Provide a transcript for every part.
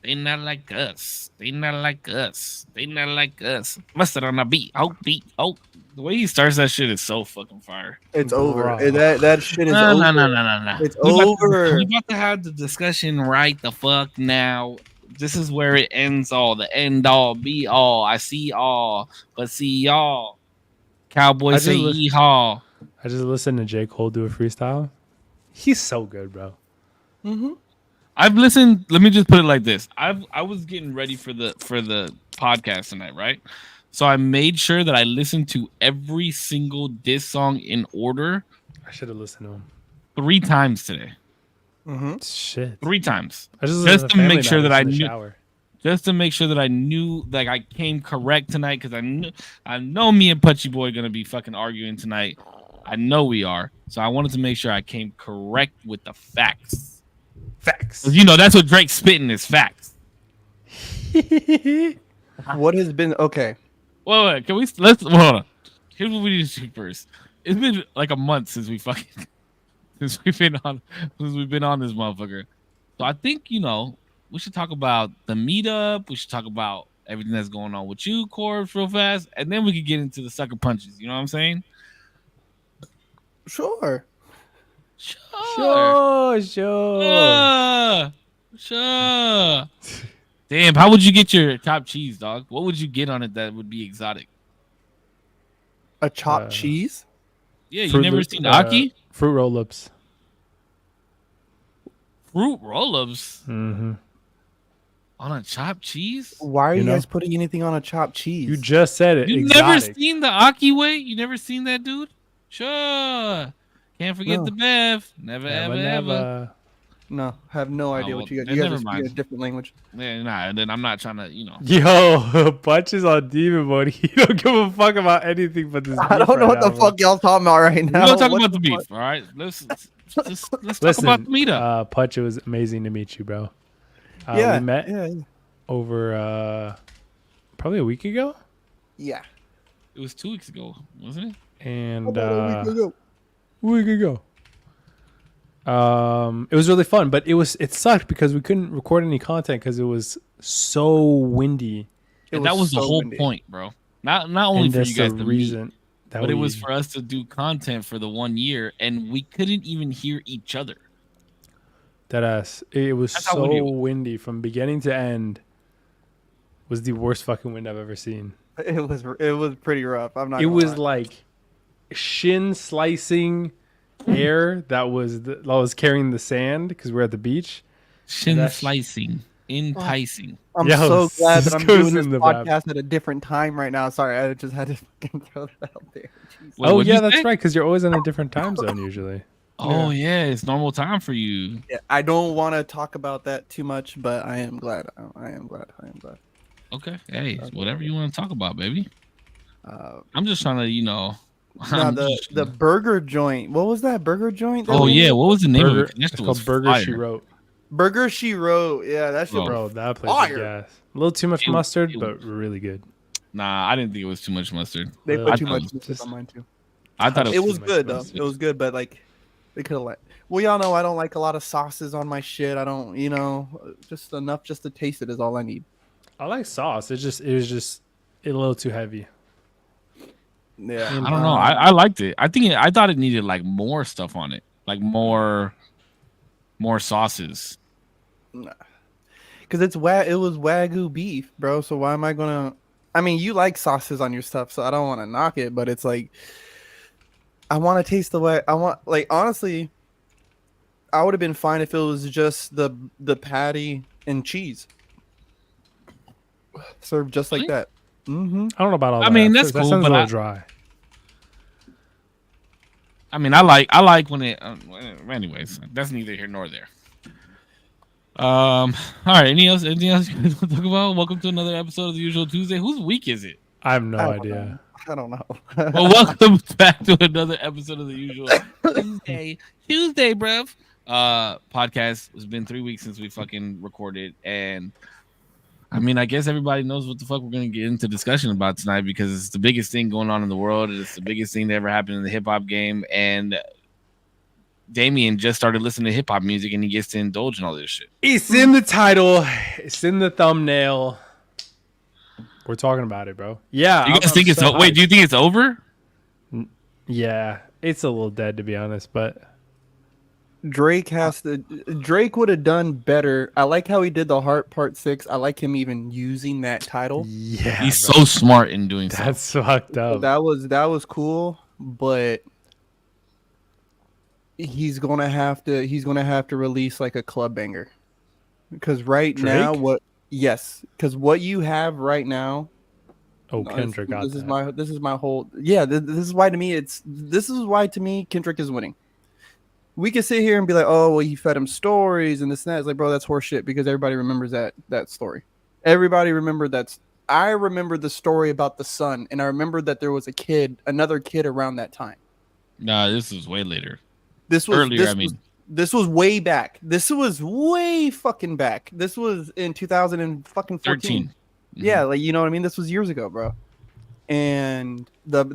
They not like us. They not like us. They not like us. Mustard on the beat. Oh, beat. Oh, the way he starts that shit is so fucking fire. It's over. Bro. That shit is No, no, no, over. no, no, no. It's We over. about to have the discussion right the fuck now. This is where it ends all. The end all, be all. I see all, but see y'all. I Cowboys say just lis- yeehaw. I just listened to J. Cole do a freestyle. He's so good, bro. Mm-hmm. I've listened. Let me just put it like this. I was getting ready for the podcast tonight, right? So I made sure that I listened to every single diss song in order I should have listened to him. 3 times today. Mm-hmm. Shit. 3 times. I just listened Just to to Family make sure that Matters I in the knew. shower. Just to make sure that I knew, like I came correct tonight, because I know me and Putchy Boy gonna be fucking arguing tonight. I know we are. So I wanted to make sure I came correct with the facts. Facts. 'Cause, that's what Drake's spitting is facts. What has been okay? Wait, can we let's hold on. Here's what we need to do first. It's been like a month since we fucking since we've been on this motherfucker. So I think we should talk about the meetup. We should talk about everything that's going on with you, Corbs, real fast, and then we could get into the sucker punches. You know what I'm saying? Sure. Sure. Sure. Sure. Damn, how would you get your chopped cheese, dog? What would you get on it that would be exotic? A chopped Uh, cheese? Yeah, you never seen Aki? Fruit roll-ups. Fruit roll-ups Mm-hmm. on a chopped cheese? Why are You you know? guys putting anything on a chopped cheese? You just said it. You exotic. never seen the Aki way? You never seen that dude? Sure. Can't forget No. the Bev. Never, ever, ever. No, I have no idea well, what you guys. then You guys never are speaking mind. a different language. Yeah, nah, and then I'm not trying to, Yo, Punch is on demon mode. He don't give a fuck about anything but this. I don't know what the fuck y'all talking about right We're now. gonna talk What about the fuck? beef, all right? Let's talk Listen, about the meetup. Punch, it was amazing to meet you, bro. Yeah, we met yeah, over probably a week ago, yeah. It was 2 weeks ago, wasn't it? and About a week ago. week ago. It was really fun, but it sucked because we couldn't record any content because it was so windy. And that was the so whole windy. point, bro. Not only And for that's you guys the to meet, reason that but it was for us to do content for the 1 year, and we couldn't even hear each other. that ass. It was That's how so windy it was. windy from beginning to end. Was the worst fucking wind I've ever seen. It was pretty rough. I'm not. It gonna was lie. like shin slicing air that was carrying the sand because we're at the beach. Shin That- slicing, enticing. I'm Yo, so glad that this I'm goes doing this in the back. podcast at a different time right now. Sorry, I just had to fucking throw that out there. Jeez. Wait, Oh what'd yeah, you that's say? right. Because you're always in a different time zone usually. Oh yeah, it's normal time for you. Yeah, I don't want to talk about that too much, but I am glad. I am glad. Okay, hey, whatever you want to talk about, baby. Uh, I'm just trying to, now I'm the just- the burger joint. What was that burger joint? that Oh we yeah, did? what was the name Burger, of it? That it's shit called was Burger fire. She Wrote. Burger She Wrote. Yeah, that shit. Bro. Bro, that place Fire. is gas. A little too much It- mustard, it but was- really good. Nah, I didn't think it was too much mustard. They I put too thought much it was mustard just- on mine too. I thought It it was was much good though. mustard. It was good, but like they could have let. Well, y'all know I don't like a lot of sauces on my shit. I don't, just enough just to taste it is all I need. I like sauce. It was just a little too heavy. Yeah, I don't know. I liked it. I thought it needed like more stuff on it, like more sauces. because it was wagyu beef, bro. So why am I gonna? I mean, you like sauces on your stuff, so I don't want to knock it, but it's like I want to taste the way I want. Like honestly, I would have been fine if it was just the patty and cheese served just like Really? that. Mm-hmm. I don't know about all I that. mean, That that's sounds cool, a but little I- dry. I mean, I like when it. Anyways, that's neither here nor there. All right. Anything else you guys want to talk about? Welcome to another episode of the Usual Tuesday. Whose week is it? I have no I don't idea. I don't know. Well, welcome back to another episode of the Usual Tuesday, bruv. Podcast. It's been 3 weeks since we fucking recorded, and I mean, I guess everybody knows what the fuck we're gonna get into discussion about tonight because it's the biggest thing going on in the world. It's the biggest thing that ever happened in the hip hop game, and Damien just started listening to hip hop music and he gets to indulge in all this shit. It's in the title. It's in the thumbnail. We're talking about it, bro. Yeah. You guys I'm think it's so wait? hyped. Do you think it's over? Yeah, it's a little dead to be honest, but Drake would have done better. I like how he did the Heart Part 6. I like him even using that title. yeah, He's bro. so smart in doing so. That's fucked up. That was cool, but he's gonna have to release like a club banger. Because now Drake? because what you have right now. Oh, No, Kendrick got this that. is my whole this is why to me Kendrick is winning. We can sit here and be like, oh well, he fed him stories and this and that. It's like, bro, that's horseshit because everybody remembers that story. Everybody remembered that. I remember the story about the son, and I remember that there was another kid around that time. Nah, this is way later. This was Earlier, this was way back. This was way fucking back. This was in 2014. 13. Yeah, like, you know what I mean? This was years ago, bro. And the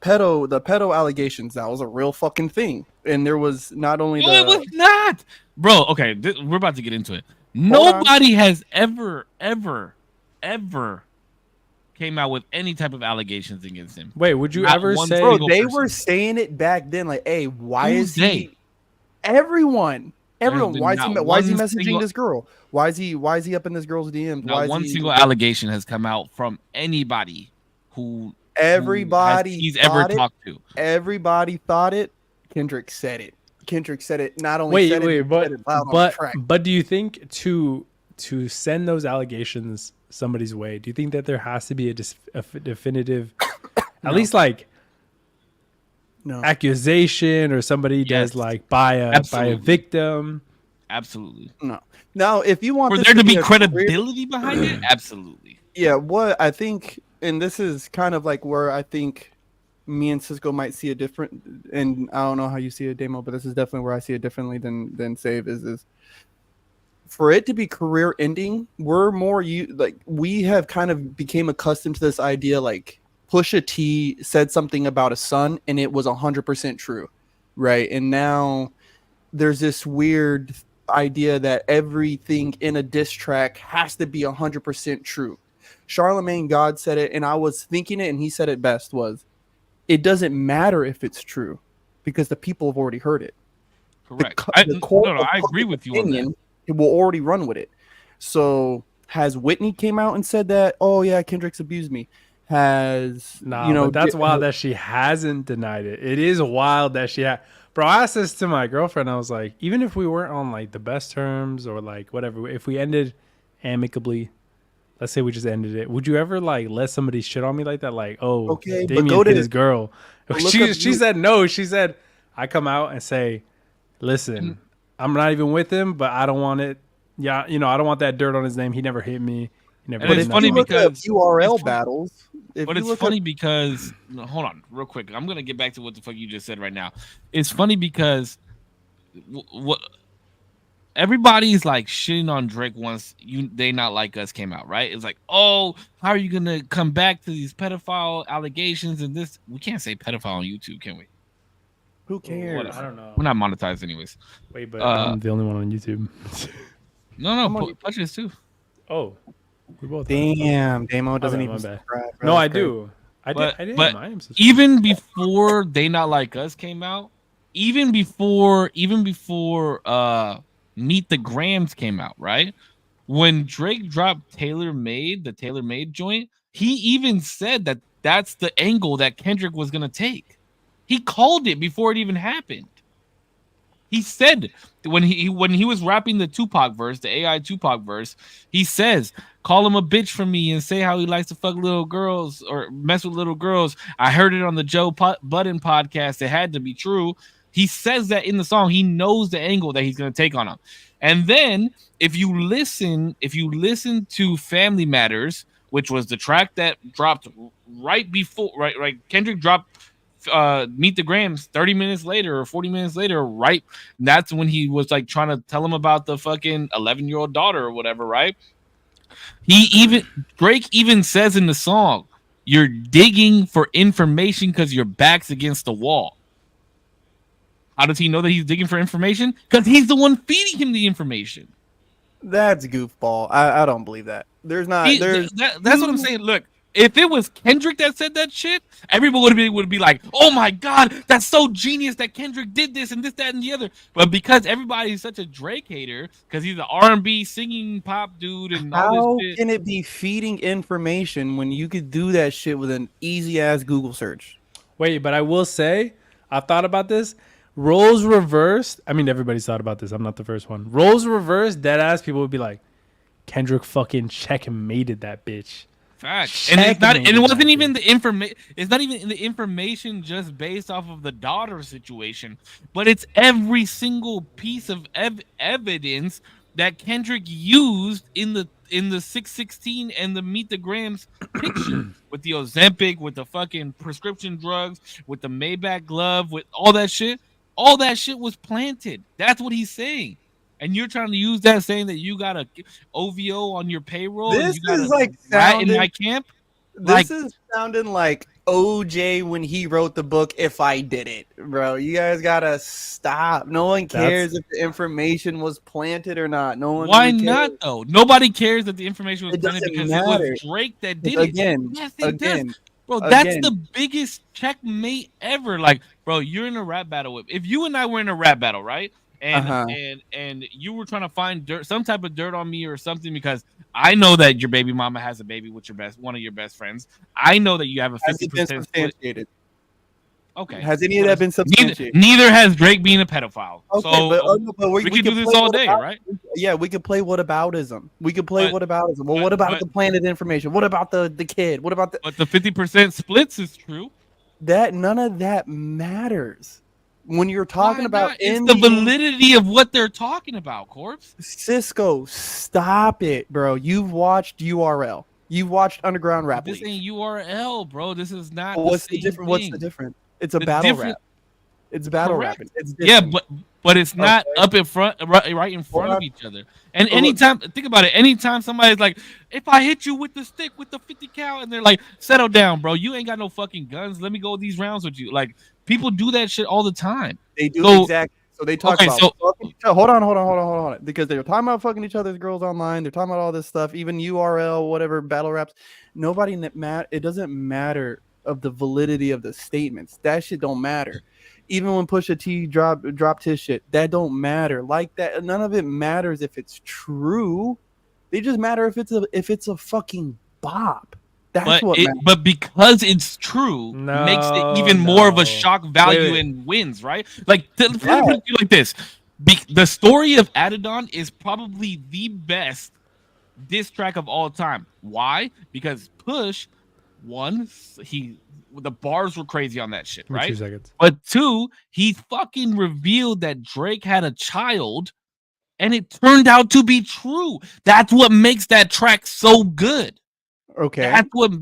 pedo allegations, that was a real fucking thing. And there was not only No, it was not, bro. Okay, we're about to get into it. Nobody has ever came out with any type of allegations against him. Wait, would you Not ever one say bro, single they person. were saying it back then, like, hey, why Who's is he they? everyone There's been why is not he one messaging single- this girl? Why is he up in this girl's DMs? Why Not is one he, single allegation has come out from anybody who he's ever talked to. Everybody thought it. Kendrick said it. Kendrick said it. Not only said it, but said it loud on the track. but do you think to send those allegations somebody's way, do you think that there has to be a definitive, at least like No. accusation, or somebody Yes. does like by a Absolutely. victim? Absolutely. No. Now, if you want For this there to be a credibility behind it, absolutely. yeah, what I think, and this is kind of like where I think me and Cisco might see a different, and I don't know how you see it, Damo, but this is definitely where I see it differently than Save is for it to be career ending. We're more we have kind of became accustomed to this idea, like Pusha T said something about a son and it was 100% true, right? And now there's this weird idea that everything in a diss track has to be 100% true. Charlemagne God said it, and I was thinking it, and he said it best, was it doesn't matter if it's true because the people have already heard it. Correct. The court of I agree with you on that. opinion, it will already run with it. So has Whitney came out and said that, oh yeah, Kendrick's abused me? Has But that's wild that she hasn't denied it. It is wild that she had. Bro, I asked this to my girlfriend. I was like, even if we weren't on like the best terms or like whatever, if we ended amicably, let's say we just ended it, would you ever like let somebody shit on me like that? Like, oh, Okay, but Damien go to hit his girl. look She up said no. She said, I come out and say, listen, I'm not even with him, but I don't want it. Yeah, I don't want that dirt on his name. He never hit me. He never. And did it's nothing. funny look up because- URL it's funny- battles. But it's funny because hold on, real quick. I'm gonna get back to what the fuck you just said right now. It's funny because what everybody's like shitting on Drake once They Not Like Us came out, right? It's like, oh, how are you gonna come back to these pedophile allegations and this? We can't say pedophile on YouTube, can we? Who cares? Whatever. I don't know. We're not monetized anyways. Wait, but Uh, I'm the only one on YouTube. No, Punch is too. Oh, we both. Damn, Damo doesn't bad, even my bad. subscribe. bro. No, That's I crazy. do. I But- did. but I am subscribed. Even before They Not Like Us came out, even before Meet the Grams came out, right? When Drake dropped Taylor Made, the Taylor Made joint, he even said that that's the angle that Kendrick was gonna take. He called it before it even happened. He said when he was rapping the Tupac verse, the AI Tupac verse, he says, "Call him a bitch for me and say how he likes to fuck little girls or mess with little girls. I heard it on the Joe Budden podcast. It had to be true." He says that in the song. He knows the angle that he's going to take on him. And then if you listen to Family Matters, which was the track that dropped right before, right, Kendrick dropped Meet the Grams 30 minutes later or 40 minutes later, right? That's when he was like trying to tell him about the fucking 11-year-old daughter or whatever, right? Drake even says in the song, "You're digging for information because your back's against the wall." How does he know that he's digging for information? Because he's the one feeding him the information. That's goofball. I don't believe that. There's not. There's That's what I'm saying. Look, if it was Kendrick that said that shit, everyone would be like, "Oh my god, that's so genius that Kendrick did this and this, that, and the other." But because everybody's such a Drake hater, because he's an R&B singing pop dude and all How this shit, can it be feeding information when you could do that shit with an easy ass Google search? Wait, but I will say, I thought about this. Roles reversed. I mean, everybody's thought about this. I'm not the first one. Roles reversed, dead ass people would be like, Kendrick fucking checkmated that bitch. fact. And it's not. And it Checkmated wasn't that even bitch. the information. It's not even the information just based off of the daughter situation, but it's every single piece of evidence that Kendrick used in the 616 and the Meet the Grams picture with the Ozempic, with the fucking prescription drugs, with the Maybach glove, with all that shit. All that shit was planted. That's what he's saying. And you're trying to use that saying that you got a OVO on your payroll. And This you got is a like rat in sounding. my camp. This Like- is sounding like OJ when he wrote the book "If I Did It," bro. You guys gotta stop. No one cares if the information was planted or not. No one. Why really not cares. though? Nobody cares that the information was It planted doesn't because matter. it was Drake that did Again, it. Yes, it does. again. Bro, that's again. the biggest checkmate ever. Like, bro, you're in a rap battle with. If you and I were in a rap battle, right? And Uh-huh. and you were trying to find dirt, some type of dirt on me or something, because I know that your baby mama has a baby with one of your best friends. I know that you have a Has it been 50% split. substantiated? Okay. Has any of that been substantiated? Neither has Drake being a pedophile. Okay, So but we can do this play all day, whataboutism. right? Yeah, we could play whataboutism. We could play But- whataboutism. Well, but- what about but- the planted information? What about the kid? What about But the 50% splits is true. that? None of that matters when you're talking Why about not? It's the validity of what they're talking about, Corpse. Cisco. Stop it, bro. You've watched URL. You've watched Underground Rap This League. ain't URL, bro. This is not. What's the same difference? What's the thing. difference? It's a The battle difference- rap. It's battle Correct. rapping. It's Yeah, different. but it's not Okay. up in front, right in front Hold of each other. And Hold on. anytime, think about it. Anytime somebody's like, "If I hit you with the stick with the 50 cal," and they're like, "Settle down, bro. You ain't got no fucking guns. Let me go these rounds with you." Like, people do that shit all the time. They do So- exactly. So they talk Okay, about so- fucking each other. Hold on. Because they're talking about fucking each other's girls online. They're talking about all this stuff, even URL, whatever, battle raps. Nobody it doesn't matter of the validity of the statements. That shit don't matter. Even when Pusha T dropped his shit, that don't matter. Like that, none of it matters if it's true. They just matter if it's a fucking bop. That's what matters. But because it's true, makes it even more of a shock value and wins, right? Like, put it to you like this: the story of Adidon is probably the best diss track of all time. Why? Because Push, one, the bars were crazy on that shit, Give me right? 2 seconds. But two, he fucking revealed that Drake had a child, and it turned out to be true. That's what makes that track so good. Okay.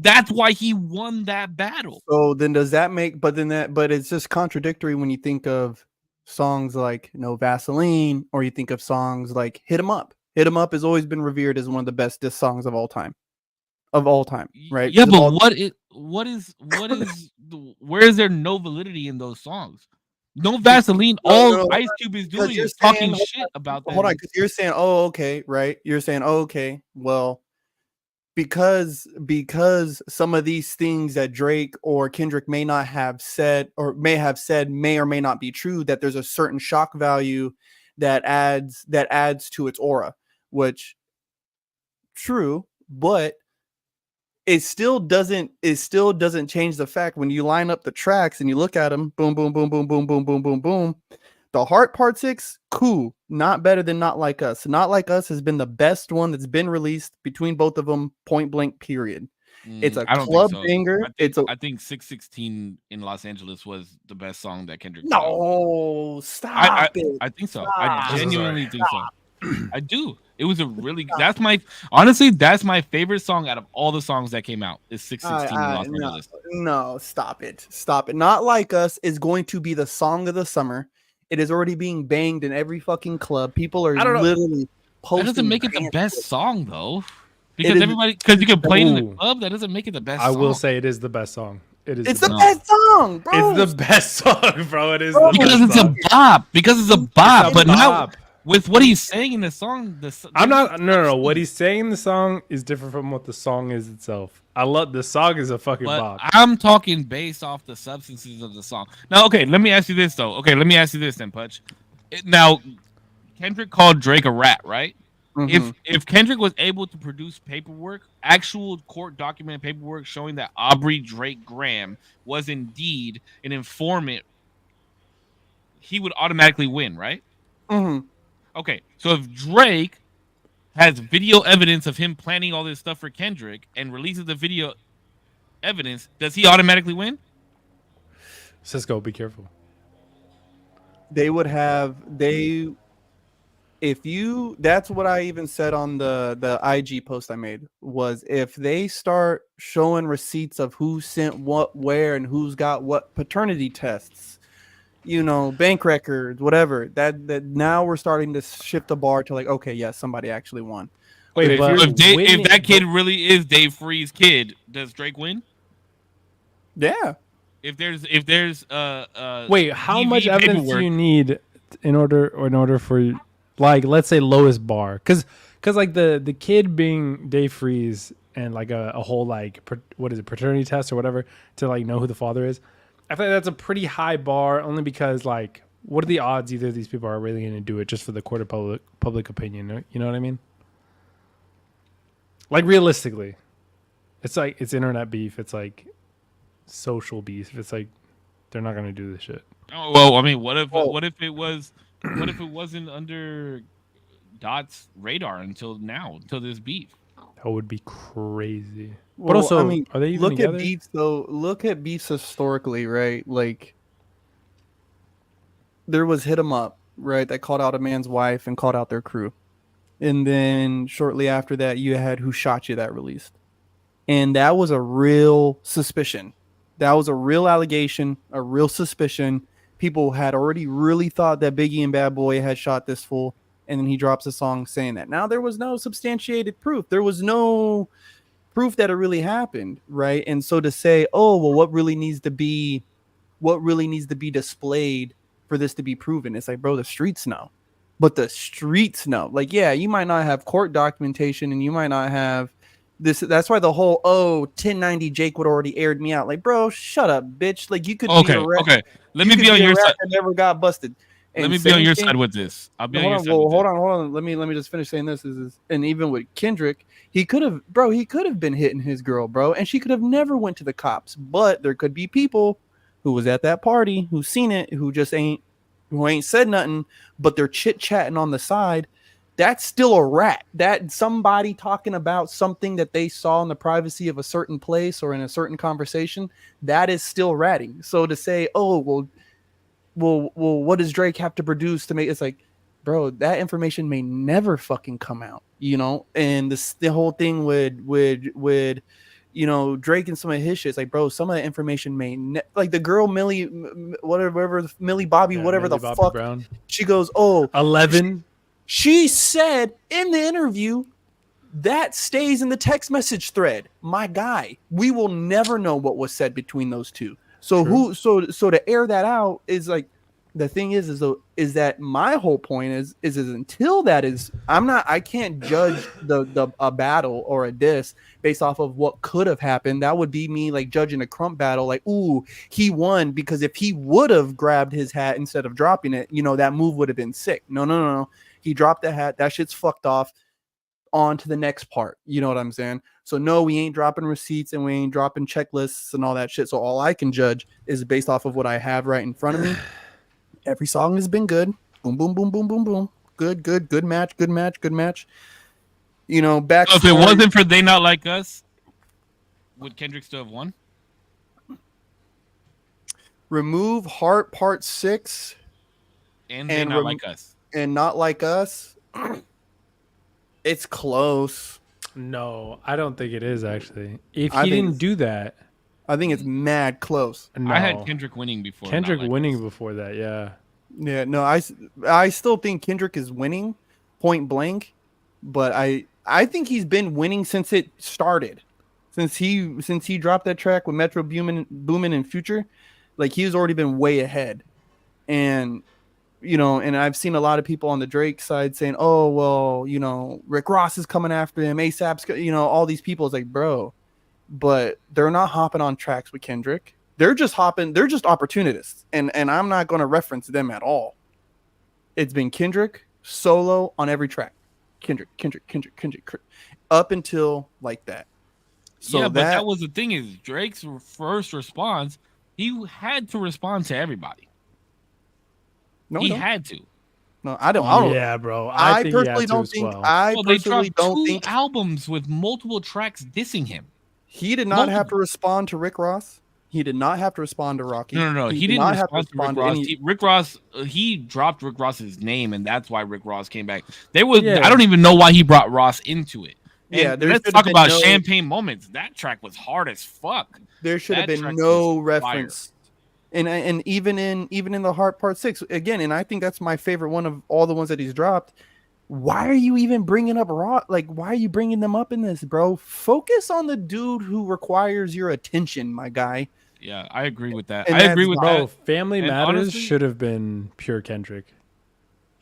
That's why he won that battle. So then does that make but it's just contradictory when you think of songs like No Vaseline, or you think of songs like Hit 'Em Up. Hit 'Em Up has always been revered as one of the best diss songs of all time. Right? Yeah, 'Cause but of where is there no validity in those songs? No Vaseline. All no, Ice Cube is doing you're is talking saying- shit about that. Hold on, because you're saying, oh, okay, right? You're saying, oh, okay, well, because some of these things that Drake or Kendrick may not have said or may or may not be true, that there's a certain shock value that adds to its aura, which true, but it still doesn't change the fact when you line up the tracks and you look at them, boom, boom, boom, boom, boom, boom, boom, boom, boom. The Heart Part 6, cool. Not better than Not Like Us. Not Like Us has been the best one that's been released between both of them, point blank, period. It's a I don't club think so. banger. I think 616 in Los Angeles was the best song that Kendrick. No, stop it. I think so. Stop. I genuinely think so. I do. It was a really that's my favorite song out of all the songs that came out. Is 616 in Los Angeles. No, stop it. Stop it. Not Like Us is going to be the song of the summer. It is already being banged in every fucking club. People are literally posting. That doesn't make it the bands best with it. song though. It Because is- you can play it in the Ooh. club, that doesn't make it the best I will song. say it is the best song. It is It's the the best. best song, bro. It's the best song, bro. It is Bro, the Because best it's a song. bop. Because it's a bop, It's a but not bop. with what he's saying in the song. I'm not. No. What he's saying in the song is different from what the song is itself. I love the song is a fucking But bop. I'm talking based off the substances of the song. Now, okay, let me ask you this though. Okay, let me ask you this then, Putch. Now, Kendrick called Drake a rat, right? Mhm. If Kendrick was able to produce paperwork, actual court documented paperwork showing that Aubrey Drake Graham was indeed an informant, he would automatically win, right? Mhm. Okay, so if Drake has video evidence of him planning all this stuff for Kendrick and releases the video evidence, does he automatically win? Cisco, be careful. They would have they if you that's what I even said on the IG post I made was if they start showing receipts of who sent what where and who's got what paternity tests, bank records, whatever, that now we're starting to shift the bar to like, okay, yes, somebody actually won. Wait, If, but if that kid really is Dave Free's kid, does Drake win? Yeah. If there's wait, how DV much evidence do paperwork- you need in order for, like, let's say lowest bar? Because like the kid being Dave Freeze and like a whole like what is it, paternity test or whatever to like know who the father is. I feel like that's a pretty high bar, only because like what are the odds either of these people are really going to do it just for the court of public opinion? You know what I mean? Like realistically, it's like it's internet beef. It's like social beef. It's like they're not going to do this shit. Oh, well, I mean, what if it wasn't under Dot's radar until this beef? That would be crazy. Well, But also, I mean, are they even look together? at beefs though. Look at beefs historically, right? Like there was Hit 'Em Up, right? That called out a man's wife and called out their crew. And then shortly after that, you had Who Shot You that released. And that was a real suspicion. That was a real allegation, a real suspicion. People had already really thought that Biggie and Bad Boy had shot this fool. And then he drops a song saying that. Now, there was no substantiated proof. There was no proof that it really happened, right? And so to say, oh, well, what really needs to be displayed for this to be proven? It's like, bro, the streets know. But the streets know. Like, yeah, you might not have court documentation and you might not have this. That's why the whole 1090 Jake would already aired me out. Like, bro, shut up, bitch. Like, you could be a rat. Okay. Let You me could be on a your rat side. that never got busted. Let And me be on same your thing- side with this. I'll be No, on your hold side. on, with hold this. on, hold on. Let me just finish saying this. And even with Kendrick, he could have been hitting his girl, bro, and she could have never went to the cops. But there could be people who was at that party who seen it, who ain't said nothing, but they're chit chatting on the side. That's still a rat. That somebody talking about something that they saw in the privacy of a certain place or in a certain conversation, that is still ratting. So to say, oh, well, what does Drake have to produce to make it's like, bro, that information may never fucking come out, And the whole thing with Drake and some of his shit, it's like, bro, some of the information may like the girl Millie, whatever Millie Bobby, whatever Millie the Bobby fuck, Brown. she goes, oh, 11. she said in the interview that stays in the text message thread. My guy, we will never know what was said between those two. So True. so to air that out is like, the thing is that my whole point is until that is, I can't judge a battle or a diss based off of what could have happened. That would be me like judging a Crump battle, like, ooh, he won because if he would have grabbed his hat instead of dropping it, that move would have been sick. No. He dropped the hat. That shit's fucked off. On to the next part. You know what I'm saying? So no, we ain't dropping receipts and we ain't dropping checklists and all that shit. So all I can judge is based off of what I have right in front of me. Every song has been good. Boom, boom, boom, boom, boom, boom. Good match. Back. So if it wasn't for They Not Like Us, would Kendrick still have won? Remove Heart Part 6 And They And Not Like Us. and Not Like Us. It's close. No, I don't think it is actually. If I he think didn't do that, I think it's mad close. no. I had Kendrick winning before. Kendrick Not Like winning Us. before that, yeah. Yeah, no, I still think Kendrick is winning, point blank, but I think he's been winning since it started. Since he dropped that track with Metro Boomin and Future, like he's already been way ahead. And and I've seen a lot of people on the Drake side saying, "Oh, well, Rick Ross is coming after him, ASAP's, all these people." It's like, bro, but they're not hopping on tracks with Kendrick. They're just opportunists, and I'm not going to reference them at all. It's been Kendrick solo on every track, Kendrick, up until like that. So yeah, but that was the thing is Drake's first response. He had to respond to everybody. No, he had to. No, I don't. Yeah, bro. I personally don't think. I personally don't think albums with multiple tracks dissing him. He did not have to respond to Rick Ross. He did not have to respond to Rocky. No. He didn't respond to Rick Ross. Rick Ross, he dropped Rick Ross's name, and that's why Rick Ross came back. I don't even know why he brought Ross into it. And let's talk about Champagne Moments. That track was hard as fuck. There should have been no reference. And even in the Heart Part 6 again, and I think that's my favorite one of all the ones that he's dropped. Why are you even bringing up Raw? Like, why are you bringing them up in this, bro? Focus on the dude who requires your attention, my guy. Yeah, I agree with that. And I agree with bro. that. Family Matters honestly, should have been pure Kendrick.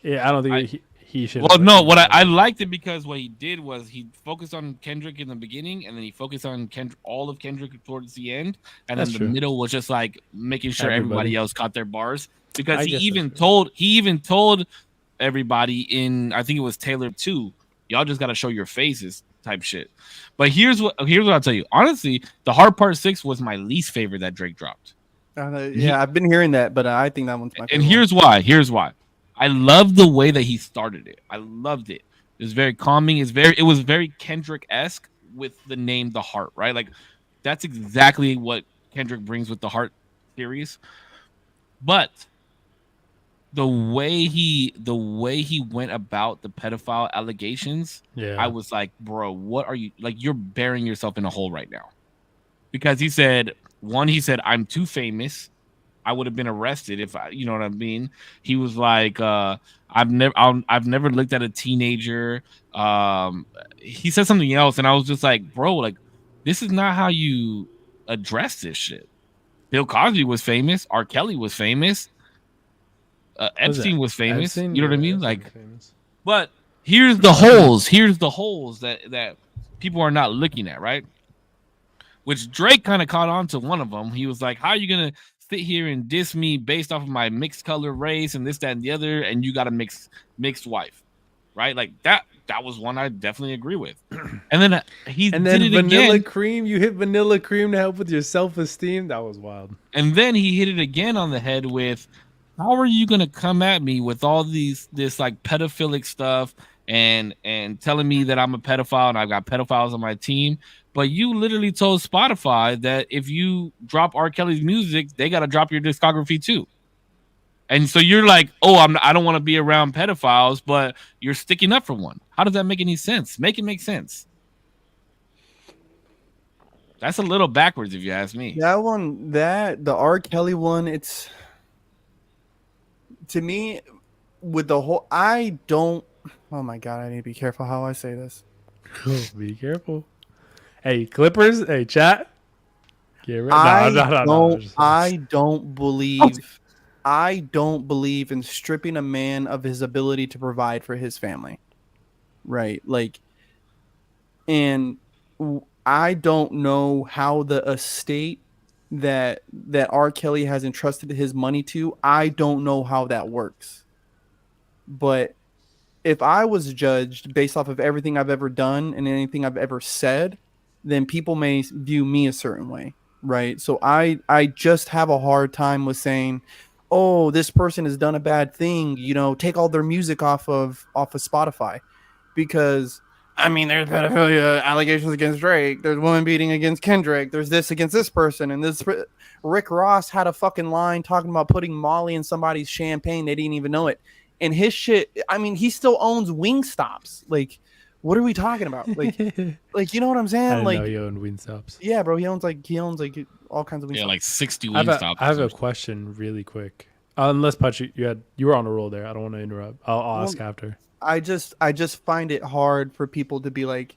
Yeah, I don't think he should. Well, no, what I liked it because what he did was he focused on Kendrick in the beginning, and then he focused on all of Kendrick towards the end, and then the middle was just like making sure everybody else caught their bars. Because he even told everybody in, I think it was Taylor 2, y'all just got to show your faces type shit. But here's what I'll tell you. Honestly, the Hard Part 6 was my least favorite that Drake dropped. I've been hearing that, but I think that one's my favorite. And here's why. I love the way that he started it. I loved it. It was very calming. It was very Kendrick-esque with the name The Heart, right? Like that's exactly what Kendrick brings with the Heart series. But the way he went about the pedophile allegations, I was like, bro, what are you like? You're burying yourself in a hole right now. Because he said, I'm too famous. I would have been arrested if you know what I mean. He was like, I've never looked at a teenager. He said something else, and I was just like, bro, like this is not how you address this shit. Bill Cosby was famous. R. Kelly was famous. Epstein was famous. You know what I mean? Like, but here's the holes. Here's the holes that people are not looking at, right? Which Drake kind of caught on to one of them. He was like, how are you going to sit here and diss me based off of my mixed color race and this, that, and the other, and you got a mixed wife, right? Like that was one I definitely agree with. And then did it Vanilla again. Cream, you hit Vanilla Cream to help with your self-esteem. That was wild. And then he hit it again on the head with, how are you going to come at me with all this like pedophilic stuff and telling me that I'm a pedophile and I've got pedophiles on my team? But you literally told Spotify that if you drop R. Kelly's music, they got to drop your discography too. And so you're like, oh, I don't want to be around pedophiles, but you're sticking up for one. How does that make any sense? Make it make sense. That's a little backwards if you ask me. The R. Kelly one, it's to me with the whole, oh my God, I need to be careful how I say this. Be careful. Hey, Clippers. Hey, chat. I don't believe in stripping a man of his ability to provide for his family. Right. Like, and I don't know how the estate that R. Kelly has entrusted his money to, I don't know how that works. But if I was judged based off of everything I've ever done and anything I've ever said, then people may view me a certain way, right? So I just have a hard time with saying, oh, this person has done a bad thing, take all their music off of Spotify. Because, I mean, there's pedophilia allegations against Drake, there's woman beating against Kendrick, there's this against this person, and this Rick Ross had a fucking line talking about putting Molly in somebody's champagne, they didn't even know it. And his shit, I mean, he still owns Wingstops. Like, what are we talking about? Like, you know what I'm saying? I didn't like, know you owned Wingstops. Yeah, bro. He owns all kinds of Wingstops. Yeah, like 60 Wingstops. I have a question really quick. Unless Putch, you were on a roll there. I don't want to interrupt. I'll ask after. I just find it hard for people to be like,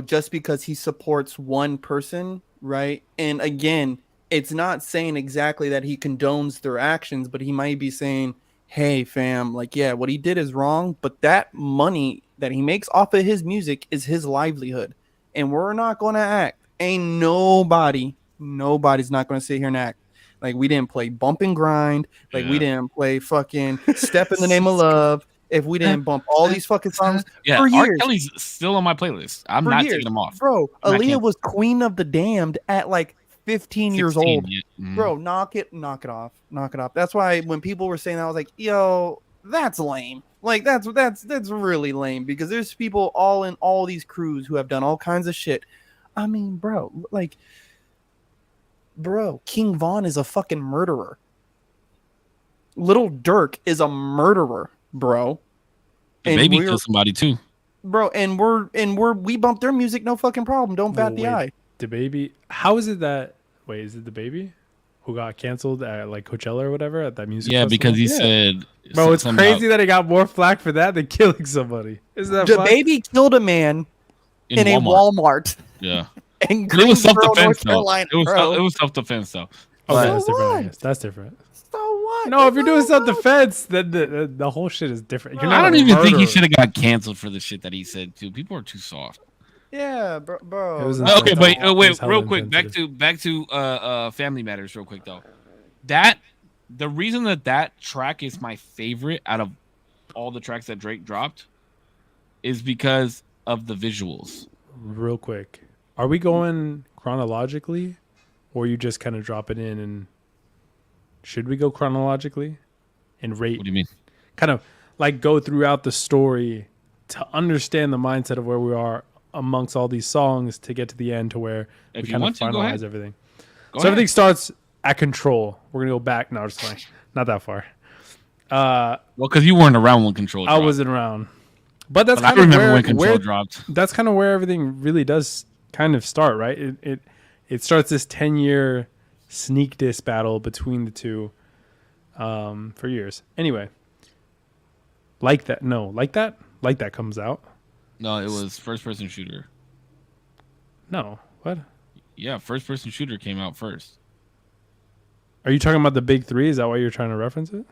just because he supports one person, right? And again, it's not saying exactly that he condones their actions, but he might be saying, hey, fam, like, yeah, what he did is wrong, but that money that he makes off of his music is his livelihood. And we're not going to act. Ain't nobody's not going to sit here and act like we didn't play Bump and Grind, like we didn't play fucking Step in the Name of Love, if we didn't bump all these fucking songs Yeah, for R. years. Kelly's still on my playlist. I'm For not years. taking them off. Bro, I'm not Aaliyah canceling. was Queen of the Damned at like 15 years 16, old. yeah. Mhm. Bro, knock it off. That's why when people were saying that, I was like, yo, that's lame. Like that's really lame, because there's people all in all these crews who have done all kinds of shit. I mean, bro, King Von is a fucking murderer. Little Dirk is a murderer, bro. The And baby we're- killed somebody too. Bro, and we bump their music, no fucking problem. Don't bat the Wait. eye. The baby. How is it that? Wait, is it the baby who got canceled at like Coachella or whatever at that music? Yeah, festival? because he said, Bro, it's something crazy about that he got more flack for that than killing somebody. Isn't that The fucked? baby killed a man in a Walmart Yeah, in it was Greensboro, self-defense North though. Carolina. It was self-defense though. Okay, So that's different. I what? guess. That's different. So what? No, if you're doing So what? self-defense, then the whole shit is different. You're I not don't a even think he murderer. should have got canceled for the shit that he said too. People are too soft. Yeah, bro. It was that's Okay, It but was wait, hella real quick, insensitive. back to Family Matters, real quick though. That the reason that track is my favorite out of all the tracks that Drake dropped is because of the visuals. Real quick, are we going chronologically, or you just kind of drop it in? And should we go chronologically and rate? What do you mean? Kind of like go throughout the story to understand the mindset of where we are amongst all these songs to get to the end to where If we you kind of want to, go ahead. finalize everything. Go So ahead. everything starts at Control. We're gonna go back. No, just like not that far. Well, because you weren't around when Control I dropped. wasn't around, but that's But I kind of remember where, when Control where dropped. that's kind of where everything really does kind of start, right? It starts this 10-year sneak diss battle between the two for years. Anyway, like that comes out. No, it was first person shooter. No, what? Yeah, first person shooter came out first. Are you talking about the big three? Is that why you're trying to reference it?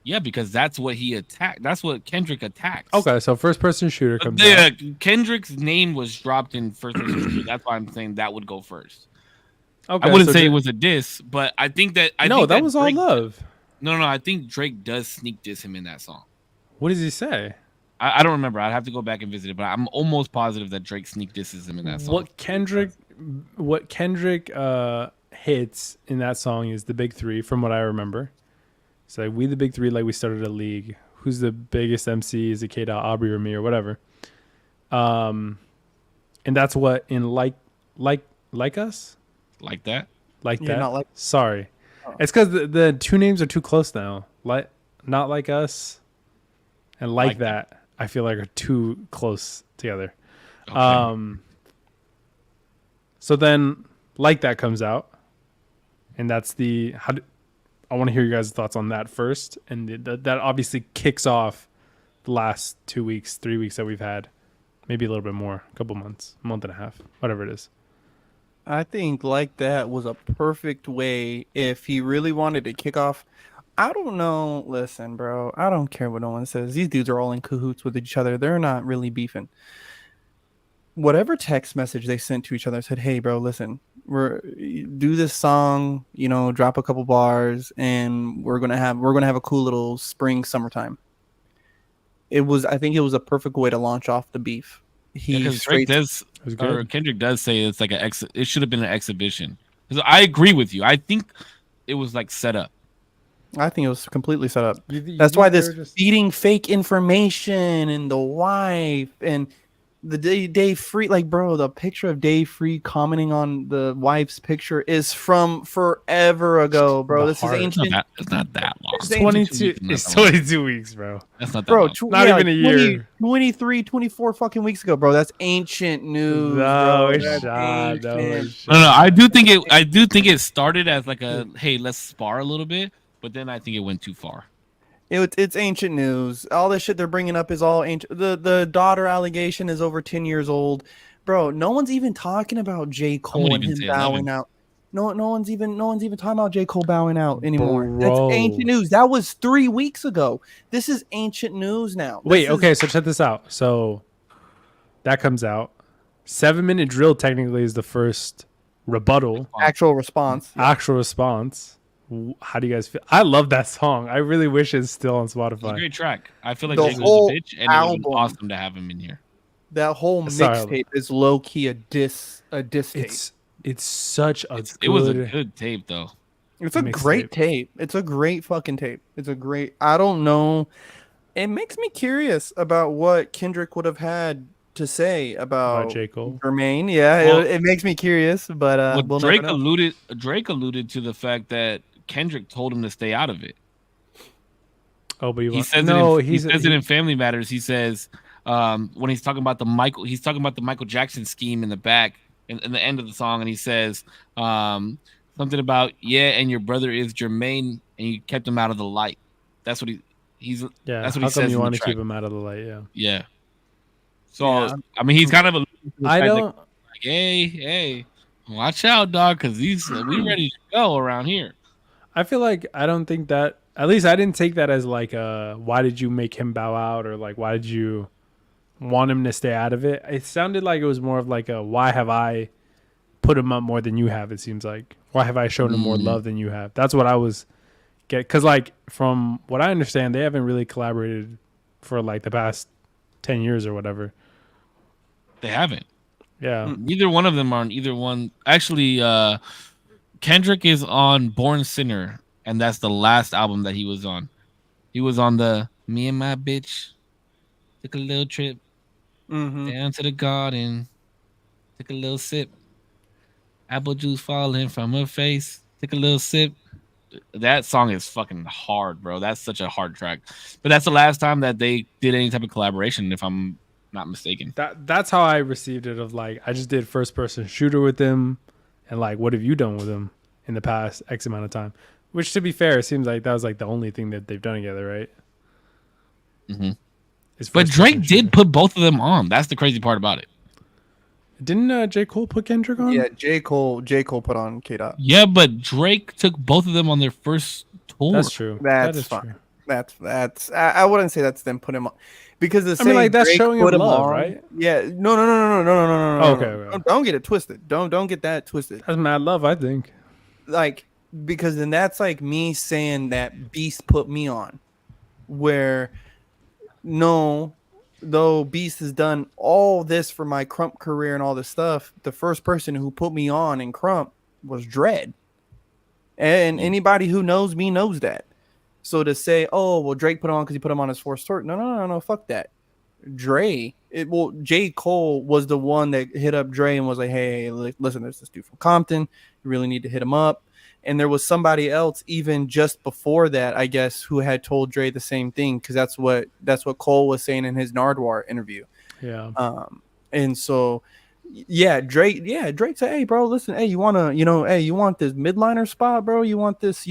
Yeah, because that's what he attacked. That's what Kendrick attacks. Okay, so first person shooter comes Yeah, out. Kendrick's name was dropped in first person shooter. That's why I'm saying that would go first. Okay, I wouldn't so say it Drake- was a diss, but I think that I no, think that was all Drake, love. No, I think Drake does sneak diss him in that song. What does he say? I don't remember. I'd have to go back and visit it, but I'm almost positive that Drake sneak disses him in that song. What Kendrick hits in that song is the big three, from what I remember. It's like, we the big three, like we started a league. Who's the biggest MC? Is it K Dot, Aubrey, or me, or whatever? And that's what in like us, Like that? like You're that. not like- Sorry, it's because the two names are too close now. Like not like us, and like that. I feel like are too close together. Okay. So then, like that comes out, and that's the I want to hear you guys' thoughts on that first, and that obviously kicks off the last 2 weeks, 3 weeks that we've had, maybe a little bit more, a couple months, month and a half, whatever it is. I think like that was a perfect way if he really wanted to kick off. I don't know. Listen, bro, I don't care what no one says. These dudes are all in cahoots with each other. They're not really beefing. Whatever text message they sent to each other said, "Hey, bro, listen, do this song, drop a couple bars, and we're gonna have a cool little summertime." I think it was a perfect way to launch off the beef. Because Drake does, It was or good. Kendrick does say it's like it should have been an exhibition. 'Cause I agree with you. I think it was like set up. I think it was completely set up. You That's why think they this were just- feeding fake information and the wife and the Dave Free, like, bro, the picture of Dave Free commenting on the wife's picture is from forever ago, bro. The This heart. is ancient, It's not that long. It's 22. It's not It's that long. 22 weeks, bro. That's not that bro. long. Not even a year. 23, 24 fucking weeks ago, bro. That's ancient news. No, bro. it's That's shot. No, ancient. it's shot. No, I do think it started as like a hey, let's spar a little bit, but then I think it went too far. It's ancient news. All this shit they're bringing up is all ancient. The daughter allegation is over 10 years old, bro. No one's even talking about J. I Cole wouldn't and even him say bowing 11. out. No one's even talking about J. Cole bowing out anymore. That's Bro. ancient news. That was 3 weeks ago. This is ancient news now. This Wait, is- okay, so check this out. So that comes out. 7 Minute Drill technically is the first rebuttal, actual response. actual response. How do you guys feel? I love that song. I really wish it's still on It's a Spotify. great track. I feel like The Jay Cole's whole a bitch, and it would have been album. awesome to have him in here. That whole Sorry. mixtape is low key a diss tape. It's such a It was a good. good tape, though. It's a mixtape. great tape. It's a great fucking tape. It's a great. I don't know. It makes me curious about what Kendrick would have had to say about J. Cole. Jermaine. Yeah, Well- it makes me curious, but Well, we'll Drake never know. alluded to the fact that Kendrick told him to stay out of it. Oh, but He says he says it in Family Matters. He says when he's talking about the Michael Jackson scheme in the back in the end of the song, and he says something about and your brother is Jermaine, and you kept him out of the light. That's what he's Yeah, that's what how he come says you in the want to track. keep him out of the light? Yeah, Yeah. So Yeah. I mean, he's kind of alluding to the I fact that, don't. like, hey, watch out, dog, because we ready to go around here. I feel like I don't think that. At least I didn't take that as like why did you make him bow out, or like why did you want him to stay out of it? It sounded like it was more of like a why have I put him up more than you have? It seems like why have I shown him more love than you have? That's what I was because like from what I understand, they haven't really collaborated for like the past 10 years or whatever. They haven't. Yeah. Neither one of them are on either one. Actually, Kendrick is on Born Sinner, and that's the last album that he was on. He was on the Me and My Bitch took a little trip Mhm. down to the garden, took a little sip, apple juice falling from her face, took a little sip. That song is fucking hard, bro. That's such a hard track. But that's the last time that they did any type of collaboration, if I'm not mistaken. That's how I received it. Of like, I just did first person shooter with him, and like, what have you done with him in the past X amount of time? Which, to be fair, it seems like that was like the only thing that they've done together, right? Mm-hmm. Is But first-person Drake shooter. did put both of them on. That's the crazy part about it. Didn't J. Cole put Kendrick on? Yeah, J. Cole put on K Dot. Yeah, but Drake took both of them on their first tour. That's true. That's that is fine. true. That's I wouldn't say that's them put him on because the I mean, like, that's Drake showing put him him love, on- right? Yeah, no. Okay, okay. Don't get it twisted. Don't get that twisted. That's mad love, I think. Like because then that's like me saying that Beast put me on, where no, though Beast has done all this for my Crump career and all this stuff, the first person who put me on in Crump was Dread. And anybody who knows me knows that. So to say, oh, well, Drake put him on because he put him on his fourth tour. No, fuck that. J. Cole was the one that hit up Dre and was like, hey, listen, there's this dude from Compton. You really need to hit him up. And there was somebody else even just before that, I guess, who had told Dre the same thing because that's what Cole was saying in his Nardwuar interview. Yeah. And so, Drake said, hey, bro, listen, hey, you want this midliner spot, bro? You want this,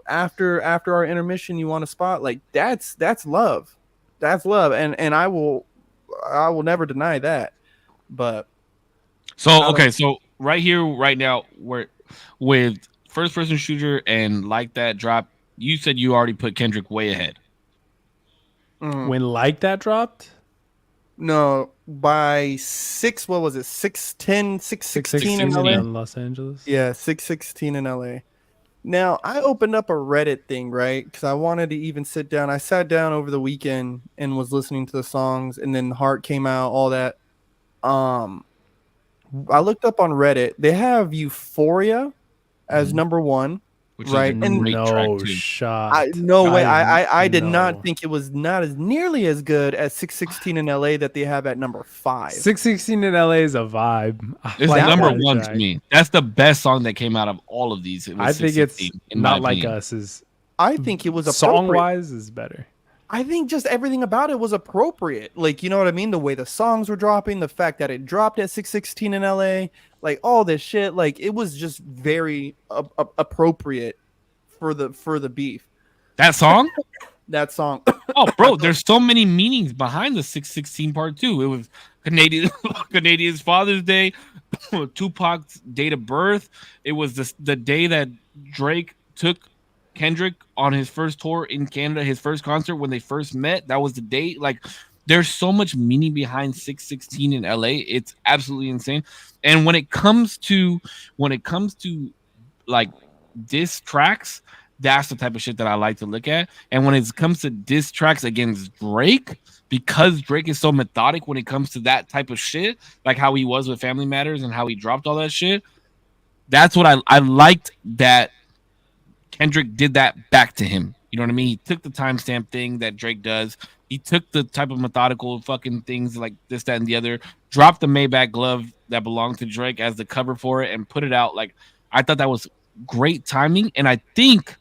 after our intermission, you want a spot? Like that's love. That's love. And I will never deny that. But So right here, right now, we're with first person shooter and like that drop. You said you already put Kendrick way ahead. When Like That dropped? no, by 6:10, 6:16 in 6:16 LA. in Los Angeles. Yeah, 6:16 in LA. Now, I opened up a Reddit thing, right? Because I wanted to even sit down. I sat down over the weekend and was listening to the songs, and then Heart came out, all that. I looked up on Reddit. They have Euphoria as number one. Which Right, is a and- great track No too. shot. No way. I did no. not think it was not as nearly as good as 6:16 in LA that they have at number 5. 616 in LA is a vibe. I It's like number that one track. to me. That's the best song that came out of all of these. It was I think it's 616, in my Not Like opinion. Us is I think it was song appropriate. wise is better. I think just everything about it was appropriate. Like, you know what I mean? The way the songs were dropping, the fact that it dropped at 6:16 in LA, like all this shit, like it was just very appropriate for the beef. That song? that song. Oh, bro, there's so many meanings behind the 616 Part 2. It was Canadian Canadian's Father's Day, Tupac's date of birth. It was the day that Drake took Kendrick on his first tour in Canada, his first concert when they first met. That was the date. Like, there's so much meaning behind 616 in LA. It's absolutely insane. And when it comes to like diss tracks, that's the type of shit that I like to look at. And when it comes to diss tracks against Drake, because Drake is so methodic when it comes to that type of shit, like how he was with Family Matters and how he dropped all that shit, that's what I liked, that Kendrick did that back to him. You know what I mean? He took the timestamp thing that Drake does. He took the type of methodical fucking things like this, that, and the other, dropped the Maybach glove that belonged to Drake as the cover for it, and put it out. Like, I thought that was great timing. And I think,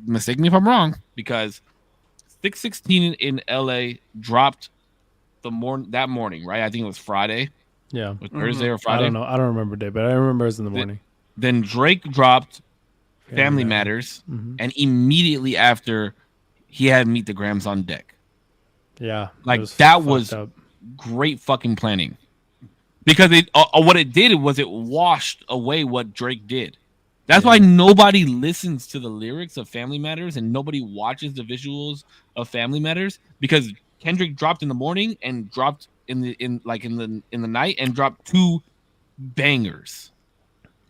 mistake me if I'm wrong, because 616 in LA dropped that morning, right? I think it was Friday. Yeah. Or Thursday or Friday. I don't know. I don't remember day, but I remember it was in the morning. Then Drake dropped Family Matters, and immediately after, he had Meet the Grams on deck. Yeah. Like, that was great fucking planning. Because what it did was it washed away what Drake did. That's why nobody listens to the lyrics of Family Matters and nobody watches the visuals of Family Matters, because Kendrick dropped in the morning and dropped in the night and dropped 2 bangers.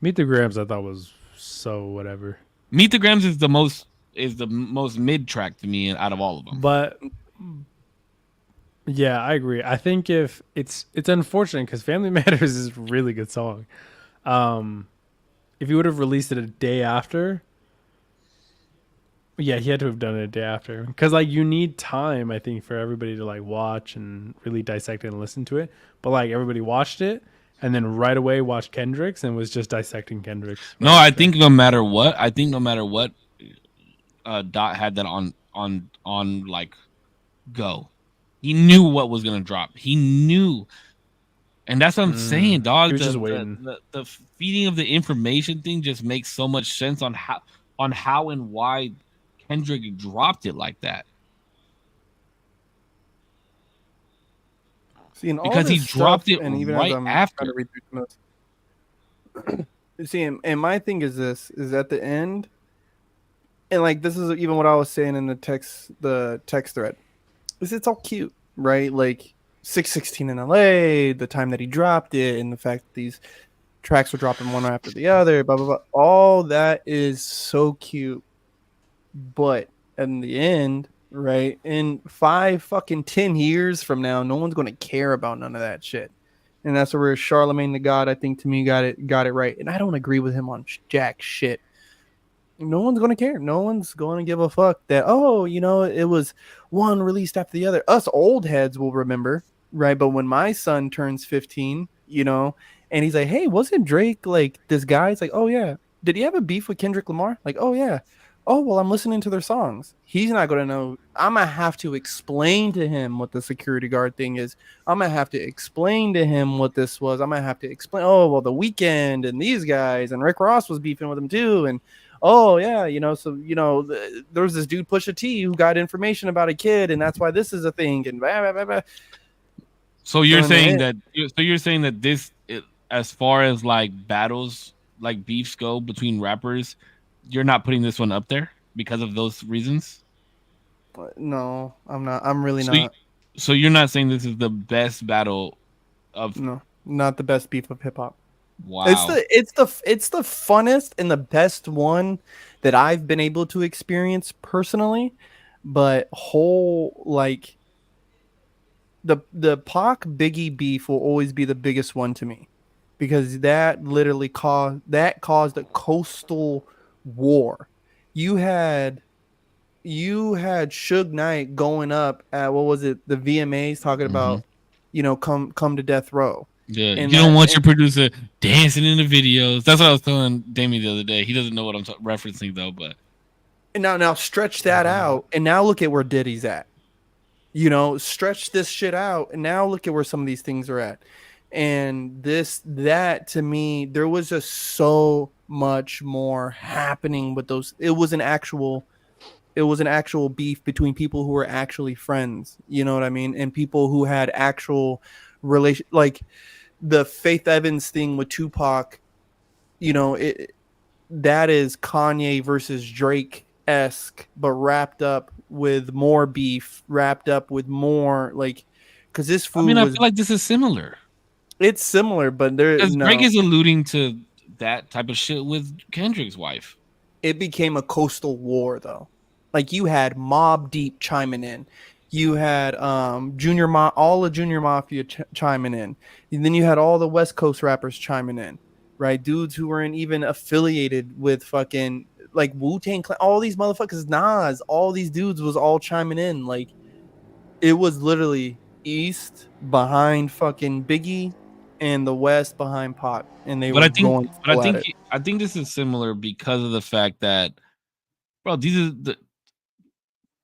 Meet the Grams I thought was so whatever. Meet the Grams is the most mid track to me out of all of them. But yeah, I agree. I think if it's unfortunate because Family Matters is a really good song. If he would have released it a day after, yeah, he had to have done it a day after, because like you need time, I think, for everybody to like watch and really dissect it and listen to it. But like everybody watched it and then right away watched Kendrick's and was just dissecting Kendrick's. No, I think no matter what, Dot had that on like go. He knew what was gonna drop. He knew. And that's what I'm saying, dog. He was just waiting. The feeding of the information thing just makes so much sense on how and why Kendrick dropped it like that. See, because he dropped it right after. See, and my thing is this: is at the end, and like this is even what I was saying in the text thread. Is it's all cute, right? Like 616 in LA, the time that he dropped it, and the fact that these tracks were dropping one after the other, blah blah blah. All that is so cute, but in the end, right, in 10 years from now, no one's going to care about none of that shit. And that's where Charlemagne the God, I think, to me, got it right. And I don't agree with him on jack shit. No one's going to care. No one's going to give a fuck that, oh, it was one released after the other. Us old heads will remember, right? But when my son turns 15, and he's like, hey, wasn't Drake like this guy? It's like, oh, yeah. Did he have a beef with Kendrick Lamar? Like, oh, yeah. Oh, well, I'm listening to their songs. He's not going to know. I'm going to have to explain to him what the security guard thing is. I'm going to have to explain to him what this was. I'm going to have to explain, oh, well, The Weeknd and these guys, and Rick Ross was beefing with him too. And, oh, yeah, there was this dude, Pusha T, who got information about a kid, and that's why this is a thing. And blah, blah, blah, blah. So you're saying that this, as far as like battles, like beefs go between rappers, you're not putting this one up there because of those reasons? No, I'm not. I'm really not. So you're not saying this is the best battle of? No, not the best beef of hip hop. Wow. It's the funnest and the best one that I've been able to experience personally. But like the Pac Biggie beef will always be the biggest one to me, because that literally caused a coastal war. You had Suge Knight going up at, what was it, the VMAs, talking about come to death row. Yeah, and you don't want your producer dancing in the videos. That's what I was telling Damien the other day. He doesn't know what I'm referencing though, but now stretch that out, and now look at where Diddy's at. Stretch this shit out, and now look at where some of these things are at. And that to me, there was just so much more happening with those. It was It was an actual beef between people who were actually friends. You know what I mean? And people who had actual relation, like the Faith Evans thing with Tupac. You know, that is Kanye versus Drake esque, but wrapped up with more beef, wrapped up with more like, because this I food mean, I was feel like this is similar. it's similar, but there Because no. Drake is alluding to that type of shit with Kendrick's wife. It became a coastal war though. Like you had Mob Deep chiming in. You had all the Junior Mafia chiming in. And then you had all the West Coast rappers chiming in. Right? Dudes who weren't even affiliated with fucking like Wu-Tang Clan, all these motherfuckers, Nas, all these dudes was all chiming in. Like it was literally East behind fucking Biggie and the West behind Pop. And they But were I think, going but I full at think, it. I think this is similar because of the fact that, bro, these are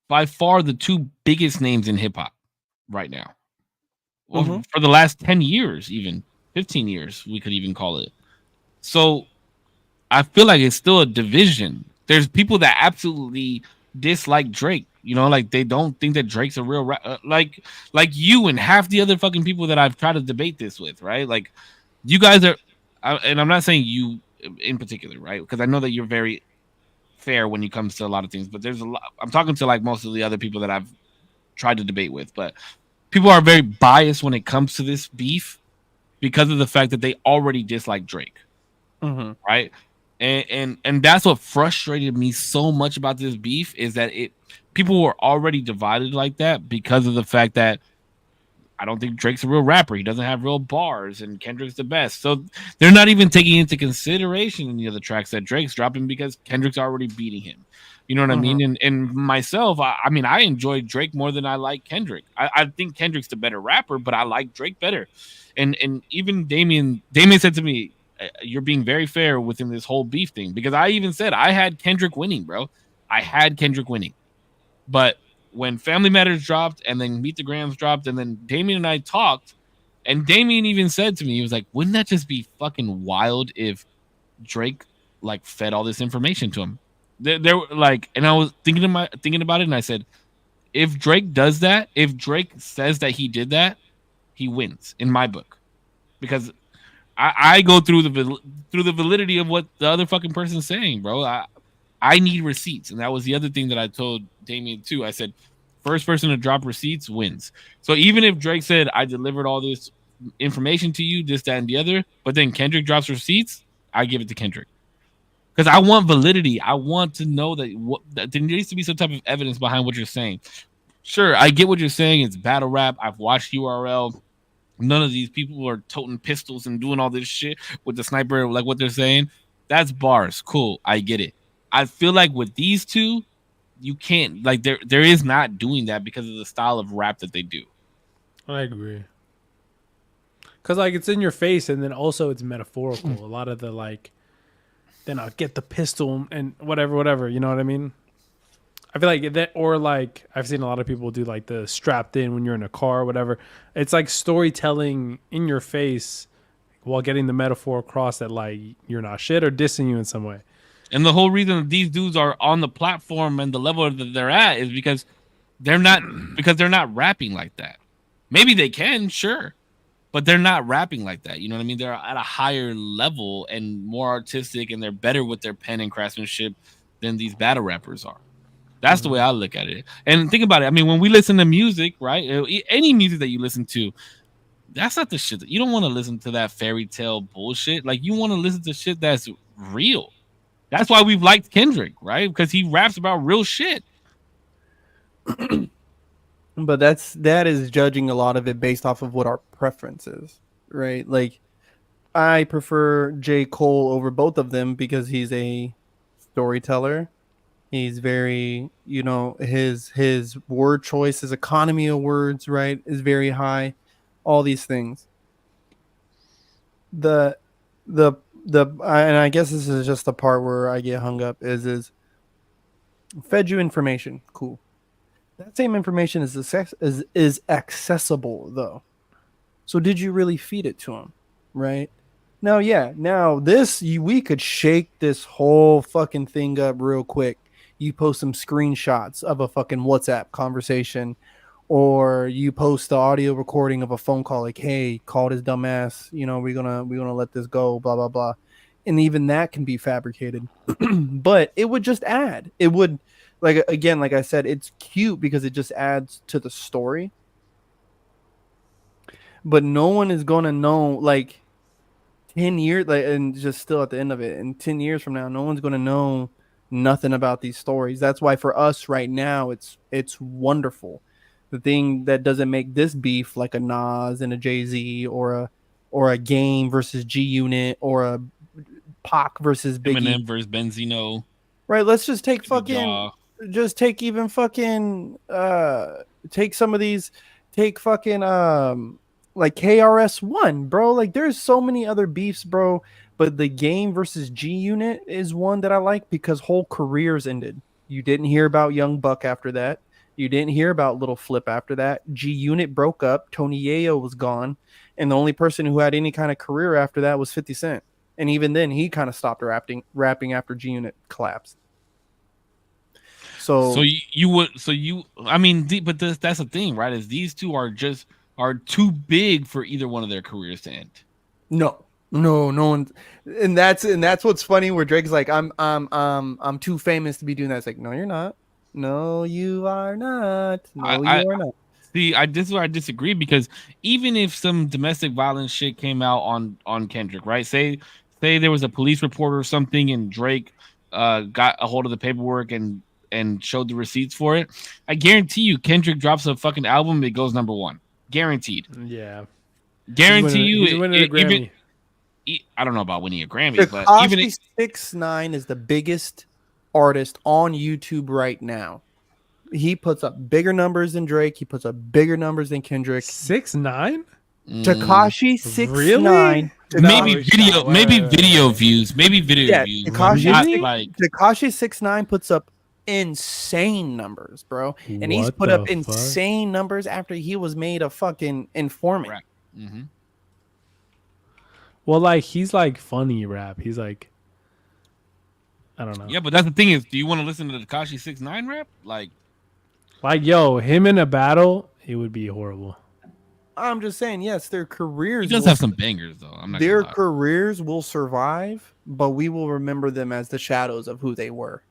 by far the two biggest names in hip hop right now. Well, Mhm. for the last 10 years, even 15 years, we could even call it. So I feel like it's still a division. There's people that absolutely dislike Drake. You know, like they don't think that Drake's a real like you and half the other fucking people that I've tried to debate this with, right? Like you guys are, and I'm not saying you in particular, right? Because I know that you're very fair when it comes to a lot of things, but there's a lot. I'm talking to like most of the other people that I've tried to debate with, but people are very biased when it comes to this beef because of the fact that they already dislike Drake, Mhm. right? And that's what frustrated me so much about this beef is that people were already divided like that because of the fact that I don't think Drake's a real rapper. He doesn't have real bars, and Kendrick's the best. So they're not even taking into consideration any of the tracks that Drake's dropping because Kendrick's already beating him. You know what I mean? And myself, I mean, I enjoy Drake more than I like Kendrick. I think Kendrick's the better rapper, but I like Drake better. And even Damien said to me, "You're being very fair within this whole beef thing," because I even said I had Kendrick winning, bro. I had Kendrick winning, but when Family Matters dropped and then Meet the Grams dropped and then Damien and I talked, and Damien even said to me, he was like, "Wouldn't that just be fucking wild if Drake like fed all this information to him?" There were like, and I was thinking about it, and I said, if Drake does that, if Drake says that he did that, he wins in my book because I go through the validity of what the other fucking person's saying, bro. I need receipts, and that was the other thing that I told Damien too. I said, first person to drop receipts wins. So even if Drake said I delivered all this information to you, this, that, and the other, but then Kendrick drops receipts, I give it to Kendrick because I want validity. I want to know that there needs to be some type of evidence behind what you're saying. Sure, I get what you're saying. It's battle rap. I've watched URL. None of these people are toting pistols and doing all this shit with the sniper, like what they're saying. That's bars. Cool. I get it. I feel like with these two, you can't like there is not doing that because of the style of rap that they do. I agree. Cause like it's in your face, and then also it's metaphorical. A lot of the like, then I'll get the pistol and whatever. You know what I mean? I feel like that, or like I've seen a lot of people do like the strapped in when you're in a car, or whatever. It's like storytelling in your face while getting the metaphor across that like you're not shit or dissing you in some way. And the whole reason that these dudes are on the platform and the level that they're at is because they're not rapping like that. Maybe they can, sure, but they're not rapping like that. You know what I mean? They're at a higher level and more artistic, and they're better with their pen and craftsmanship than these battle rappers are. That's the way I look at it. And think about it. I mean, when we listen to music, right? Any music that you listen to, that's not the shit. You don't want to listen to that fairy tale bullshit. Like you want to listen to shit that's real. That's why we've liked Kendrick, right? Because he raps about real shit. But that is judging a lot of it based off of what our preference is, right? Like I prefer J. Cole over both of them because he's a storyteller. He's very, you know, his word choice, his economy of words, right, is very high. All these things. And I guess this is just the part where I get hung up is fed you information, cool. That same information is accessible though. So did you really feed it to him, right? Now this we could shake this whole fucking thing up real quick. you post some screenshots of a fucking WhatsApp conversation, or you post the audio recording of a phone call, like, hey, called his dumb ass, you know, we're gonna let this go, blah blah blah. And even that can be fabricated. But it would just add. It would, like, again, like I said, it's cute because it just adds to the story. But no one is gonna know, like, 10 years, like, and just still at the end of it, in 10 years from now, no one's gonna know nothing about these stories. That's why for us right now, it's wonderful. The thing that doesn't make this beef, like a Nas and a Jay-Z, or a Game versus G Unit, or a Pac versus Biggie. Eminem versus Benzino. Right, let's just take fucking Jaw. just take even fucking take some of these, take fucking like KRS-One, bro. Like, there's so many other beefs, bro, but the Game versus G Unit is one that I like because whole careers ended. You didn't hear about Young Buck after that. You didn't hear about Little Flip after that. G Unit broke up. Tony Yayo was gone, and the only person who had any kind of career after that was 50 Cent. And even then, he kind of stopped rapping after G Unit collapsed. So I mean, but that's the thing, right? Is these two are too big for either one of their careers to end. no one, and that's what's funny. Where Drake's like, I'm too famous to be doing that. It's like, no, you're not. No, you are not. No, you are not. See, this is where I disagree, because even if some domestic violence shit came out on Kendrick, right? Say there was a police report or something, and Drake got a hold of the paperwork and showed the receipts for it. I guarantee you, Kendrick drops a fucking album, it goes number one, guaranteed. Yeah, Guarantee he's winning a Grammy. I don't know about winning a Grammy, but even Tekashi 6ix9ine is the biggest artist on YouTube right now. He puts up bigger numbers than Drake. He puts up bigger numbers than Kendrick. 6ix9ine? Tekashi 6ix9ine. Really? Maybe video views. Maybe video views. Tekashi 6ix9ine puts up insane numbers, bro. And he's put up insane numbers after he was made a fucking informant. Right. Mm-hmm. Well, like, he's like funny rap. He's like, I don't know. Yeah, but that's the thing is, do you want to listen to the Tekashi 6ix9ine rap? Like, yo, him in a battle, it would be horrible. I'm just saying, yes, their careers. He does have some bangers, though. I'm not. Their careers will survive, but we will remember them as the shadows of who they were.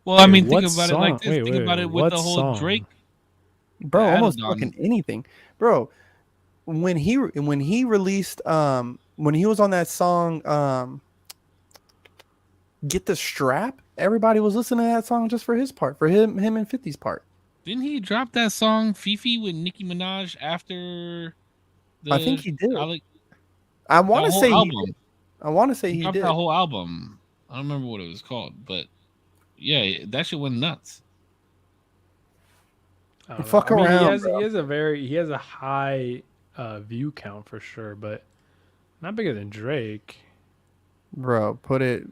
Well, I mean, think about it like this. Think about it with the whole song? Drake. Bro, almost fucking anything. Bro, when he released when he was on that song Get the Strap, everybody was listening to that song just for his part, for him and 50's part. Didn't he drop that song Fifi with Nicki Minaj after I think he did. I want to say he dropped did. that whole album. I don't remember what it was called, but yeah, that shit went nuts. Fuck around. He has a high view count for sure, but not bigger than Drake. Bro, put it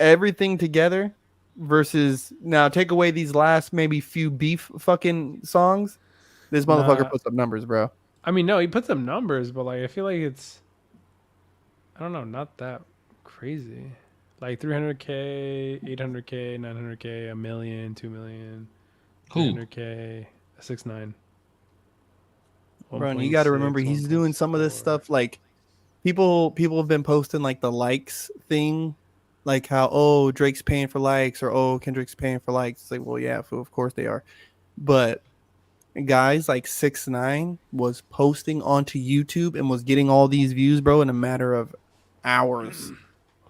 everything together versus now take away these last maybe few beef fucking songs. This motherfucker puts up numbers, bro. I mean, no, he puts up numbers, but like I feel like it's, I don't know, not that crazy. Like 300K, 800K, 900K, a million, 2 million, 300K, 6ix9ine. Bro, and you got to remember he's doing some of this stuff. Like people have been posting like the likes thing, like how Drake's paying for likes, or Kendrick's paying for likes. It's like, well, yeah, of course they are, but guys like 6ix9ine was posting onto YouTube and was getting all these views, bro, in a matter of hours,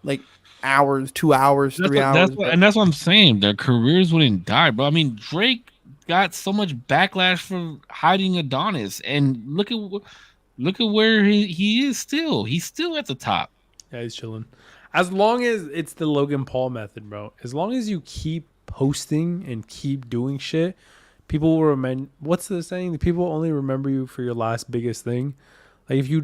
like hours, 2 hours, 3 hours. That's what I'm saying. Their careers wouldn't die, bro. I mean, Drake got so much backlash for hiding Adonis, and look at where he is still. He's still at the top. Yeah, he's chilling. As long as it's the Logan Paul method, bro. As long as you keep posting and keep doing shit, people will remember. What's the saying? People only remember you for your last biggest thing. Like if you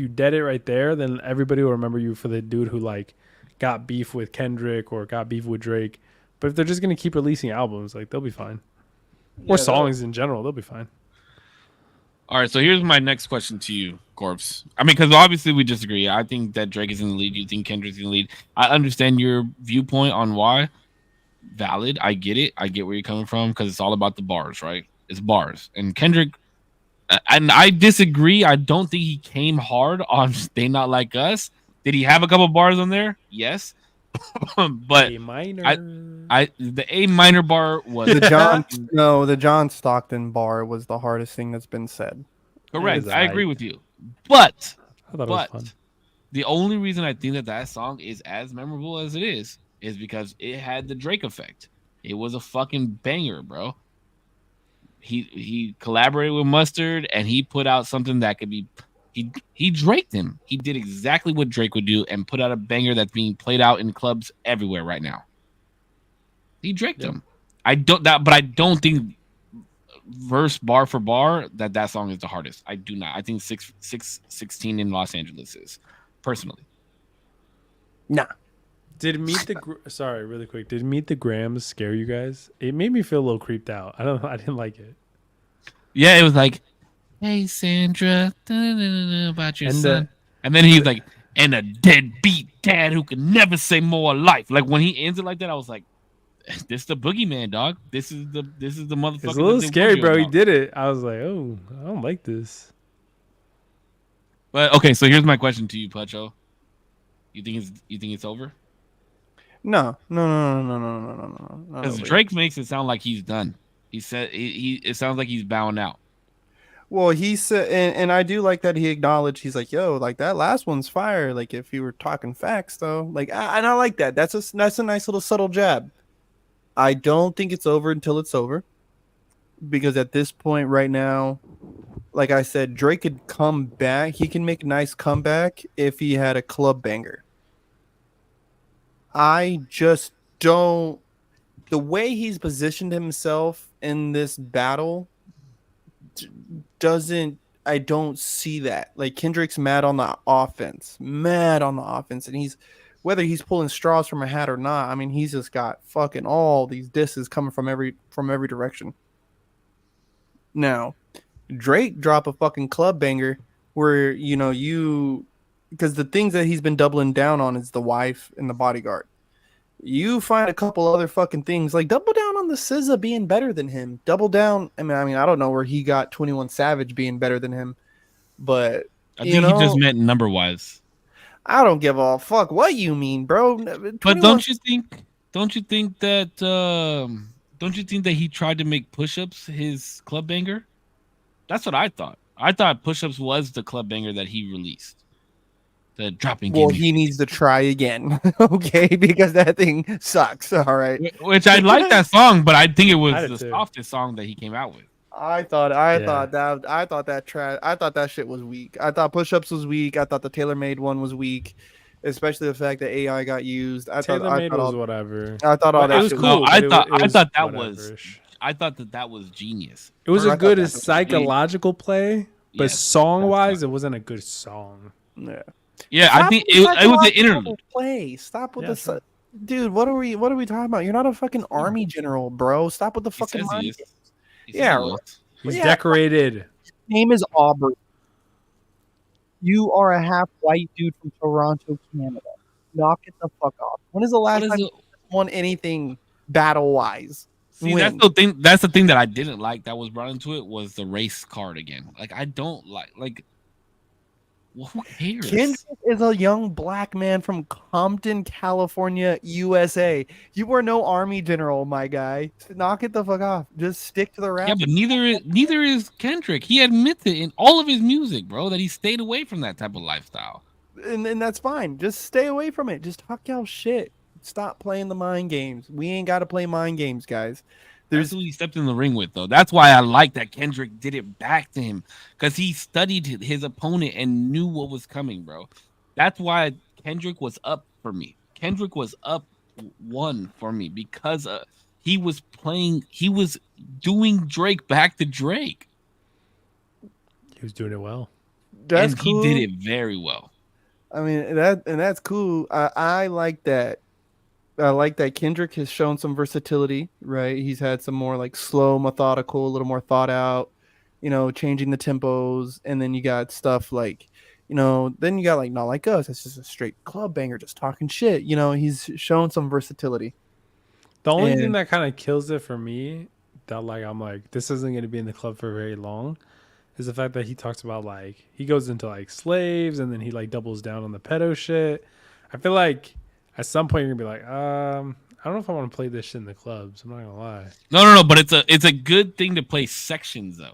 dead it right there, then everybody will remember you for the dude who like got beef with Kendrick or got beef with Drake. But if they're just gonna keep releasing albums, like they'll be fine. Or songs in general, they'll be fine. All right, so here's my next question to you, Corpse. I mean, because obviously we disagree. I think that Drake is in the lead. You think Kendrick's in the lead. I understand your viewpoint on why. Valid. I get it. I get where you're coming from because it's all about the bars, right? It's bars. And Kendrick, and I disagree. I don't think he came hard on They Not Like Us. Did he have a couple bars on there? Yes. But A minor. the A minor bar was The John Stockton bar was the hardest thing that's been said. correct. was I agree aight. with you. But I thought it was but fun. the only reason I think that that song is as memorable as it is because it had the Drake effect. It was a fucking banger, bro. He collaborated with Mustard and he put out something that could be he Draked him. He did exactly what Drake would do and put out a banger that's being played out in clubs everywhere right now. He Draked him. I don't think verse bar for bar that song is the hardest. I do not. I think 616 in Los Angeles is personally. Nah. Did sorry, really quick. Did Meet the Grams scare you guys? It made me feel a little creeped out. I didn't like it. Yeah, it was like, "Hey Sandra, da-da-da-da-da, about your And son," and then he's like, "And a deadbeat dad who can never say more life." Like when he ends it like that, I was like, "This the boogeyman, dog. This is the motherfucker." It's a little that they scary, warned you bro. He about." did it. I was like, oh, I don't like this. But okay, so here's my question to you, Pacho. You think it's over? No. Not Because over. Drake makes it sound like he's done. He said it sounds like he's bowing out. Well, he said, and I do like that he acknowledged. He's like, "Yo, like that last one's fire." Like if you were talking facts, though, like, and I like that. That's a nice little subtle jab. I don't think it's over until it's over, because at this point right now, like I said, Drake could come back. He can make a nice comeback if he had a club banger. I just don't. The way he's positioned himself in this battle doesn't. I don't see that. Like Kendrick's mad on the offense, and he's whether he's pulling straws from a hat or not. I mean, he's just got fucking all these disses coming from every direction. Now, Drake drop a fucking club banger where because the things that he's been doubling down on is the wife and the bodyguard. You find a couple other fucking things like double down on the SZA being better than him. Double down. I mean, I don't know where he got 21 Savage being better than him, but I think he just meant number wise. I don't give a fuck what you mean, bro. But don't you think that he tried to make push-ups his club banger? That's what I thought. I thought push-ups was the club banger that he released. The dropping. Well, he needs to try again, okay? Because that thing sucks. All right. Which I like that song, but I think it was I did the too. softest song that he came out with. I thought that shit was weak. I thought push-ups was weak. I thought the TaylorMade one was weak, especially the fact that AI got used. TaylorMade was whatever. I thought all But that it was shit cool. No, I but thought it was that was whatever-ish. I thought that was genius. It was I a thought good that was psychological play, but Yes, song-wise, it wasn't a good song. Yeah. Yeah, I think it was an interlude. Play. Stop with Yeah, this. sure. Dude, what are we talking about? You're not a fucking army general, bro. Stop with the He fucking says he mind is. games. He says Yeah, he is. He's Yeah. decorated. Name is Aubrey. You are a half white dude from Toronto, Canada. Knock it the fuck off. When is the last What is time it? you won anything battle wise? See, that's the thing. That's the thing that I didn't like that was brought into it was the race card again. Like I don't like. Well, who cares? Kendrick is a young black man from Compton, California, USA. You were no army general, my guy. Knock it the fuck off. Just stick to the rap. Yeah, but neither is Kendrick. He admits it in all of his music, bro, that he stayed away from that type of lifestyle. And that's fine. Just stay away from it. Just talk y'all shit. Stop playing the mind games. We ain't got to play mind games, guys. That's who he stepped in the ring with, though. That's why I like that Kendrick did it back to him because he studied his opponent and knew what was coming, bro. That's why Kendrick was up for me. Kendrick was up one for me because he was doing Drake back to Drake. He was doing it well. That's and cool. he did it very well. I mean that's cool. I like that. I like that Kendrick has shown some versatility, right? He's had some more like slow, methodical, a little more thought out. changing the tempos, and then you got stuff like, then you got like Not Like Us. It's just a straight club banger, just talking shit. He's shown some versatility. The only thing And that kind of kills it for me, that like I'm like, this isn't going to be in the club for very long, is the fact that he talks about like he goes into like slaves and then he like doubles down on the pedo shit. I feel like at some point you're gonna be like, I don't know if I want to play this shit in the clubs. I'm not gonna lie. No. But it's a good thing to play sections of.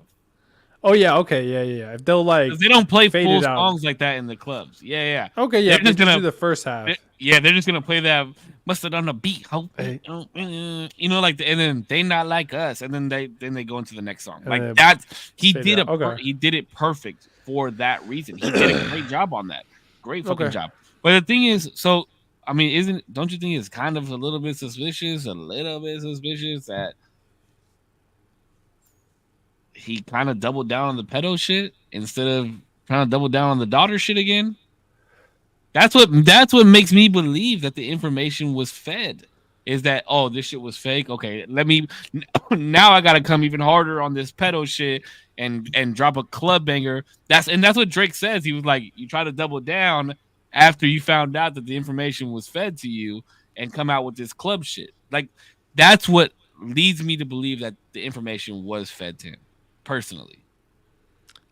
Oh yeah, okay, yeah. If they'll like, 'Cause they don't play fade full it out. songs like that in the clubs. Yeah. Okay, yeah, They're just just gonna do the first half. they're just gonna play that mustard on the beat, Hey. like, and then They Not Like Us, and then they go into the next song. And Like then that's he fade did it out. Okay. he did it perfect for that reason. He did a great job on that. Great fucking Okay. job. But the thing is, so I mean, don't you think it's kind of a little bit suspicious that he kind of doubled down on the pedo shit instead of trying to double down on the daughter shit again? That's what makes me believe that the information was fed. Is that, oh, this shit was fake? Okay, now I gotta come even harder on this pedo shit and drop a club banger. That's what Drake says. He was like, you try to double down after you found out that the information was fed to you and come out with this club shit. Like, that's what leads me to believe that the information was fed to him personally.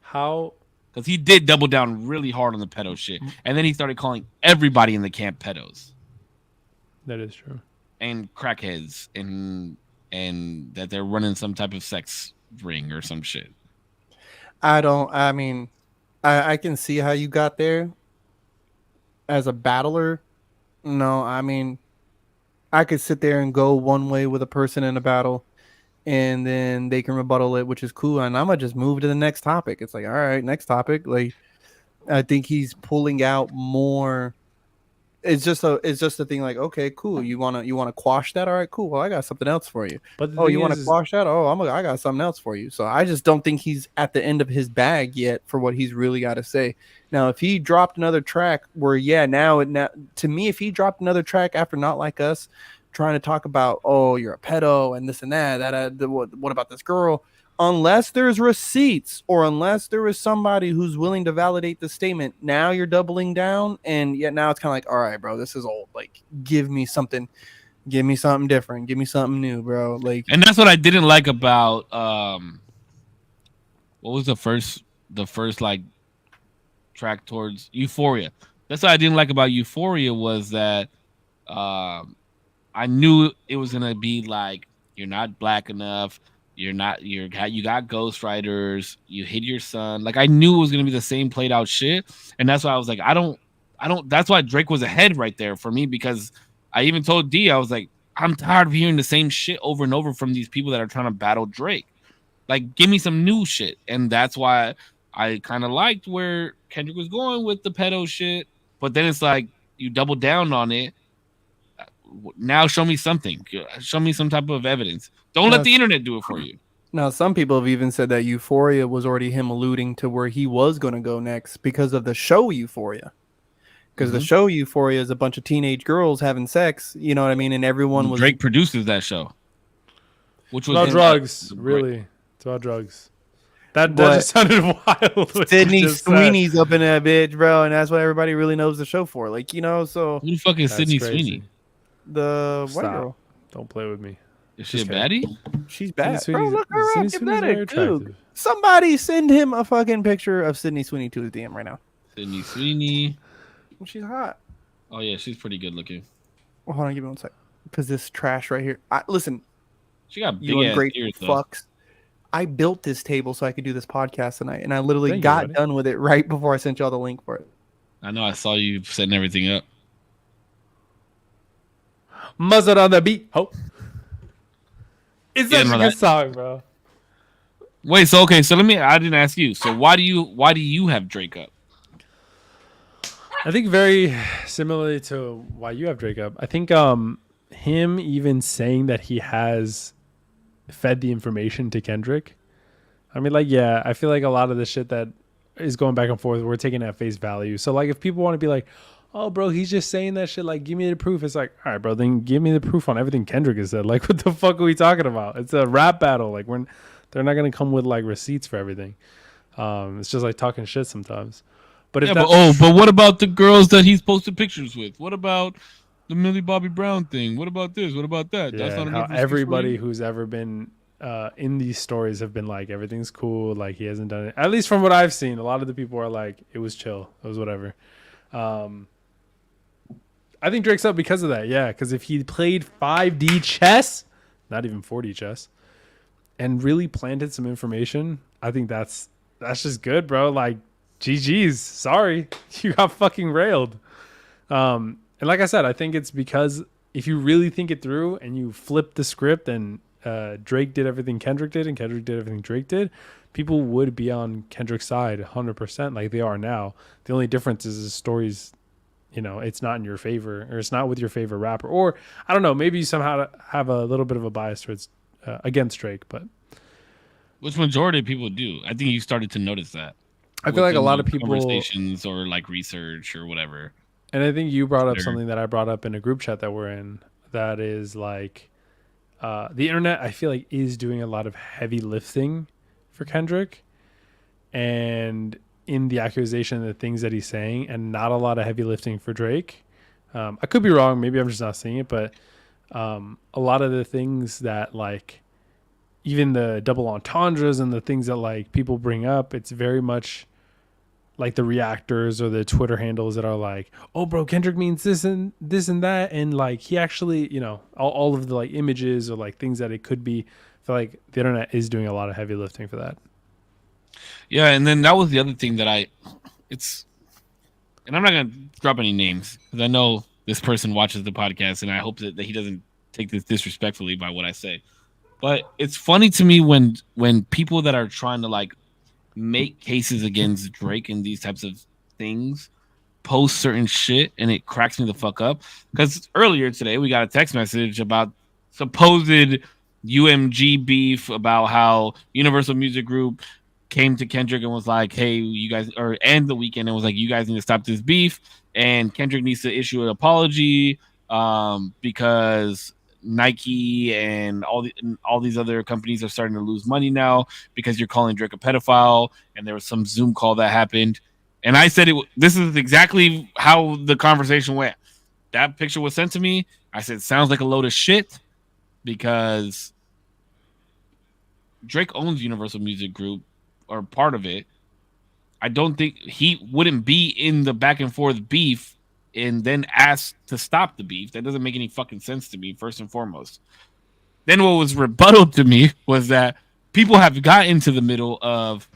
How? Because he did double down really hard on the pedo shit. And then he started calling everybody in the camp pedos That is true. and crackheads and that they're running some type of sex ring or some shit. I mean, I can see how you got there as a battler. No, I mean, I could sit there and go one way with a person in a battle, and then they can rebuttal it, which is cool. And I'm gonna just move to the next topic. It's like, all right, next topic. Like, I think he's pulling out more. It's just a thing. Like, okay, cool. You wanna quash that? All right, cool. Well, I got something else for you. But the Oh, thing you want to is- quash that? Oh, I got something else for you. So I just don't think he's at the end of his bag yet for what he's really got to say. Now, if he dropped another track where, now to me, if he dropped another track after Not Like Us, trying to talk about, oh, you're a pedo and this and what about this girl? Unless there's receipts or unless there is somebody who's willing to validate the statement, now you're doubling down, and yet now it's kind of like, all right, bro, this is old. Like, give me something different, give me something new, bro. Like, And that's what I didn't like about what was the first like track towards Euphoria. That's what I didn't like about Euphoria was that I knew it was gonna be like, you're not black enough, you got ghostwriters, you hid your son. Like, I knew it was gonna be the same played out shit, and that's why I was like, I don't. That's why Drake was ahead right there for me, because I even told D, I was like, I'm tired of hearing the same shit over and over from these people that are trying to battle Drake. Like, give me some new shit, and that's why I kind of liked where Kendrick was going with the pedo shit. But then it's like, you double down on it. Now show me something. Show me some type of evidence. Don't let the internet do it for you. now, some people have even said that Euphoria was already him alluding to where he was going to go next because of the show Euphoria. Because the show Euphoria is a bunch of teenage girls having sex, you know what I mean? And everyone was Drake produces that show, which It's was about drugs, really. It's about drugs. That But just sounded wild. what you Sydney just said. Sweeney's up in that bitch, bro, and that's what everybody really knows the show for. Like, so Who the fuck is That's Sydney crazy. Sweeney? the white Stop. girl, Don't play with me. Is she a Just baddie? she's bad. Sydney Bro, Sweeney's- look her Sydney up. Give Sweeney's that very a Goog. attractive. Somebody send him a fucking picture of Sydney Sweeney to his DM right now. Sydney Sweeney. She's hot. Oh yeah, she's pretty good looking. Well, hold on, give me one sec. Because this trash right here. Listen, She got big you ass ungrateful ears though. fucks. I built this table so I could do this podcast tonight, and I literally Thank you, got buddy. done with it right before I sent y'all the link for it. I know. I saw you setting everything up. Muzzle on the beat. Ho. It's Yeah, such no, a good that- song, bro. Wait, so okay, so I didn't ask you. So why do you have Drake up? I think very similarly to why you have Drake up. I think him even saying that he has fed the information to Kendrick. I mean, like, yeah, I feel like a lot of the shit that is going back and forth, we're taking at face value. So, like, if people want to be like, oh, bro, he's just saying that shit, like, give me the proof. It's like, all right, bro, then give me the proof on everything Kendrick has said. Like, what the fuck are we talking about? It's a rap battle. Like, They're not gonna come with like receipts for everything. It's just like talking shit sometimes. But if Yeah, that's but what about the girls that he's posted pictures with? What about the Millie Bobby Brown thing? What about this? What about that? That's yeah, not and how enough receipts for everybody you? who's ever been in these stories have been like everything's cool, like he hasn't done it. At least from what I've seen, a lot of the people are like it was chill, it was whatever. Um, I think Drake's up because of that. Yeah, because if he played 5D chess, not even 4D chess, and really planted some information, I think that's just good, bro. Like, GG's. Sorry, you got fucking railed. And like I said, I think it's because if you really think it through and you flip the script and Drake did everything Kendrick did and Kendrick did everything Drake did, people would be on Kendrick's side 100% like they are now. The only difference is the stories, it's not in your favor or it's not with your favorite rapper. Or I don't know, maybe you somehow have a little bit of a bias towards against Drake, but Which majority of people do. I think you started to notice that. I feel like a within lot the of people, conversations or like research or whatever. and I think you brought up Twitter. something that I brought up in a group chat that we're in, that is like the internet, I feel like, is doing a lot of heavy lifting for Kendrick and in the accusation of the things that he's saying, and not a lot of heavy lifting for Drake. I could be wrong. Maybe I'm just not seeing it, but a lot of the things that like even the double entendres and the things that like people bring up, it's very much like the reactors or the Twitter handles that are like, oh, bro, Kendrick means this and that. And like, he actually, all of the like images or like things that it could be. I feel like the internet is doing a lot of heavy lifting for that. Yeah, and then that was the other thing that and I'm not going to drop any names because I know this person watches the podcast and I hope that he doesn't take this disrespectfully by what I say. But it's funny to me when people that are trying to like make cases against Drake and these types of things post certain shit, and it cracks me the fuck up. Because earlier today we got a text message about supposed UMG beef, about how Universal Music Group came to Kendrick and was like, hey, you guys, and The Weeknd, and was like, you guys need to stop this beef, and Kendrick needs to issue an apology because Nike and all these other companies are starting to lose money now because you're calling Drake a pedophile. And there was some Zoom call that happened, and I said this is exactly how the conversation went. That picture was sent to me. I said, sounds like a load of shit, because Drake owns Universal Music Group, or part of it. I don't think he wouldn't be in the back and forth beef and then ask to stop the beef. That doesn't make any fucking sense to me, first and foremost. Then what was rebutted to me was that people have got into the middle of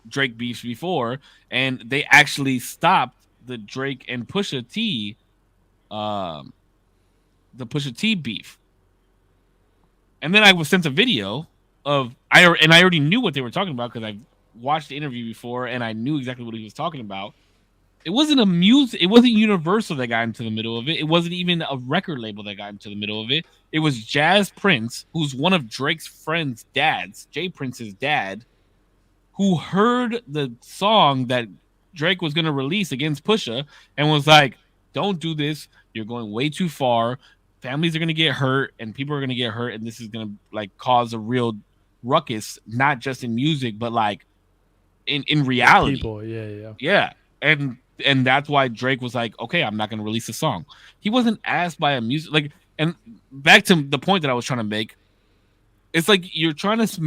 Drake beefs before, and they actually stopped the Drake and Pusha T beef. And then I was sent a video of I already knew what they were talking about because I watched the interview before and I knew exactly what he was talking about. It wasn't it wasn't Universal that got into the middle of it. It wasn't even a record label that got into the middle of it. It was Jazz Prince, who's one of Drake's friends' dads, Jay Prince's dad, who heard the song that Drake was going to release against Pusha and was like, don't do this. You're going way too far. Families are going to get hurt and people are going to get hurt. And this is going to like cause a real ruckus, not just in music, but like in reality. People, yeah. Yeah. And that's why Drake was like, okay, I'm not going to release a song. He wasn't asked by a music, like, and back to the point that I was trying to make. It's like you're trying to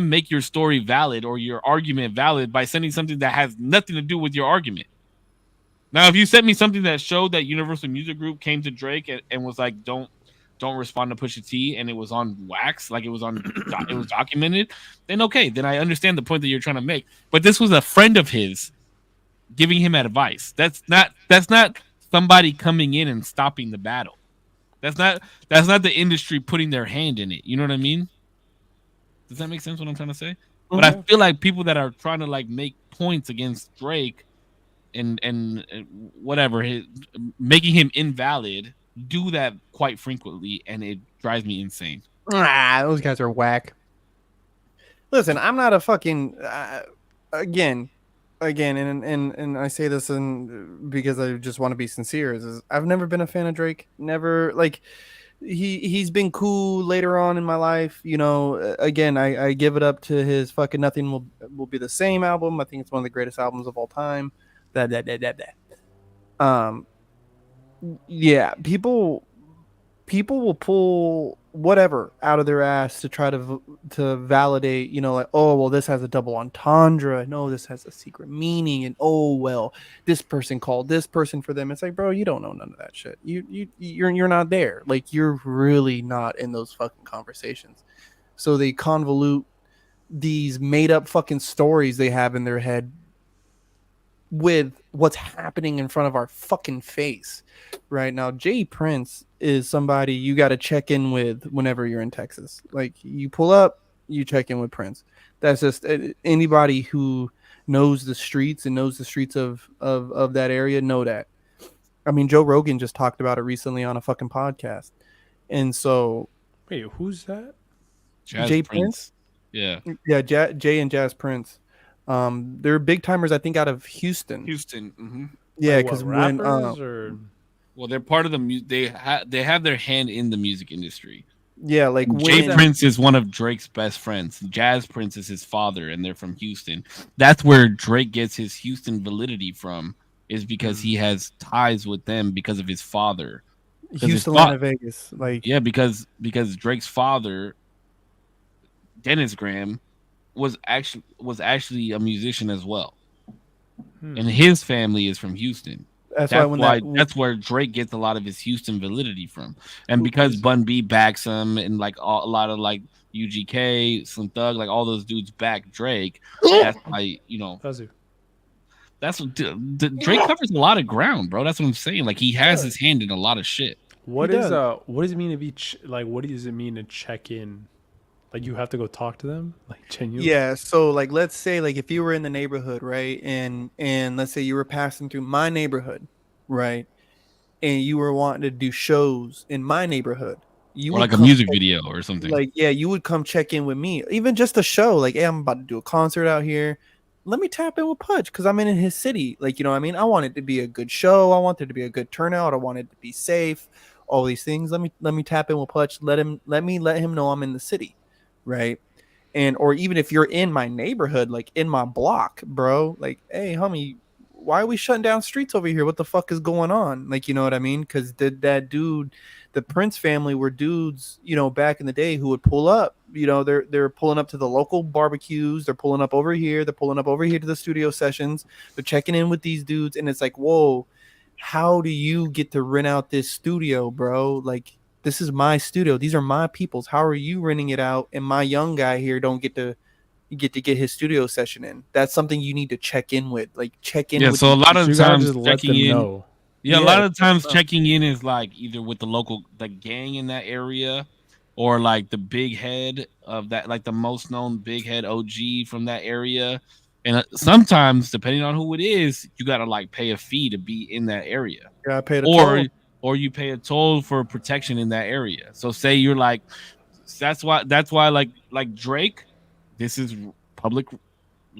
make your story valid or your argument valid by sending something that has nothing to do with your argument. Now, if you sent me something that showed that Universal Music Group came to Drake and was like, don't respond to Pusha T, and it was on wax, like it was documented, then okay, then I understand the point that you're trying to make. But this was a friend of his giving him advice. That's not somebody coming in and stopping the battle. That's not the industry putting their hand in it. You know what I mean? Does that make sense what I'm trying to say? Mm-hmm. But I feel like people that are trying to like make points against Drake and whatever, making him invalid, do that quite frequently, and it drives me insane. Those guys are whack. Listen, I'm not a fucking again, and I say this because I just want to be sincere. I've never been a fan of Drake. Never, like, he's been cool later on in my life. You know, again, I give it up to his fucking Nothing Will Be the Same album. I think it's one of the greatest albums of all time. That. Yeah, people will pull whatever out of their ass to try to validate, you know, like, oh well, this has a double entendre, no, this has a secret meaning, and oh well, this person called this person for them. It's like, bro, you don't know none of that shit. You're not there. Like, you're really not in those fucking conversations. So they convolute these made up fucking stories they have in their head with what's happening in front of our fucking face right now. Jay Prince is somebody you got to check in with whenever you're in Texas. Like, you pull up, you check in with Prince. That's just anybody who knows the streets and knows the streets of that area know that. I mean, Joe Rogan just talked about it recently on a fucking podcast. And so, wait, who's that? Jay Prince? Yeah. Yeah, Jay and Jazz Prince. They're big timers, I think, out of Houston. Mm-hmm. Yeah, Like because what, when rappers or Well, they're part of the they have their hand in the music industry. yeah, like Jay when Prince is one of Drake's best friends. Jazz Prince is his father, and they're from Houston. That's where Drake gets his Houston validity from, is because he has ties with them because of his father. Houston, Atlanta, Vegas, like Yeah, because Drake's father, Dennis Graham, was actually a musician as well, and his family is from Houston. that's Where Drake gets a lot of his Houston validity from, and because Bun B backs him, and like a lot of like UGK, Slim Thug, like all those dudes back Drake. That's why, you know, that's what Drake covers a lot of ground, bro. That's what I'm saying. Like, he has his hand in a lot of shit. what does it mean to be like? What does it mean to check in? Like, you have to go talk to them, like, genuinely. Yeah, so like, let's say, like, if you were in the neighborhood, right, and let's say you were passing through my neighborhood, right, and you were wanting to do shows in my neighborhood, you Or would like a come music check- video or something. like, yeah, you would come check in with me, even just a show. Like, hey, I'm about to do a concert out here. Let me tap in with Pudge because I'm in his city. Like, you know what I mean? I want it to be a good show. I want there to be a good turnout. I want it to be safe. All these things. Let me tap in with Pudge. Let him know I'm in the city, right? And or even if you're in my neighborhood, like in my block, bro, like, hey, homie, why are we shutting down streets over here? What the fuck is going on? Like, you know what I mean? Because that dude, the Prince family were dudes, you know, back in the day who would pull up. You know, they're pulling up to the local barbecues. They're pulling up over here. They're pulling up over here to the studio sessions. They're checking in with these dudes, and it's like, whoa, how do you get to rent out this studio, bro? Like, this is my studio. These are my people's. How are you renting it out? And my young guy here don't get to get his studio session in. That's something you need to check in with. Like, check in. Yeah, with so a lot So of you gotta times just let them checking in. know. Yeah, a Yeah, lot of times checking in is like either with the local gang in that area, or like the big head of that, like the most known big head OG from that area. And sometimes, depending on who it is, you gotta like pay a fee to be in that area, I paid a or toll. or you pay a toll for protection in that area. So say you're like, that's why like Drake, this is public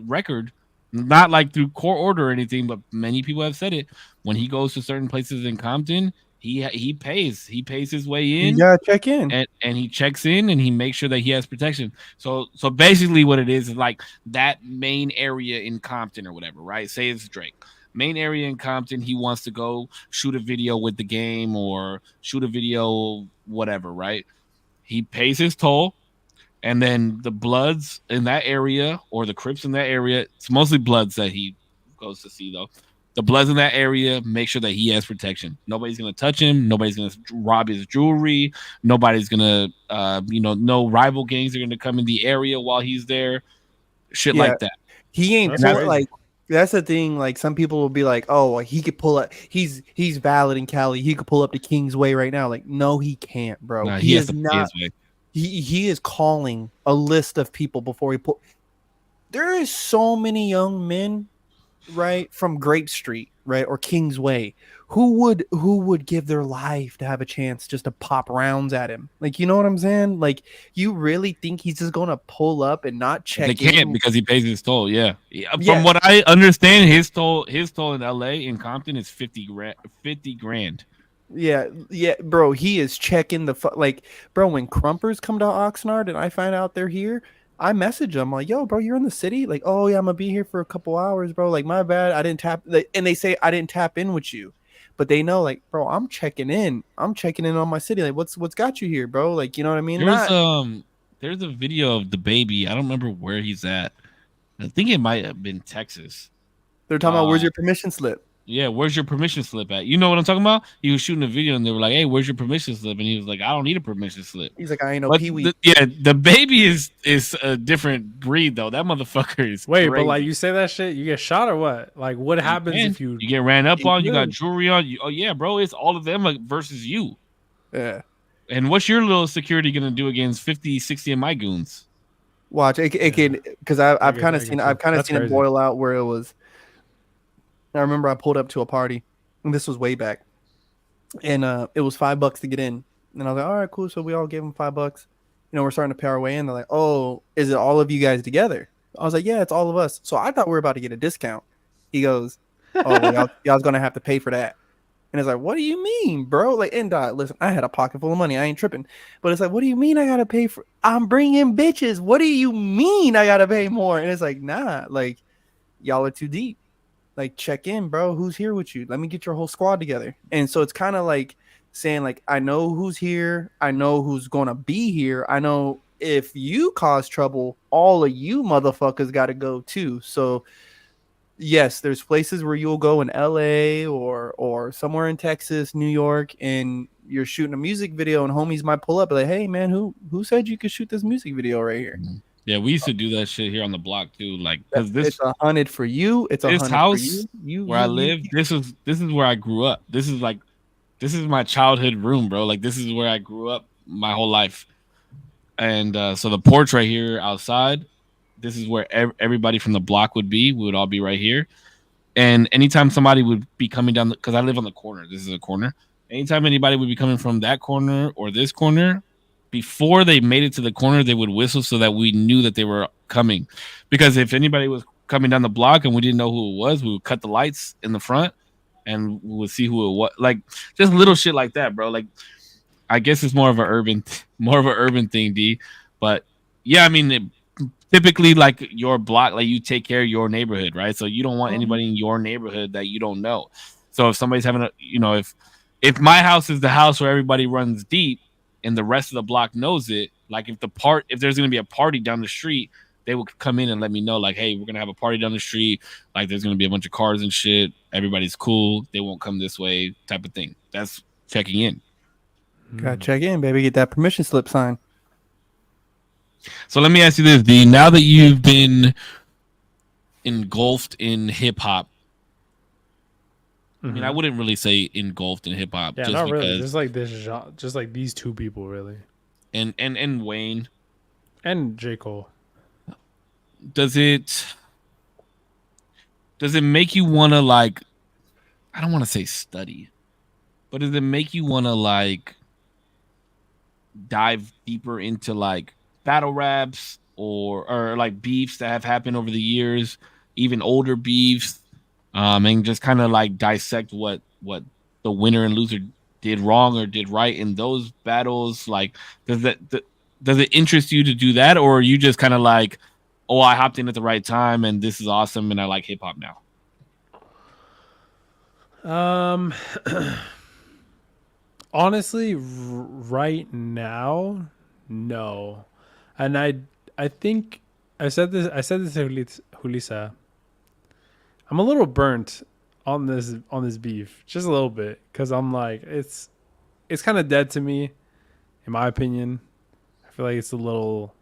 record, not like through court order or anything, but many people have said it. When he goes to certain places in Compton, he pays his way You in, gotta check in. and he checks in, and he makes sure that he has protection. So basically what it is like that main area in Compton or whatever, right? Say it's Drake. Main area in Compton, he wants to go shoot a video with the game or shoot a video, whatever, right? He pays his toll, and then the Bloods in that area or the Crips in that area, it's mostly Bloods that he goes to see though. The Bloods in that area make sure that he has protection. Nobody's gonna touch him. Nobody's gonna rob his jewelry. Nobody's gonna, no rival gangs are gonna come in the area while he's there. Shit Yeah. like that. He ain't That's pull, crazy. like, that's the thing. Like, some people will be like, oh, well, he could pull up. He's valid in Cali. He could pull up to Kingsway right now. Like, no, he can't, bro. Nah, he has is to pay not. his way. He is calling a list of people before he pull. There is so many young men, right, from Grape Street, right, or Kingsway, who would give their life to have a chance just to pop rounds at him. Like, you know what I'm saying? Like, you really think he's just gonna pull up and not check They can't in? because he pays his toll. Yeah. From Yeah. what I understand, his toll in LA in Compton is 50 grand. Yeah, bro. He is checking like, bro. When Crumpers come to Oxnard and I find out they're here, I message them like, "Yo, bro, you're in the city." Like, "Oh yeah, I'm gonna be here for a couple hours, bro." Like, my bad, I didn't tap. And they say I didn't tap in with you, but they know, like, bro, I'm checking in. I'm checking in on my city. Like, what's got you here, bro? Like, you know what I mean? There's Not there's a video of the baby. I don't remember where he's at. I think it might have been Texas. they're talking about where's your permission slip. Yeah, where's your permission slip at? You know what I'm talking about? He was shooting a video and they were like, "Hey, where's your permission slip?" And he was like, "I don't need a permission slip." He's like, I ain't no But Pee Wee. the baby is a different breed though. That motherfucker is Wait, crazy. but like you say that shit, you get shot or what? Like what happens Man, if you? you get ran up You on, you got do. jewelry on. Oh yeah, bro, it's all of them like, versus you. Yeah. And what's your little security gonna do against 50, 60 of my goons? Watch it can because I've get- kind I of get seen you. I've kind of That's seen it crazy. boil out where it was. I remember I pulled up to a party, and this was way back, and it was $5 to get in, and I was like, all right, cool. So we all gave them $5. You know, we're starting to pay our way in. They're like, oh, is it all of you guys together? I was like, yeah, it's all of us. So I thought we were about to get a discount. He goes, oh, well, y'all's gonna have to pay for that. And it's like, what do you mean, bro? Like, and listen, I had a pocket full of money. I ain't tripping. But it's like, what do you mean I gotta pay for? I'm bringing bitches. What do you mean I gotta pay more? And it's like, nah, like, y'all are too deep. Like, check in, bro. Who's here with you? Let me get your whole squad together. And so it's kind of like saying, like, I know who's here. I know who's gonna be here. I know if you cause trouble, all of you motherfuckers gotta go too. So yes, there's places where you'll go in LA or somewhere in Texas, New York, and you're shooting a music video and homies might pull up like, hey man, who said you could shoot this music video right here? Yeah, we used to do that shit here on the block too. Like, cause It's 100 for you, it's this 100 for house you. You where I you, live, this is where I grew up. This is my childhood room, bro. Like, this is where I grew up my whole life. And so the porch right here outside, this is where everybody from the block would be. We would all be right here. And anytime somebody would be coming down, because I live on the corner, this is a corner. Anytime anybody would be coming from that corner or this corner, before they made it to the corner, they would whistle so that we knew that they were coming. Because if anybody was coming down the block and we didn't know who it was, we would cut the lights in the front and we would see who it was. Like, just little shit like that, bro. Like, I guess it's more of an urban thing, D. But yeah, I mean, typically, like, your block, like, you take care of your neighborhood, right? So you don't want anybody in your neighborhood that you don't know. So if somebody's having a, if my house is the house where everybody runs deep and the rest of the block knows it, like, if there's gonna be a party down the street, they will come in and let me know, like, hey, we're gonna have a party down the street, like, there's gonna be a bunch of cars and shit, everybody's cool, they won't come this way, type of thing. That's checking in. gotta check in, baby. Get that permission slip signed. So let me ask you this, D. Now that you've been engulfed in hip hop, I mean, I wouldn't really say engulfed in hip hop, Yeah, just not because, really. Just like this genre, just like these two people, really, and Wayne, and J. Cole. does it make you want to, like, I don't want to say study, but does it make you want to, like, dive deeper into, like, battle raps or like beefs that have happened over the years, even older beefs, and just kind of like dissect what the winner and loser did wrong or did right in those battles? Like, does it interest you to do that, or are you just kind of like, oh, I hopped in at the right time and this is awesome and I like hip hop now? Honestly, right now, no. And I think I said this to Julissa. I'm a little burnt on this beef, just a little bit, because I'm like, it's kind of dead to me, in my opinion. I feel like it's a little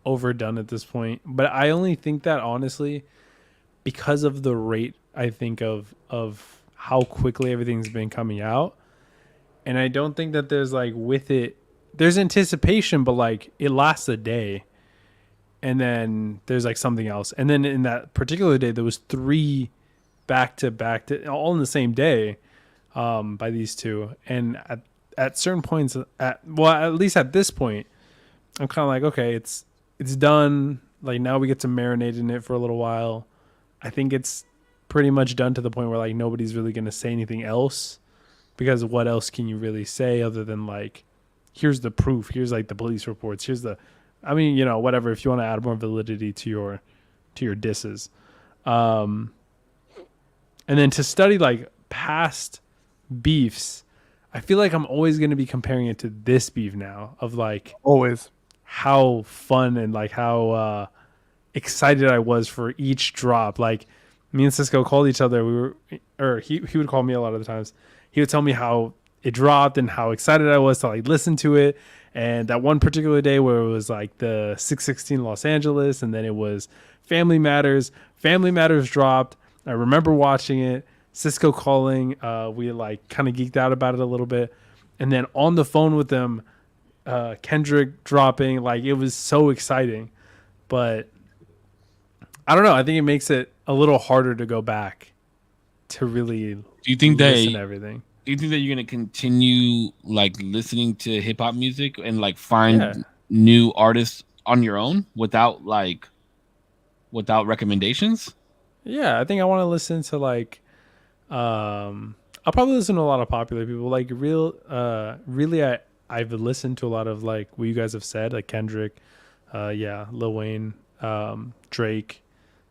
overdone at this point, but I only think that honestly because of the rate, I think, of how quickly everything's been coming out. And I don't think that there's, like, with it, there's anticipation, but, like, it lasts a day. And then there's, like, something else. And then in that particular day, there was 3 back-to-back, all in the same day, by these two. And at certain points, at least at this point, I'm kind of like, okay, it's done. Like, now we get to marinate in it for a little while. I think it's pretty much done to the point where, like, nobody's really going to say anything else because what else can you really say other than like, here's the proof, here's like the police reports, here's the, I mean, you know, whatever. If you want to add more validity to your disses, and then to study like past beefs, I feel like I'm always going to be comparing it to this beef now of like Always. how fun and like how excited I was for each drop. Like me and Cisco called each other. We were, or he would call me a lot of the times. He would tell me how it dropped and how excited I was to like listen to it. And that one particular day where it was like the 616 Los Angeles, and then it was Family Matters. Family Matters dropped. I remember watching it. Cisco calling. We like kind of geeked out about it a little bit, and then on the phone with them, Kendrick dropping. Like it was so exciting, but I don't know. I think it makes it a little harder to go back to really Do you think listen to everything. Do you think that you're gonna continue like listening to hip hop music and like find new artists on your own without recommendations? Yeah, I think I want to listen to like I'll probably listen to a lot of popular people. Like really I've listened to a lot of like what you guys have said, like Kendrick, Lil Wayne, Drake,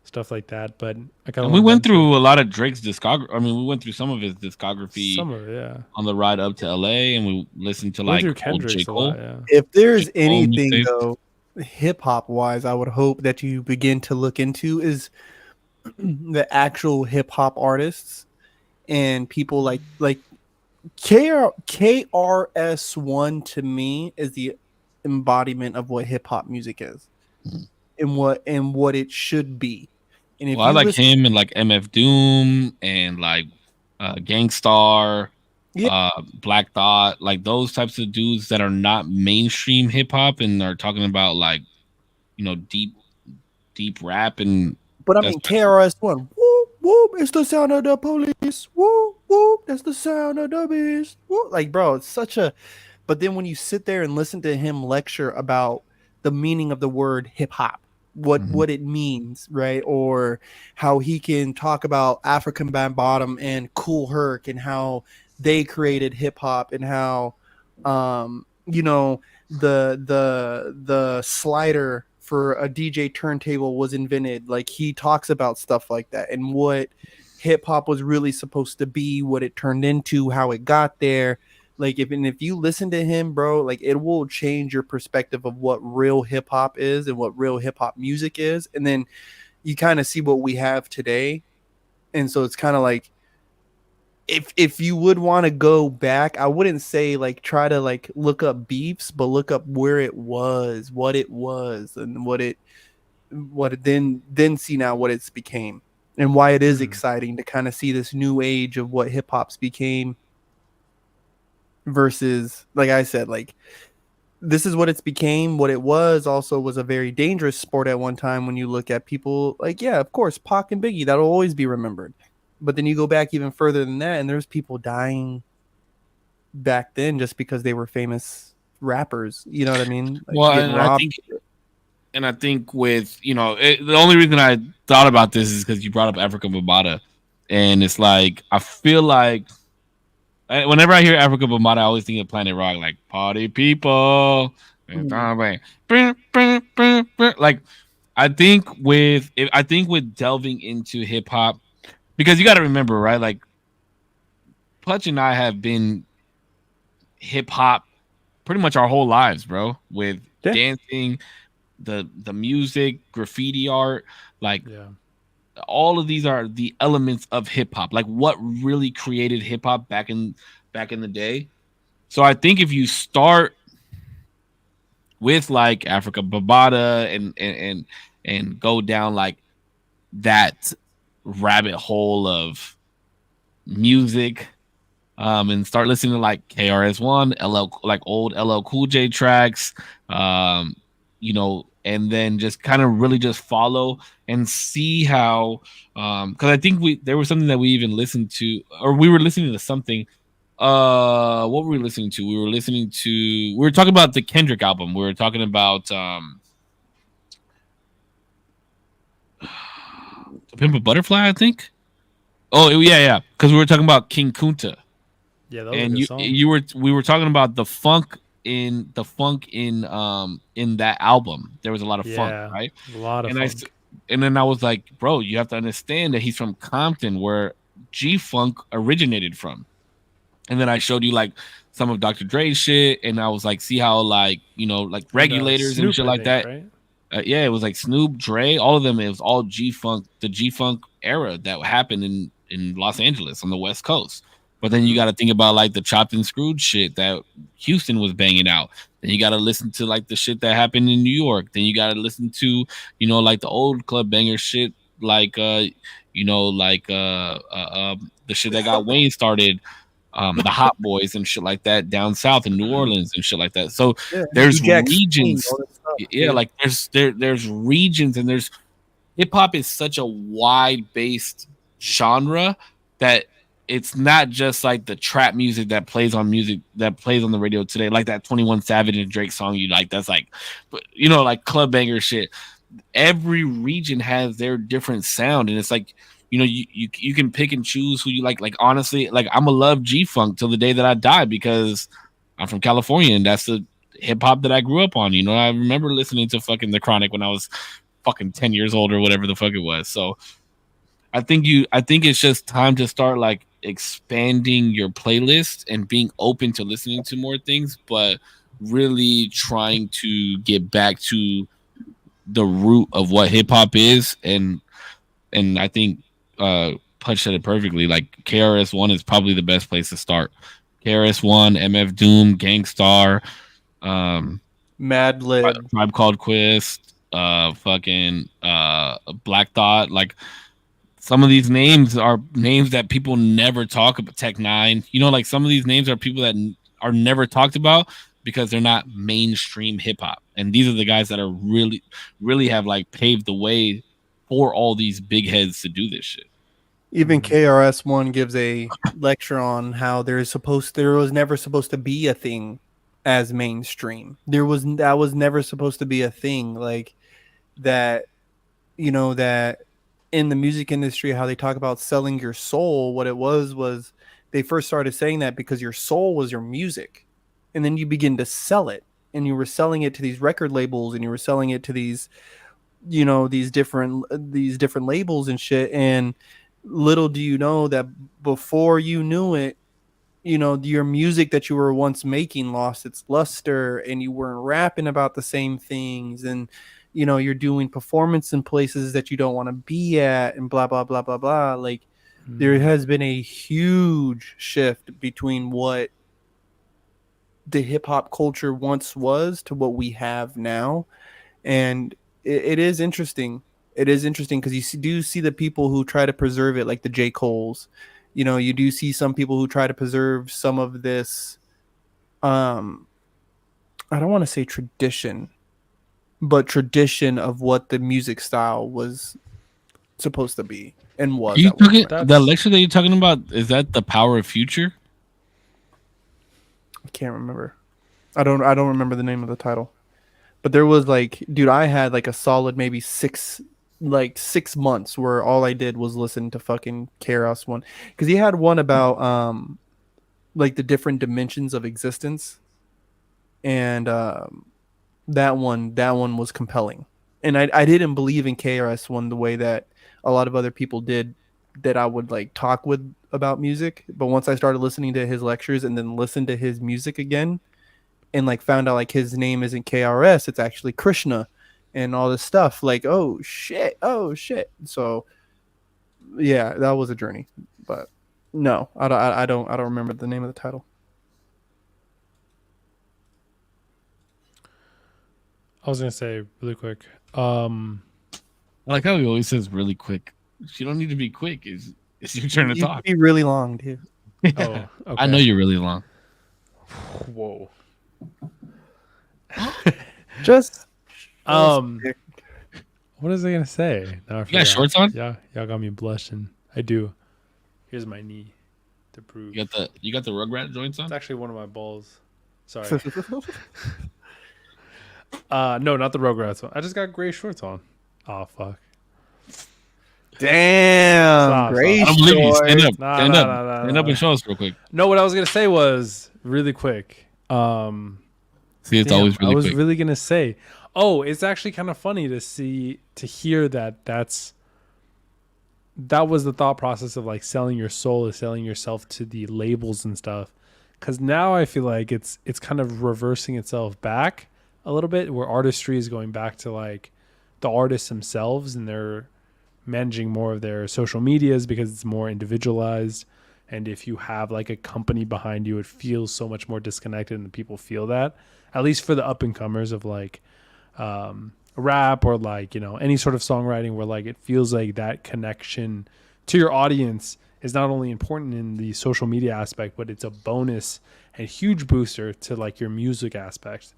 stuff like that. But I kind of we went through a lot of Drake's discography. I mean, we went through some of his discography some of it, yeah. on the ride up to LA, and we listened to Went like through old J. Kendrick's a lot, Cole. yeah. If there's J. Cole anything mixtape. though, hip hop wise, I would hope that you begin to look into is the actual hip hop artists and people like KRS-One to me is the embodiment of what hip hop music is, and what it should be. And if Well, I you like listen- him and like MF Doom and like Gangstar, Yeah. Black Thought, like those types of dudes that are not mainstream hip hop and are talking about like, you know, deep rap and But I that's mean, KRS-One, whoop whoop, it's the sound of the police. Whoop whoop, that's the sound of the beast. Whoop. Like, bro, it's such a. But then when you sit there and listen to him lecture about the meaning of the word hip hop, what it means, right, or how he can talk about African Bambaataa and Cool Herc and how they created hip hop and how, you know, the slider for a DJ turntable was invented. Like he talks about stuff like that and what hip hop was really supposed to be, what it turned into, how it got there. Like if you listen to him, bro, like it will change your perspective of what real hip hop is and what real hip hop music is. And then you kind of see what we have today. And so it's kind of like if you would want to go back, I wouldn't say like try to like look up beefs, but look up where it was, and what it then see now what it's became and why it is exciting to kind of see this new age of what hip hop's became versus, like I said, like this is what it's became. What it was also was a very dangerous sport at one time. When you look at people like, yeah, of course, Pac and Biggie, that'll always be remembered. But then you go back even further than that, and there's people dying back then just because they were famous rappers. You know what I mean? Like, well, getting robbed. I think with, you know, the only reason I thought about this is because you brought up Africa Bambaataa, and it's like I feel like whenever I hear Africa Bambaataa, I always think of Planet Rock, like party people. Like I think with delving into hip hop, because you got to remember, right? Like Putch and I have been hip hop pretty much our whole lives, bro. With dancing, the music, graffiti art, like all of these are the elements of hip hop. Like what really created hip hop back in the day. So I think if you start with like Africa Bambaataa and go down like that rabbit hole of music, and start listening to like KRS-One, like old LL Cool J tracks, you know, and then just kind of really just follow and see how, because I think there was something that we even listened to, or we were listening to something. What were we listening to? We were talking about the Kendrick album. We were talking about Pimp a Butterfly, I think. Oh yeah, because we were talking about King Kunta. Yeah, that was a And good song. we were talking about the funk in that album. There was a lot of funk, Yeah, right? a lot of And funk. and then I was like, bro, you have to understand that he's from Compton, where G Funk originated from. And then I showed you like some of Dr. Dre's shit, and I was like, see how like like And Regulators and Snoop, shit I like think, that. right? Yeah, it was like Snoop, Dre, all of them. It was all G Funk, the G Funk era that happened in Los Angeles on the West Coast. But then you got to think about like the chopped and screwed shit that Houston was banging out. Then you got to listen to like the shit that happened in New York. Then you got to listen to like the old club banger shit, like the shit that got Wayne started, the Hot Boys and shit like that down south in New Orleans and shit like that. So Yeah, there's DJ Extreme, regions, all this stuff, yeah, dude. like there's regions, and there's hip hop is such a wide based genre that it's not just like the trap music that plays on the radio today, like that 21 Savage and Drake song you like. That's like, but like club banger shit. Every region has their different sound, and it's like you can pick and choose who you like. Like honestly, like I'm gonna love G Funk till the day that I die because I'm from California, and that's the hip hop that I grew up on. I remember listening to fucking The Chronic when I was fucking 10 years old or whatever the fuck it was. So I think it's just time to start like expanding your playlist and being open to listening to more things, but really trying to get back to the root of what hip hop is. And I think Punch said it perfectly. Like KRS-One is probably the best place to start. KRS-One, MF Doom, Gangstar, Mad Lib. Tribe Called Quest, fucking Black Thought. Like some of these names are names that people never talk about. Tech Nine, like some of these names are people that are never talked about because they're not mainstream hip hop. And these are the guys that are really, really have like paved the way for all these big heads to do this shit. Even KRS-One gives a lecture on how there was never supposed to be a thing as mainstream. That was never supposed to be a thing, like that. That in the music industry, how they talk about selling your soul. What it was they first started saying that because your soul was your music, and then you begin to sell it, and you were selling it to these record labels, and you were selling it to these these different labels and shit. And little do you know that before you knew it, your music that you were once making lost its luster, and you weren't rapping about the same things, and you're doing performance in places that you don't want to be at, and blah blah blah blah blah. Like there has been a huge shift between what the hip hop culture once was to what we have now. And it is interesting. It is interesting because do see the people who try to preserve it, like the J. Coles. You do see some people who try to preserve some of this. I don't want to say tradition, but tradition of what the music style was supposed to be and was. The lecture that you're talking about, is that The Power of Future? I can't remember. I don't remember the name of the title. But there was like, dude, I had like a solid maybe 6 months where all I did was listen to fucking KRS-One, because he had one about like the different dimensions of existence, and that one was compelling. And I didn't believe in KRS-One the way that a lot of other people did, that I would like talk with about music. But once I started listening to his lectures and then listened to his music again, and like found out like his name isn't KRS, it's actually Krishna, and all this stuff, like oh shit. So yeah, that was a journey. But no, I don't remember the name of the title. I was gonna say really quick. I like how he always says really quick. You don't need to be quick. It's your turn to You talk. be really long, dude. Oh, okay. I know you're really long. Whoa. Just What was I gonna say? No, I You got forgot. shorts on? Yeah, y'all got me blushing. I do. Here's my knee to prove. You got the Rugrat joints on? It's actually one of my balls. Sorry. No, not the Rugrats one. I just got gray shorts on. Oh fuck. Damn, Stop, great I don't believe you. Stand choice. up. Stand up. Stand up and show us real quick. No, what I was gonna say was really quick. See, it's Damn, always really I was quick. really gonna say, oh, it's actually kind of funny to hear that that was the thought process of like selling your soul, is selling yourself to the labels and stuff. Because now I feel like it's kind of reversing itself back a little bit, where artistry is going back to like the artists themselves, and they're managing more of their social medias because it's more individualized. And if you have like a company behind you, it feels so much more disconnected, and people feel that, at least for the up and comers of like rap or like, you know, any sort of songwriting, where like it feels like that connection to your audience is not only important in the social media aspect, but it's a bonus and huge booster to like your music aspect.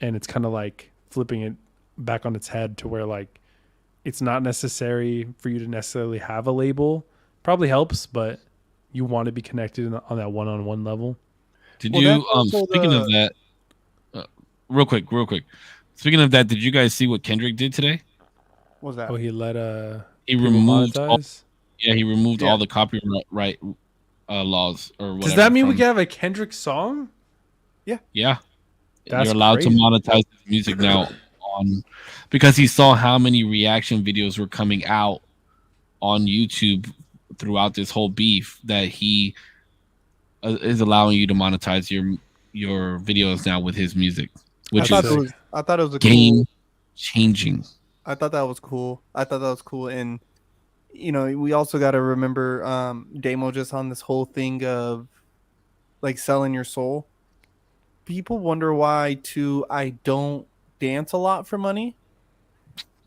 And it's kind of like flipping it back on its head to where like it's not necessary for you to necessarily have a label. Probably helps, but you want to be connected on that one-on-one level. Did Well, you that's also speaking of the- that, real quick. Speaking of that, did you guys see what Kendrick did today? What was that? Oh, he let He people removed all, monetize. he removed Yeah. all the copyright laws or whatever. Does that mean we from- can have a Kendrick song? Yeah, That's you're allowed crazy. to monetize his music now on, because he saw how many reaction videos were coming out on YouTube throughout this whole beef, that he is allowing you to monetize your videos now with his music, which I is thought it was a game cool. changing. I thought that was cool. And you know, we also got to remember Damo just on this whole thing of like selling your soul. People wonder why too I don't dance a lot for money,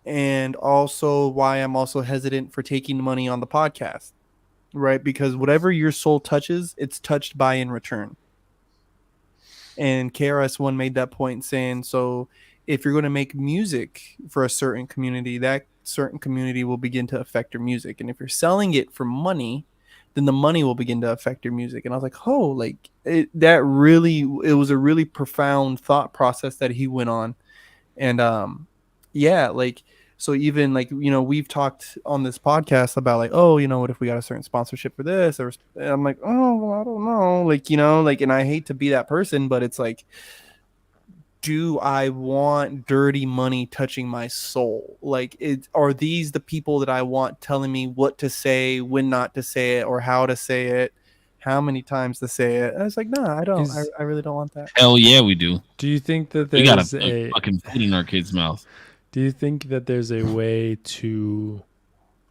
and also why I'm also hesitant for taking money on the podcast. Right? Because whatever your soul touches, it's touched by in return. And KRS-One made that point saying, so if you're going to make music for a certain community, that certain community will begin to affect your music. And if you're selling it for money, then the money will begin to affect your music. And I was like, oh, like it was a really profound thought process that he went on. And yeah, like, so even like, you know, we've talked on this podcast about like, oh, you know, what if we got a certain sponsorship for this? Or and I'm like, oh, well, I don't know. Like, you know, like, and I hate to be that person, but it's like, do I want dirty money touching my soul? Like, are these the people that I want telling me what to say, when not to say it, or how to say it, how many times to say it? And I was like, no, I don't. I really don't want that. Hell yeah, we do. Do you think that We gotta there's put a fucking food in our kids' mouth. Do you think that there's a way to,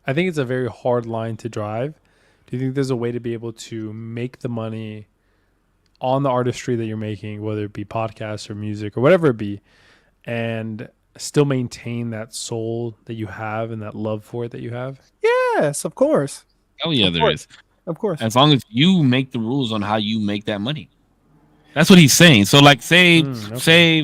I think it's a very hard line to drive. Do you think there's a way to be able to make the money on the artistry that you're making, whether it be podcasts or music or whatever it be, and still maintain that soul that you have and that love for it that you have? Yes, of course. Hell yeah, Of there course. is. Of course. As long as you make the rules on how you make that money. That's what he's saying. So like say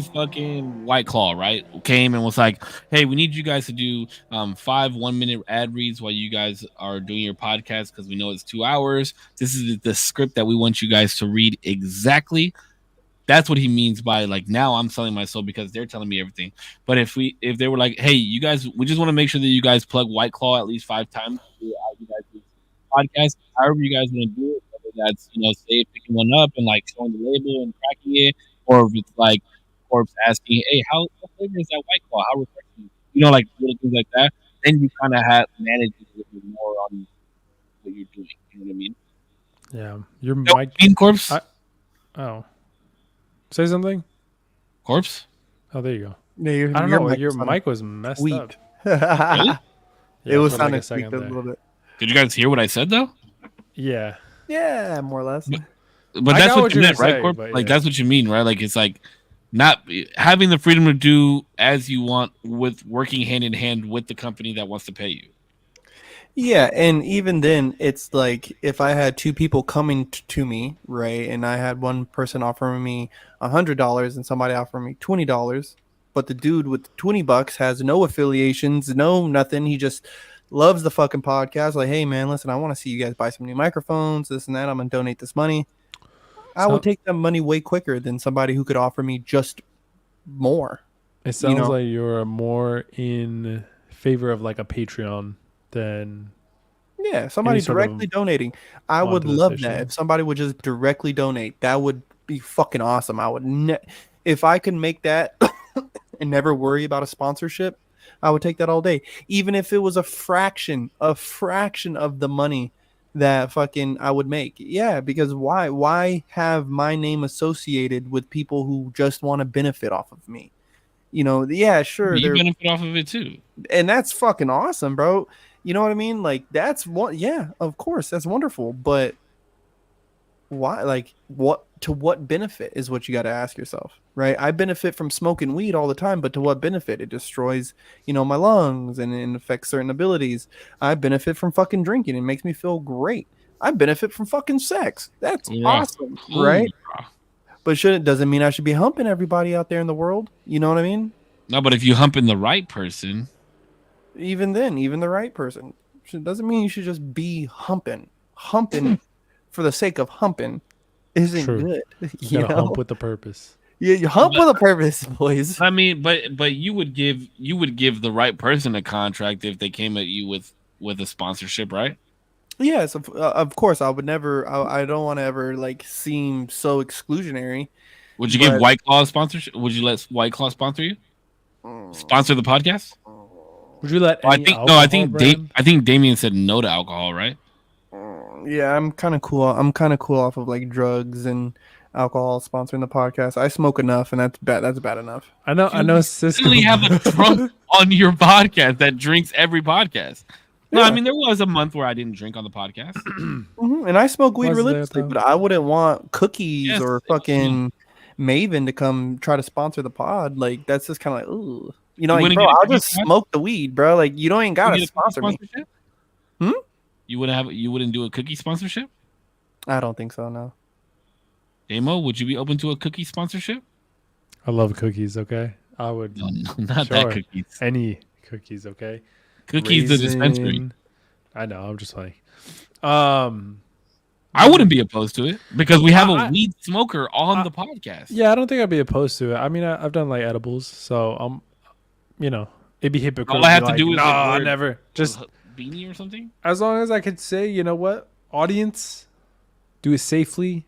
fucking White Claw, right? Came and was like, hey, we need you guys to do 5 1-minute ad reads while you guys are doing your podcast, because we know it's 2 hours. This is the script that we want you guys to read exactly. That's what he means by like, now I'm selling my soul because they're telling me everything. But if they were like, hey, you guys, we just want to make sure that you guys plug White Claw at least 5 times throughout you guys' podcast, however you guys want to do it, whether that's, you know, say picking one up and like showing the label and cracking it, or if it's like Corpse asking, hey, what flavor is that White Claw? How refreshing, you know, like little things like that. Then you kind of have managed a little bit more on what you're doing. You know what I mean? Yeah. Your No, mic. Mean Corpse? Oh. Say something? Corpse? Oh, there you go. Yeah, I don't know. Your mic was messed weak. up. Really? Yeah, It was for sounding a second tweaked a there. little bit. Did you guys hear what I said though? Yeah. Yeah, more or less. But I that's got what what you you meant, were right, saying, Corp? but Like yeah. that's what you mean, right? Like it's like not having the freedom to do as you want, with working hand in hand with the company that wants to pay you. Yeah, and even then, it's like if I had two people coming to me, right, and I had one person offering me $100 and somebody offering me $20, but the dude with the $20 has no affiliations, no nothing. He just loves the fucking podcast. Like, hey man, listen, I want to see you guys buy some new microphones, this and that. I'm gonna donate this money. I So- would take that money way quicker than somebody who could offer me just more. It sounds know. like you're more in favor of like a Patreon than Yeah, somebody sort directly of donating. I would love that. monetization. If somebody would just directly donate, that would be fucking awesome. I would if I could make that and never worry about a sponsorship, I would take that all day. Even if it was a fraction of the money that fucking I would make. Yeah, because why have my name associated with people who just want to benefit off of me? Yeah, sure, You they're benefit off of it too. and that's fucking awesome, bro. You know what I mean? Like that's what yeah, of course, that's wonderful, but why what to what benefit is what you got to ask yourself, right? I benefit from smoking weed all the time, but to what benefit? It destroys, my lungs and it affects certain abilities. I benefit from fucking drinking. It makes me feel great. I benefit from fucking sex. That's Yeah. awesome, Cool, right? bro. But doesn't mean I should be humping everybody out there in the world. You know what I mean? No, but if you humping the right person, Even then, even the right person. Doesn't mean you should just be humping. Humping for the sake of humping isn't True. good. You gotta hump with a purpose. You hump with a purpose, boys. I mean, but you would give the right person a contract if they came at you with a sponsorship, right? Yes, of course. I would never. I don't want to ever seem so exclusionary. Would you give But- White Claw a sponsorship? Would you let White Claw sponsor you? Sponsor the podcast? Would you let? Oh, I any think no. I alcohol think brand- I think Damien said no to alcohol, right? Yeah, I'm kind of cool. I'm kind of cool off of drugs and alcohol sponsoring the podcast. I smoke enough, and that's bad. That's bad enough. I know. You Cisco. literally have a drunk on your podcast that drinks every podcast. No, Yeah. I mean there was a month where I didn't drink on the podcast. And I smoke weed Was there, religiously, though? but I wouldn't want cookies Yes, or fucking Maven to come try to sponsor the pod. That's just kind of ooh. wouldn't Bro, get a I'll cookie just spot? smoke the weed, bro. You don't ain't gotta You get a cookie sponsor me. sponsorship? Hmm? You wouldn't do a cookie sponsorship? I don't think so. No. Damo, would you be open to a cookie sponsorship? I love cookies. Okay, I would No, not Sure. that cookies. any cookies. Okay, Cookies the dispensary. Raisin- I know. I'm just like, I wouldn't be opposed to it because we have a I- weed smoker on the podcast. yeah, I don't think I'd be opposed to it. I mean, I've done edibles, so it'd be hypocritical. All I have be to do like, is, no, like, I wear- never. Just beanie or something. as long as I could say, you know what, audience, do it safely.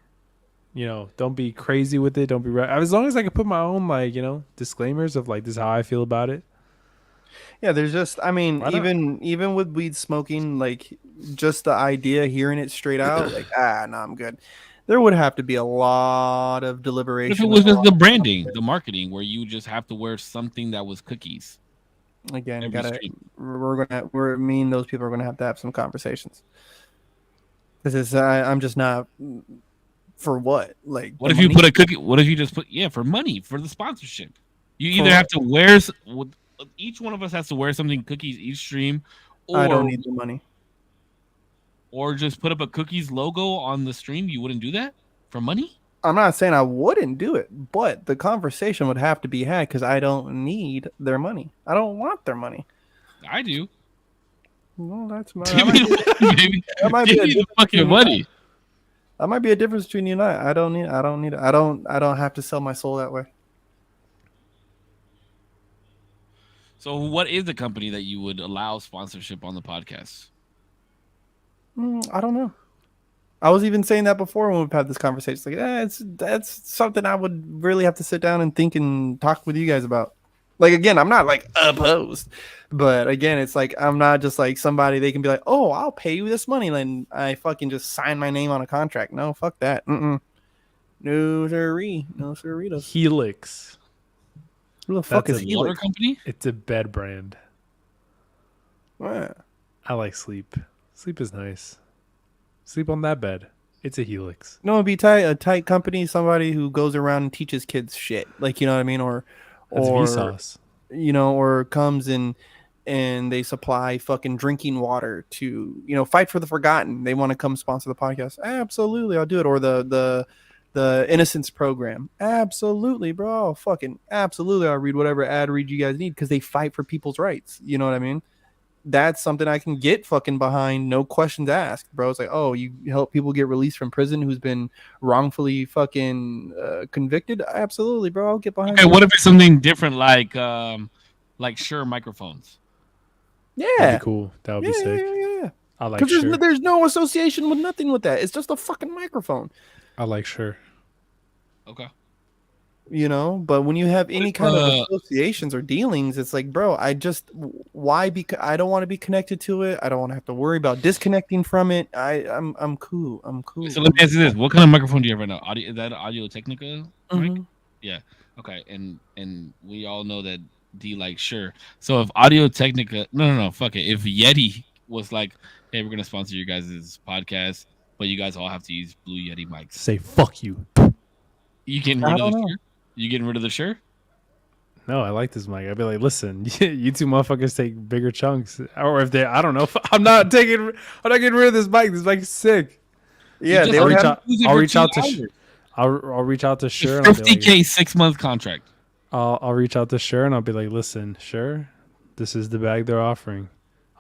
Don't be crazy with it. Don't be right. As long as I could put my own disclaimers of this is how I feel about it. Yeah, there's just I mean, Why not? even with weed smoking, just the idea, hearing it straight out, no, I'm good. There would have to be a lot of What deliberation. if it was and a just lot the of- branding, the marketing, where you just have to wear something that was cookies? Again, every stream? me and those people are gonna have some conversations. Because I'm just not for what What if you put a cookie? What if you just put for money for the sponsorship? You either have to wear each one of us has to wear something cookies each stream, or I don't need the money. or just put up a cookies logo on the stream. You wouldn't do that for money? I'm not saying I wouldn't do it, but the conversation would have to be had because I don't need their money. I don't want their money. I do. Well, that's my. Give me the money, baby. That might be Give a me the difference fucking between money. That might be a difference between you and I. I don't have to sell my soul that way. So, what is the company that you would allow sponsorship on the podcast? I don't know. I was even saying that before when we've had this conversation. That's something I would really have to sit down and think and talk with you guys about. Again, I'm not opposed, but again, it's I'm not just somebody they can be like, oh, I'll pay you this money, then I fucking just sign my name on a contract. No, fuck that. No sirree, no sirritos. Helix. Who the fuck That's is a he? Water company? It's a bed brand. What? I like sleep. Sleep is nice. Sleep on that bed. It's a Helix. No, it'd be a tight company, somebody who goes around and teaches kids shit, you know what I mean, That's or Vsauce. or comes and they supply fucking drinking water to Fight for the Forgotten. They want to come sponsor the podcast. Absolutely, I'll do it. Or the Innocence program. Absolutely, bro. Fucking absolutely, I'll read whatever ad read you guys need because they fight for people's rights. You know what I mean? That's something I can get fucking behind, no questions asked, bro. It's oh, you help people get released from prison who's been wrongfully fucking convicted. Absolutely, bro. I'll get behind. Okay, that. what if it's something different like Shure microphones? Yeah. That'd be cool. That would Yeah, be sick. yeah. I like Because Shure. there's no association with nothing with that. It's just a fucking microphone, I like Shure. Okay. you know. But when you have any if, kind of uh, associations or dealings, it's like, bro, why? Because I don't want to be connected to it. I don't want to have to worry about disconnecting from it. I'm cool. I'm cool. So let me ask you this: what kind of microphone do you have right now? Audio? Is that an Audio Technica mic? Mhm. Yeah. Okay. And we all know that D like Sure. So if Audio Technica, no, fuck it. If Yeti was like, hey, we're gonna sponsor you guys' podcast, but you guys all have to use Blue Yeti mics. Say fuck you. You getting I rid of don't the know. Shure? You getting rid of the Shure? No, I like this mic. I'd be like, listen, you two motherfuckers take bigger chunks, or if they, I don't know. I'm not getting rid of this mic. This mic is sick. Yeah, You they just would reach have. out- use it I'll for reach 2 out to hours. I'll reach out to Shure. And I'll be like, 50K 6-month contract. I'll reach out to Shure and I'll be like, listen, Shure, this is the bag they're offering.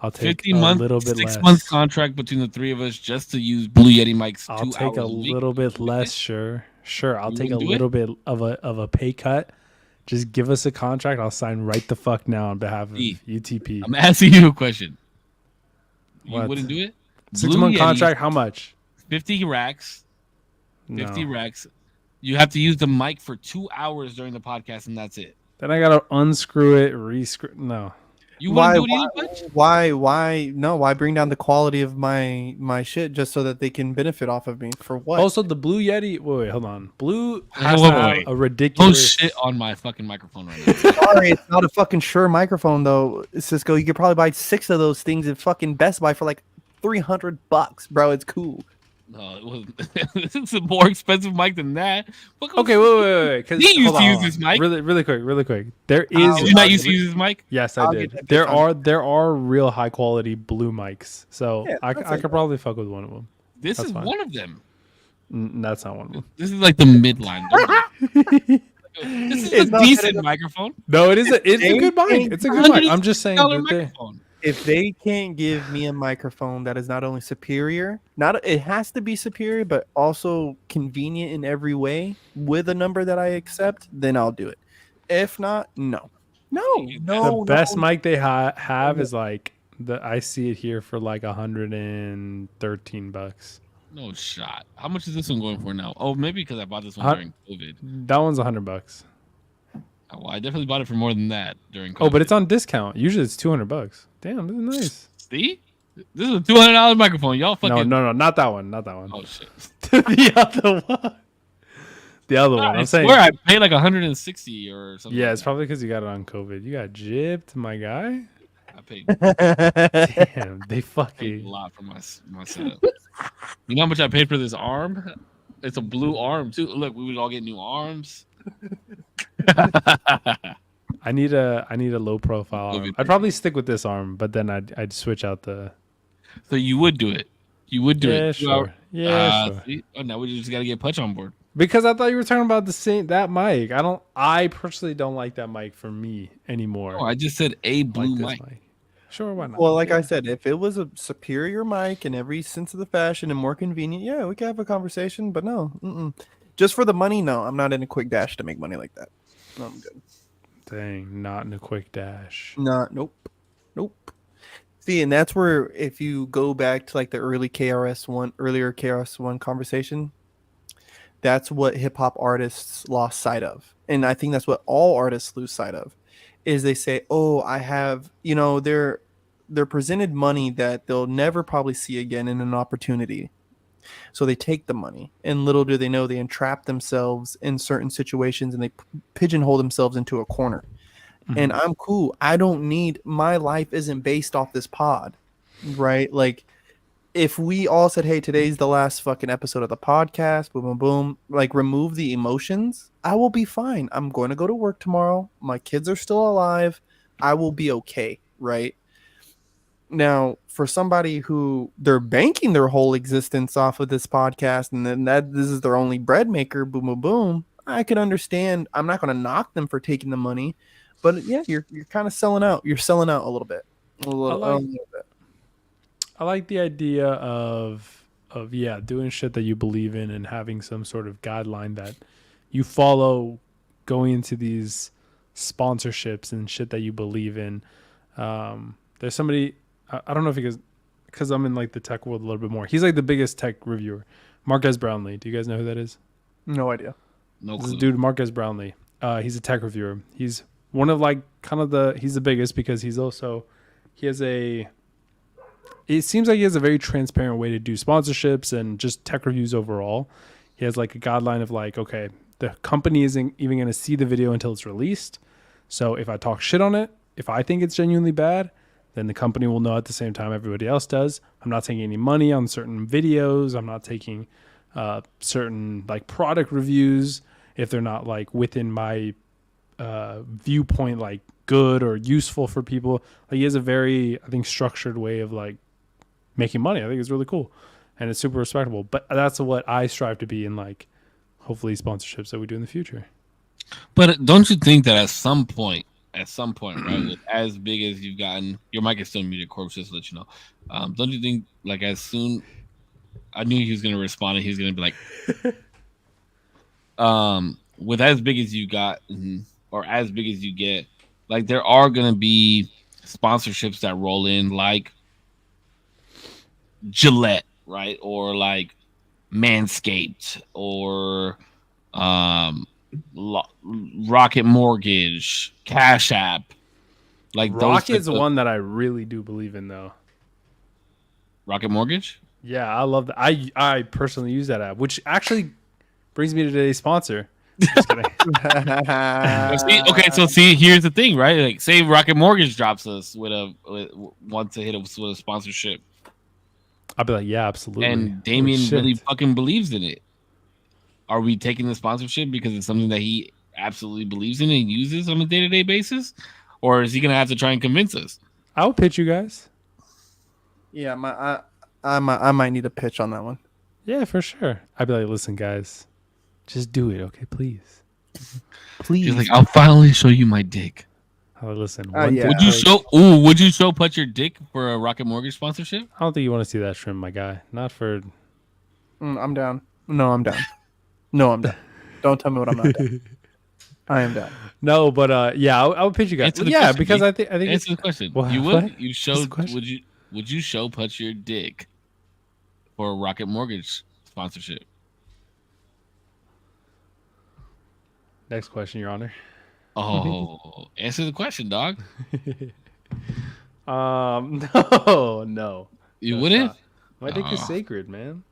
I'll take 50 a month, little bit 6 less. month contract between the three of us just to use Blue Yeti mics. I'll 2 take hours a a week. little bit less, Sure. I'll You take a wouldn't do it? little bit of a pay cut. Just give us a contract. I'll sign right the fuck now on behalf of E, UTP. I'm asking you a question. You What? wouldn't do it? 6-month Yeti, contract. How much? 50 racks. 50 No. racks. You have to use the mic for 2 hours during the podcast, and that's it. Then I gotta unscrew it, rescrew. No. You wouldn't Why? do it either, Butch? Why? No. Why bring down the quality of my shit just so that they can benefit off of me? For what? Also, the Blue Yeti. Wait, hold on. Blue Wait, has wait, to have wait. a Don't ridiculous. shit on my fucking microphone right now. Sorry, it's not a fucking Shure microphone though, Cisco. You could probably buy 6 of those things at fucking Best Buy for like $300, bro. It's cool. No, it wasn't. It's a more expensive mic than that. Fuck, Okay, wait. 'cause- He used hold to on, use hold on. this mic. Really quick. There is. Did you not used to use this mic? Yes, I I'll get did. that There bitch on. are real high quality blue mics, so Yeah, I that's I it. could probably fuck with one of them. This That's is fine. one of them. That's not one of them. This is like the midline. This is It's a not decent that microphone. No, it's a good mic. Anything- It's a good mic. I'm just saying $160 that they, microphone. If they can't give me a microphone that is not only superior, not it has to be superior, but also convenient in every way with a number that I accept, then I'll do it. If not, no. the best mic they have is like I see it here for like $113. No shot. How much is this one going for now? Oh, maybe because I bought this one Huh? during COVID. That one's $100. Oh, well, I definitely bought it for more than that during COVID. Oh, but it's on discount. Usually it's $200. Damn, this is nice. See? This is a $200 microphone. Y'all fucking. No, not that one. Not that one. Oh shit. The other one. The other one. I I'm saying. swear I paid like 160 or something. Yeah, like it's probably because you got it on COVID. You got gypped, my guy. that. I paid Damn, they a fucking. lot for my setup. You know how much I paid for this arm? It's a blue arm too. Look, we would all get new arms. I need a low profile arm. COVID. I'd probably stick with this arm, but then I'd switch out the. So you would do it. You would do Yeah, it. sure. Yeah, sure. See? Oh, now we just got to get Putch on board. Because I thought you were talking about that mic. I personally don't like that mic for me anymore. Oh, I just said a I blue like this mic. Sure, why not? Well, like I said, if it was a superior mic in every sense of the fashion and more convenient, yeah, we could have a conversation. But no, just for the money, no, I'm not in a quick dash to make money like that. No, I'm good. Dang, not in a quick dash. Nope. See, and that's where if you go back to like the earlier KRS-One conversation, that's what hip hop artists lost sight of, and I think that's what all artists lose sight of, is they say, "Oh, I have," they're presented money that they'll never probably see again in an opportunity. So they take the money, and little do they know they entrap themselves in certain situations, and they pigeonhole themselves into a corner. And I'm cool. I don't need, my life isn't based off this pod, right? Like, if we all said, hey, today's the last fucking episode of the podcast, boom, boom, boom, like remove the emotions, I will be fine. I'm going to go to work tomorrow. My kids are still alive. I will be okay, right? Now, for somebody who they're banking their whole existence off of this podcast, and then this is their only bread maker, boom, boom, boom, I can understand. I'm not going to knock them for taking the money. But yeah, you're kind of selling out. You're selling out a little bit. A little bit. I like the idea of doing shit that you believe in and having some sort of guideline that you follow going into these sponsorships and shit that you believe in. There's somebody I don't know if he goes because I'm in like the tech world a little bit more. He's like the biggest tech reviewer. Marquez Brownlee. Do you guys know who that is? No idea. No This is clue. dude Marquez Brownlee. He's a tech reviewer. He's one of like kind of he's the biggest because he has a it seems like he has a very transparent way to do sponsorships and just tech reviews overall. He has like a guideline of like, okay, the company isn't even going to see the video until it's released. So if I talk shit on it, if I think it's genuinely bad, then the company will know at the same time everybody else does. I'm not taking any money on certain videos. I'm not taking certain like product reviews if they're not like within my viewpoint, like good or useful for people. Like he has a very, I think, structured way of like making money. I think it's really cool and it's super respectable. But that's what I strive to be in, like hopefully sponsorships that we do in the future. But don't you think that at some point, right, with as big as you've gotten, your mic is still muted, Corpse, just to let you know. Don't you think, like, as soon, I knew he was going to respond and he was going to be like, with as big as you got, or as big as you get, like, there are going to be sponsorships that roll in, like Gillette, right? Or like Manscaped, or Rocket Mortgage, Cash App. Like Rocket's one that I really do believe in, though. Rocket Mortgage? Yeah, I love that. I personally use that app, which actually brings me to today's sponsor. Just kidding. So here's the thing, right? Like, say Rocket Mortgage drops us wants to hit us with a sponsorship, I'll be like, yeah, absolutely. and Damien really fucking believes in it. Are we taking the sponsorship because it's something that he absolutely believes in and uses on a day-to-day basis, or is he gonna have to try and convince us? I would pitch you guys. Yeah, I might need a pitch on that one. Yeah, for sure. I'd be like, listen, guys, just do it, okay, please. Please. He's like, I'll finally show you my dick. I'll listen. Yeah. Would you show put your dick for a Rocket Mortgage sponsorship? I don't think you want to see that shrimp, my guy. Not for. I'm down. No, I'm down. No, I'm down. Don't tell me what I'm not down. I am down. No, but yeah, I would pitch you guys. Answer the Yeah, question, because G. I think Answer the question. What? You What? would? You What's showed? the question? Would you show put your dick for a Rocket Mortgage sponsorship? Next question, Your Honor. Oh, answer the question, dog. No. You No, wouldn't? stop. My dick is Aw. sacred, man.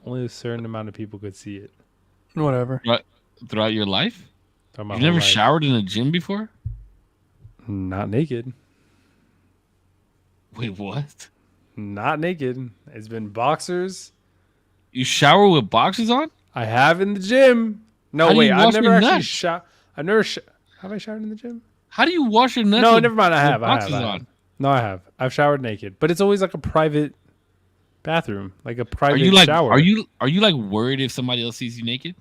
Only a certain amount of people could see it. Whatever. Throughout your life? Throughout my You've whole never life. showered in a gym before? Not naked. Wait, what? Not naked. It's been boxers. You shower with boxers on? I have in the gym. No, How do wait. you I've wash never your actually nuts? showered. I've never. Have I showered in the gym? How do you wash your nuts? No, with- never mind. I with have. boxers I have. on? No, I have. I've showered naked, but it's always like a private bathroom, like a private Are you like? shower. Are you like worried if somebody else sees you naked?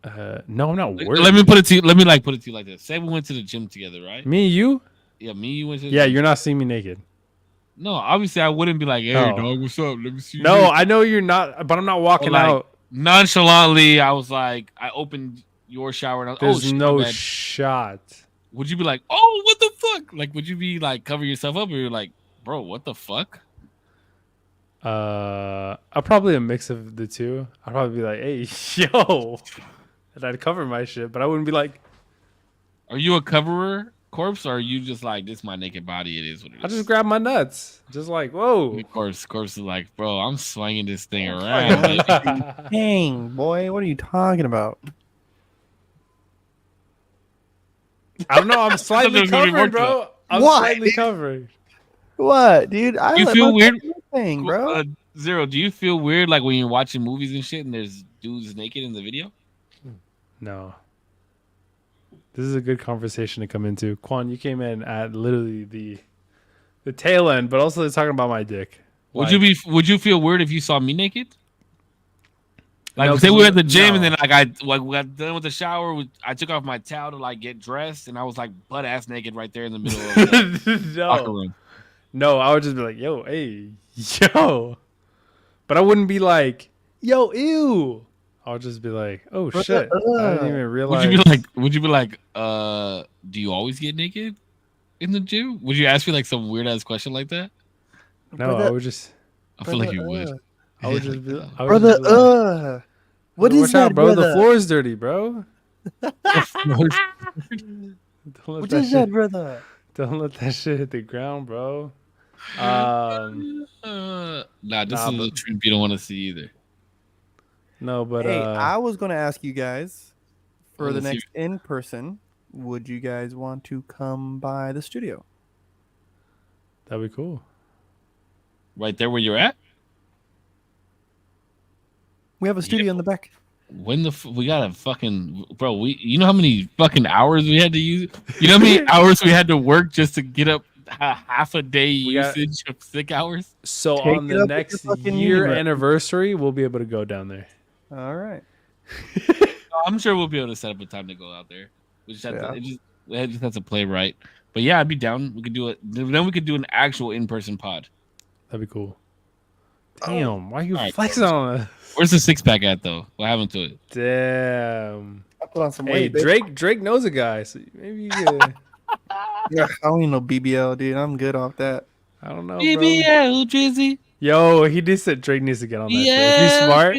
No, I'm not worried. Let me put it to you. Let me put it to you like this. Say we went to the gym together, right? Me and you? Yeah, me and you went to. The Yeah, gym. you're not seeing me naked. No, obviously I wouldn't be like, "Hey, No. dog, what's up? Let me see." you No, naked." I know you're not, but I'm not walking like, out. Nonchalantly, I was like, I opened your shower and I was, There's oh, shit, no my bad. shot. Would you be like, oh, what the fuck? Like, would you be like cover yourself up, or you're like, bro, what the fuck? I'll probably a mix of the two. I'd probably be like, hey, yo, and I'd cover my shit, but I wouldn't be like, Are you a coverer, Corpse, or are you just like, this is my naked body? It is what it is. I just grab my nuts, just like, whoa. Corpse is like, bro, I'm swinging this thing around. baby." Dang, boy, what are you talking about? I don't know. I'm slightly That's what we covered, worked bro. I'm Why, slightly dude? covered. What, dude? I You let feel my weird? thing, bro. Zero, do you feel weird like when you're watching movies and shit and there's dudes naked in the video? No. This is a good conversation to come into. Quan, you came in at literally the tail end, but also talking about my dick. Would you feel weird if you saw me naked? Like, No, say we were at the gym no. and then like we got done with the shower. I took off my towel to like get dressed and I was like butt ass naked right there in the middle of the locker No. room. No, I would just be like, yo, hey, yo. But I wouldn't be like, yo, ew. I would just be like, oh shit. I didn't even realize. Would you be like, do you always get naked? in the gym? Would you ask me like some weird ass question like that? No, Brother- I would just. I feel like you would. I would just be. I would Brother, just be like, what watch is that, out, bro? brother? The floor is dirty, bro. Don't let What that is that, shit. brother? Don't let that shit hit the ground, bro. Nah, this Nah, is but- a trip you don't want to see either. No, but Hey, I was gonna ask you guys for Wanna the see- next in person. Would you guys want to come by the studio? that'd be cool. Right there where you're at. We have a studio in the back. When we got a fucking bro? You know how many fucking hours we had to use? You know how many hours we had to work just to get up half a day got- usage of sick hours? So Take on it the up with next the fucking year unit. anniversary, we'll be able to go down there. All right. I'm sure we'll be able to set up a time to go out there. We just have Yeah. it just has to play right. But yeah, I'd be down. We could do it. Then we could do an actual in-person pod. That'd be cool. Damn, why are you All right. flexing on us? Where's the six pack at though? What happened to it? Damn. I put on some Hey, weight. babe. Drake knows a guy, so maybe you could, Yeah, I don't need no BBL, dude. I'm good off that. I don't know, bro. BBL Drizzy. Yo, he did said Drake needs to get on that shit. If he's smart,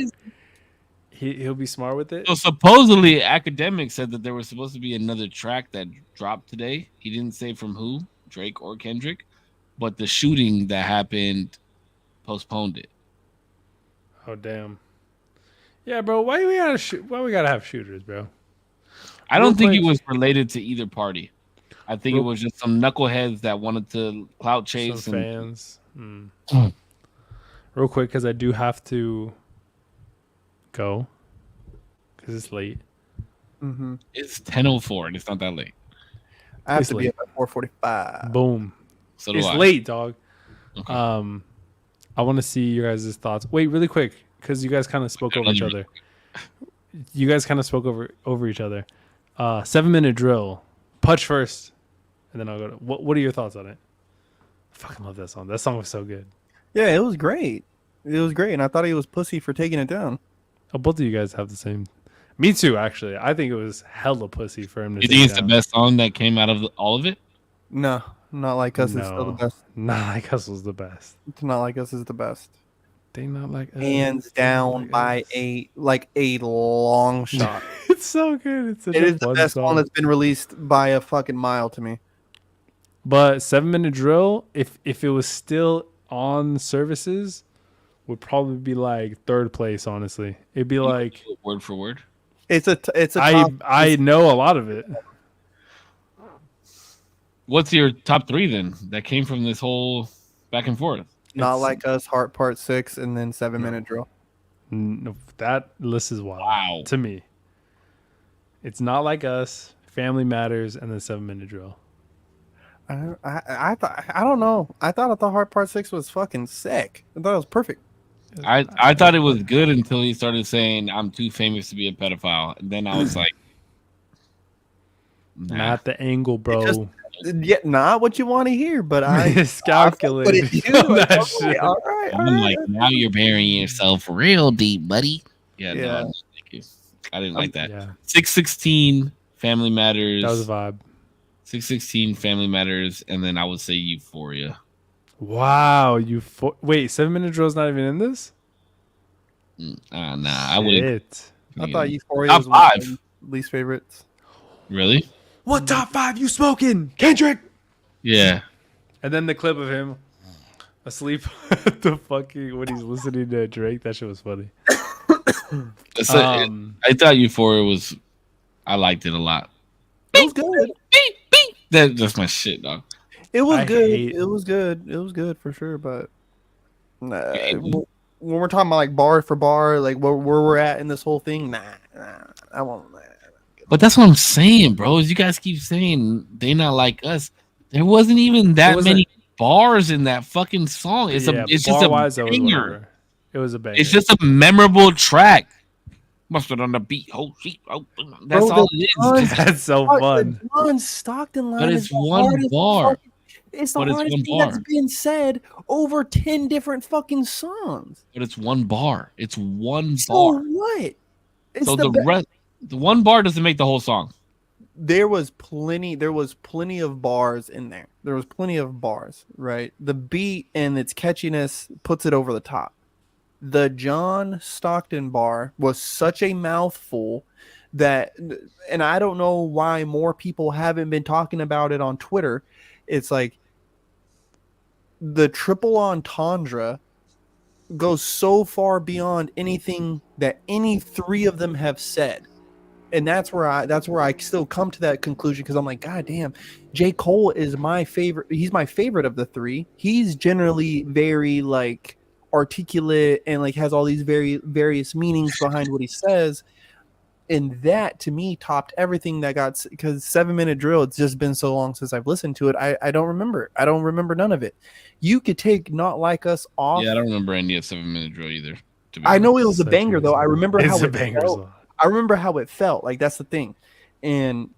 he'll be smart with it. So supposedly, academics said that there was supposed to be another track that dropped today. He didn't say from who, Drake or Kendrick, but the shooting that happened postponed it. Oh damn. Yeah, bro. Why we gotta shoot? Why we gotta have shooters, bro? I don't think it quick. was related to either party. I think it Real- was just some knuckleheads that wanted to clout chase Some and fans. Real quick, because I do have to go because it's late. Mm-hmm. it's 10:04 and it's not that late. I have It's to be late. up at 4:45. Boom. So do It's I. late, dog. Okay. I want to see your guys' thoughts. Wait, really quick, because you guys kind of spoke over each other. You guys kind of spoke over each other. 7-minute drill. Putch first, and then I'll go to. What are your thoughts on it? I fucking love that song. That song was so good. Yeah, it was great. It was great, and I thought he was pussy for taking it down. Oh, both of you guys have the same. Me too, actually. I think it was hella pussy for him to. You take think it's down. the best song that came out of all of it? No, not like us is still the No. best. Nah, like us was the best. Not like us is the best. They not like us. Hands They not down like by us. a long shot. It's so good. It's such It a is the fun best song. one that's been released by a fucking mile to me. But 7-minute drill, if it was still on services, would probably be like third place. Honestly, it'd be like Word for word. It's a top. I know a lot of it. What's your top three then that came from this whole back and forth? Not It's- like us, Heart Part 6, and then 7-minute drill. No, that list is wild Wow. to me. It's not like us. Family Matters and the 7-minute drill. I thought I don't know. I thought Heart Part 6 was fucking sick. I thought it was perfect. I thought it was good until he started saying I'm too famous to be a pedophile, and then I was like, nah. Not the angle, bro. just- Yeah, not what you want to hear, but I Miscalculated. I fuck with it too. That Okay, shit. all right, all I'm right. like, now you're burying yourself real deep, buddy. Yeah, Yeah. no, thank you. I didn't like that. Yeah, 616 Family Matters. that was a vibe. 616 Family Matters, and then I would say Euphoria. Wow, wait, 7-minute drill is not even in this? Nah, I would. Shit. I thought Euphoria Top was one of five. my least favorites. Really? What top 5 you smoking? Kendrick. Yeah. And then the clip of him asleep at the fucking when he's listening to Drake. That shit was funny. That's I thought Euphoria was. I liked it a lot. It was good. That's my shit, dog. It was I good. hate- It was good. It was good for sure. But Yeah. when we're talking about like bar for bar, like where we're at in this whole thing, nah, I won't. But that's what I'm saying, bro. Is you guys keep saying they not like us. There wasn't even that wasn't- many bars in that fucking song. It's just a bar-wise, that was banger. whatever. It was a banger. It's just a memorable track. Mustard on the beat. Oh shit. Oh, that's Bro, all the it song- is. That's so fun. The John Stockton line But is it's the one hardest bar. fucking- It's the But it's hardest one thing that's bar. been said over 10 different fucking songs. But it's one bar. It's one So bar. what? It's So the the be- rest, the one bar doesn't make the whole song. there was plenty of bars in there. There was plenty of bars, right? The beat and its catchiness puts it over the top. The John Stockton bar was such a mouthful that, and I don't know why more people haven't been talking about it on Twitter. It's like the triple entendre goes so far beyond anything that any three of them have said. And that's where I still come to that conclusion, because I'm like, God damn, J. Cole is my favorite. He's my favorite of the three. He's generally very like articulate and like has all these various meanings behind what he says. And that to me topped everything that got, because 7 Minute Drill, it's just been so long since I've listened to it. I don't remember. I don't remember none of it. You could take Not Like Us off. Yeah, I don't remember any of 7 Minute Drill either. I know it was a banger though. I remember It's how a it banger felt. song. I remember how it felt. Like, that's the thing. And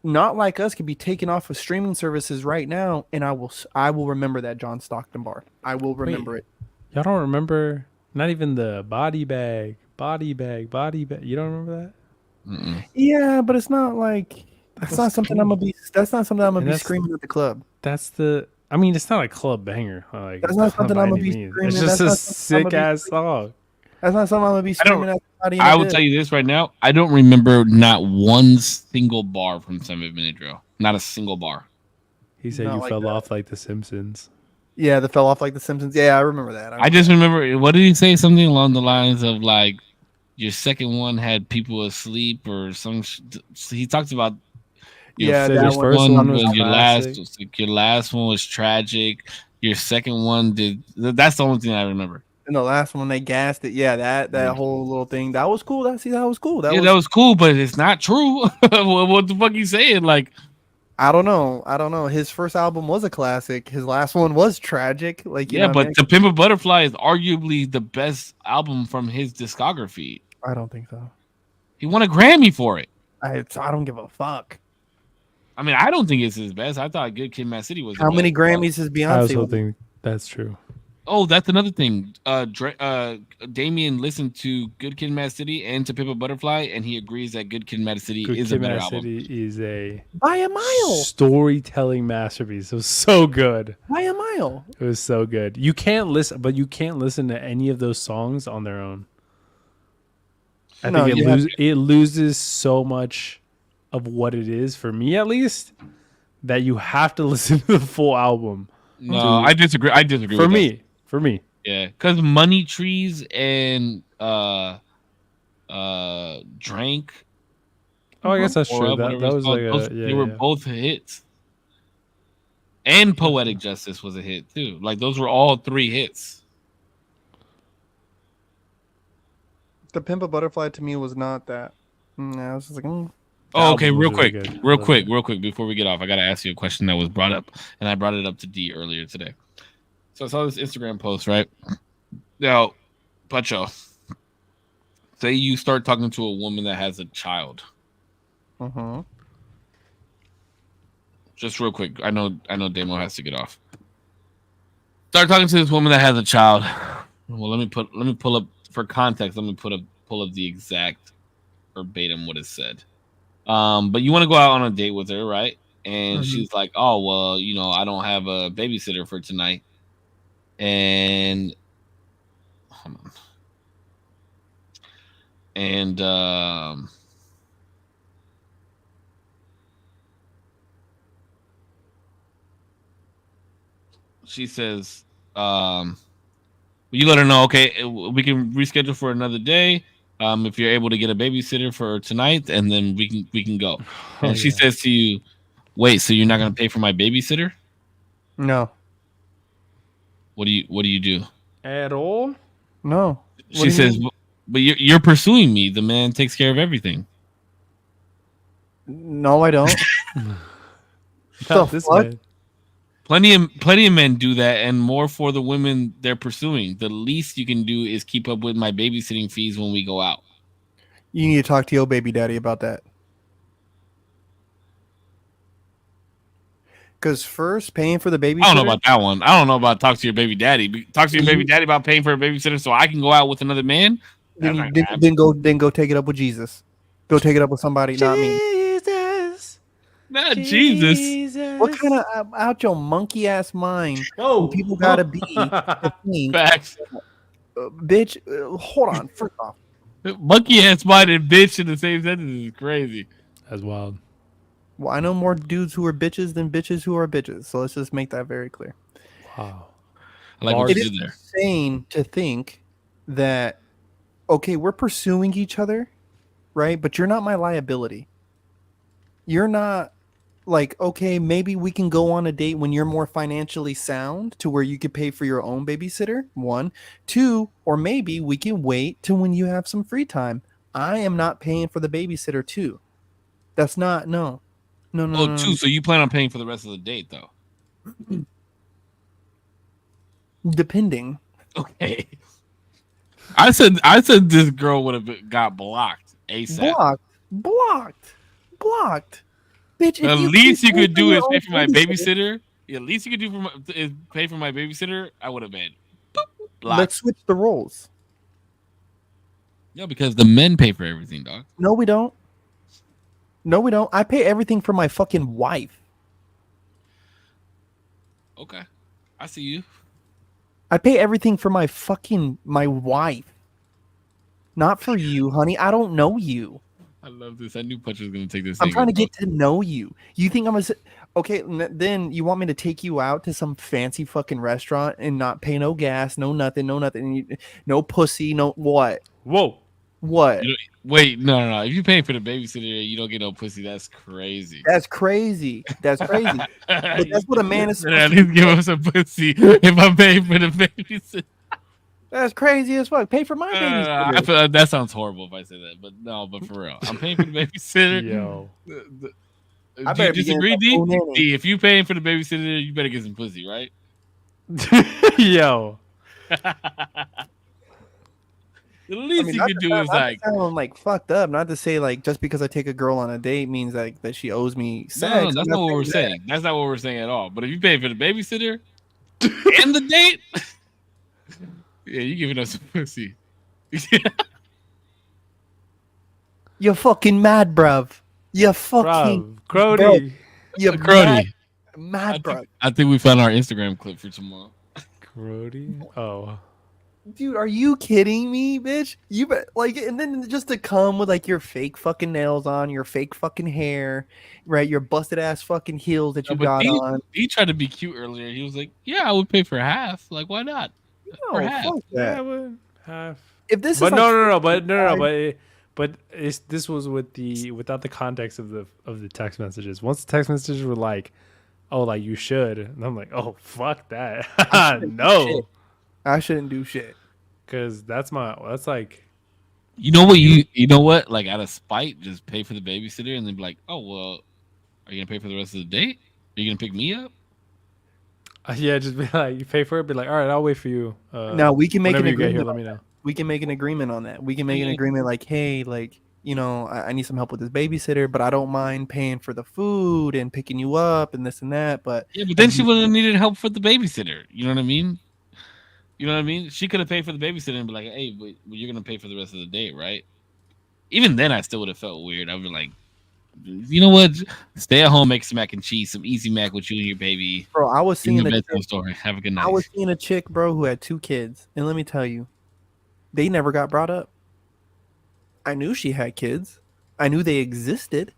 Not Like Us can be taken off of streaming services right now, and I will remember that John Stockton bar. I will remember it. Y'all don't remember? Not even the body bag. You don't remember that? Mm-mm. Yeah, but it's not like that's not something I'm gonna be. That's not something I'm gonna be that's- screaming at the club. That's the. I mean, it's not a club banger. Like, That's not something by I'm gonna any be means. screaming. It's just That's a not something I'm sick gonna be ass song. That's not something I'm gonna be screaming at somebody. I will tell you this right now. I don't remember not one single bar from 7 Minute Drill. Not a single bar. He said Not you like fell that. off like The Simpsons. Yeah, that fell off like The Simpsons. Yeah, I remember that. I just remember, what did he say? Something along the lines of like, your second one had people asleep or some. He talked about. Yeah, said that his one. first one was your classic. your last one was tragic. Your second one did. That's the only thing I remember. And the last one they gassed it. Yeah, that whole little thing. That was cool. That was cool. That was cool, but it's not true. What the fuck you saying? Like, I don't know. His first album was a classic. His last one was tragic. Like, you know what I but mean? To Pimp a Butterfly is arguably the best album from his discography. I don't think so. He won a Grammy for it. I don't give a fuck. I mean, I don't think it's his best. I thought Good Kid, Mad City was. How the many best. Grammys has I Beyonce also won? think that's true. Oh, that's another thing. Damien listened to Good Kid, Mad City and To Pimp a Butterfly, and he agrees that Good Kid, Mad City Good is Kid, a better Mad album. City is a By a mile. storytelling masterpiece. It was so good. By a mile. It was so good. You can't listen to any of those songs on their own. I No, think you have it loses so much of what it is, for me at least, that you have to listen to the full album. No, I disagree. I disagree. For with me, for me. that. Yeah, because Money Trees and Drank. Oh, I guess that's or true. whatever That it's was called, like they were both hits. And Poetic Justice was a hit too. Like those were all 3 hits. The Pimp a Butterfly to me was not that. I was just like, Oh, okay, album was real quick, really good. real quick, before we get off, I gotta ask you a question that was brought up, and I brought it up to D earlier today. So I saw this Instagram post, right? Now, Pacho, say you start talking to a woman that has a child. Just real quick, I know Damo has to get off. Start talking to this woman that has a child. Well, let me pull up for context. Let me pull up the exact verbatim what it said. But you want to go out on a date with her, right? And she's like, "Oh, well, you know, I don't have a babysitter for tonight." And hold on. And she says, you let her know, okay, we can reschedule for another day. If you're able to get a babysitter for tonight, and then we can go. And she says to you, "Wait, so you're not gonna pay for my babysitter?" no, What do you do? At all? no. What do She you says, mean? "But you're pursuing me. The man takes care of everything." No, I don't. Not this fuck? man. Plenty of men do that, and more for the women they're pursuing. The least you can do is keep up with my babysitting fees when we go out. You need to talk to your baby daddy about that. Because first, paying for the babysitter. I don't know about that one. I don't know about talk to your baby daddy. Talk to your baby daddy about paying for a babysitter so I can go out with another man. Then go take it up with Jesus. Go take it up with somebody, not me. Not Jesus. What kind of out your monkey ass mind? Oh, People gotta be to think, Facts. bitch. Hold on. First off, Monkey ass mind and bitch in the same sentence is crazy. That's wild. well, I know more dudes who are bitches than bitches who are bitches. So let's just make that very clear. Wow. I like what Bars. you It is did there. insane to think that okay, we're pursuing each other, right? But you're not my liability. You're not like, okay, maybe we can go on a date when you're more financially sound to where you could pay for your own babysitter. One, two, or maybe we can wait till when you have some free time. I am not paying for the babysitter too. That's not no. No, no, Oh, no, two. So you plan on paying for the rest of the date, though? depending. Okay. I said this girl would have got blocked ASAP. Blocked. Bitch, The if least you pay could do your is pay own for my babysitter. The least you could do is pay for my babysitter. I would have been blocked. Let's switch the roles. Yeah, because the men pay for everything, dog. No, we don't. I pay everything for my fucking wife. Okay, I see you. I pay everything for my wife. Not for you, honey. I don't know you. I love this. I knew Punch was gonna take this. I'm angle, trying to bro. get to know you. You think I'm okay? Then you want me to take you out to some fancy fucking restaurant and not pay no gas, no nothing, no pussy, no what? Whoa. What? You know, wait, no. If you pay for the babysitter, you don't get no pussy. That's crazy. That's crazy. That's crazy. But that's what a man is At supposed to least give him some pussy if I'm paying for the babysitter. That's crazy as fuck. Pay for my babysitter. I feel that sounds horrible if I say that, but no, but for real, I'm paying for the babysitter. Yo. Do I you better be disagree, getting some D? full nanny. D? If you paying for the babysitter, you better get some pussy, right? Yo. The least you can do is like, sound like fucked up. Not to say like just because I take a girl on a date means like that she owes me sex. no, I'm that's not what we're saying saying. That's not what we're saying at all. But if you pay for the babysitter and the date, yeah, you giving us some pussy. You're fucking mad, bruv. You're fucking Bro, Crody. you're Crody. mad, bruv. I think we found our Instagram clip for tomorrow. Crody? Oh. Dude, are you kidding me, bitch? You bet like, and then just to come with like your fake fucking nails on, your fake fucking hair, right? Your busted ass fucking heels that you But got D, on. he tried to be cute earlier. He was like, "Yeah, I would pay for half. Like, why not?" No, half. fuck that. Yeah, well, half. If this But is no, like, but this was without the context of the text messages. Once the text messages were like, "Oh, like you should," and I'm like, "Oh, fuck that, no," I shouldn't do shit. because that's like, You know what? Like out of spite, just pay for the babysitter and then be like, "Oh well, are you gonna pay for the rest of the date? Are you gonna pick me up?" yeah, just be like, you pay for it, be like, all right, I'll wait for you. Now we can make an whenever you get agreement. here, let me know. We can make an agreement on that. We can make an Yeah. agreement like, hey, like, you know, I need some help with this babysitter, but I don't mind paying for the food and picking you up and this and that. But Yeah, but then she would have needed help for the babysitter. You know what I mean? You know what I mean? She could have paid for the babysitter and be like, "Hey, but you're gonna pay for the rest of the date, right?" Even then, I still would have felt weird. I'd be like, "You know what? Stay at home, make some mac and cheese, some easy mac with you and your baby. bro, I was In seeing the a bedtime chick, story. Have a good night." I was seeing a chick, bro, who had 2 kids, and let me tell you, they never got brought up. I knew she had kids. I knew they existed,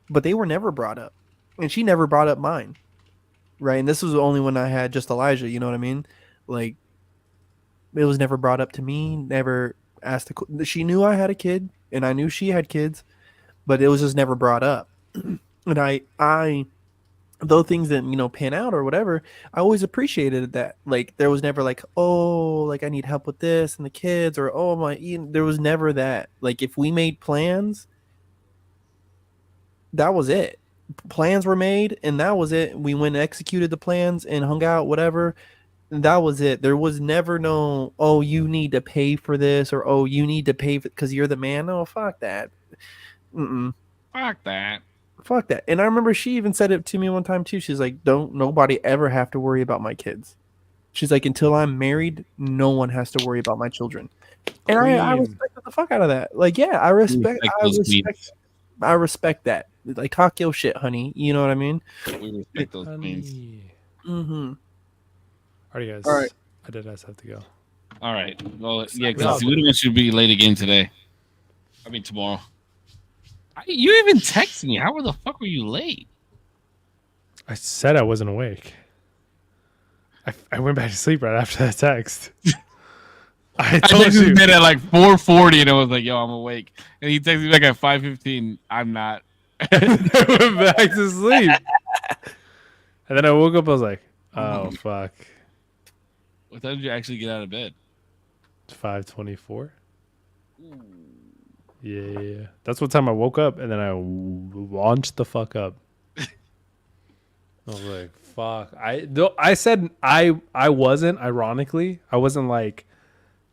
but they were never brought up, and she never brought up mine. Right, and this was only when I had just Elijah. You know what I mean? Like, it was never brought up to me. Never asked. She knew I had a kid, and I knew she had kids, but it was just never brought up. And I, though things didn't, you know, pan out or whatever, I always appreciated that. Like, there was never like, oh, like I need help with this and the kids, or oh my, there was never that. Like, if we made plans, that was it. Plans were made, and that was it. We went and executed the plans and hung out, whatever. And that was it. There was never no, oh, you need to pay for this, or oh, you need to pay because you're the man. No, fuck that. Fuck that. Fuck that. And I remember she even said it to me one time too. She's like, don't nobody ever have to worry about my kids. She's like, until I'm married, no one has to worry about my children. And I Queen. respect the fuck out of that. Like, yeah, I respect those queens. I respect that. Like talk your shit, honey. You know what I mean? We respect those queens. Honey. Mm-hmm. Alright, guys. All right. I did have to go. All right. Well, yeah, We all because we don't want you to be late again today. I mean tomorrow. You even text me. How the fuck were you late? I said I wasn't awake. I went back to sleep right after that text. I I told texted you. him at like 4:40, and I was like, "Yo, I'm awake." And he texted me back at 5:15. I'm not. I went back to sleep. And then I woke up, I was like, oh, fuck. What time did you actually get out of bed? 5:24. Yeah. That's what time I woke up, and then I launched the fuck up. I was like, fuck. I said I wasn't, ironically. I wasn't like,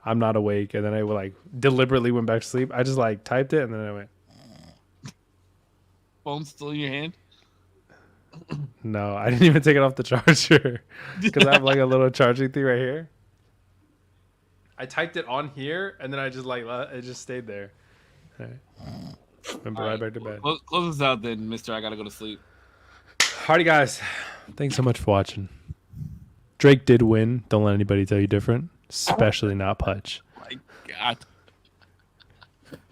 I'm not awake, and then I like deliberately went back to sleep. I just like typed it, and then I went, Phone still in your hand? no, I didn't even take it off the charger because I have like a little charging thing right here. I typed it on here, and then I just like it just stayed there. All right. Went right back to bed. Close us out then, Mister. I gotta go to sleep. Alrighty, guys. Thanks so much for watching. Drake did win. Don't let anybody tell you different, especially not Putch. My God.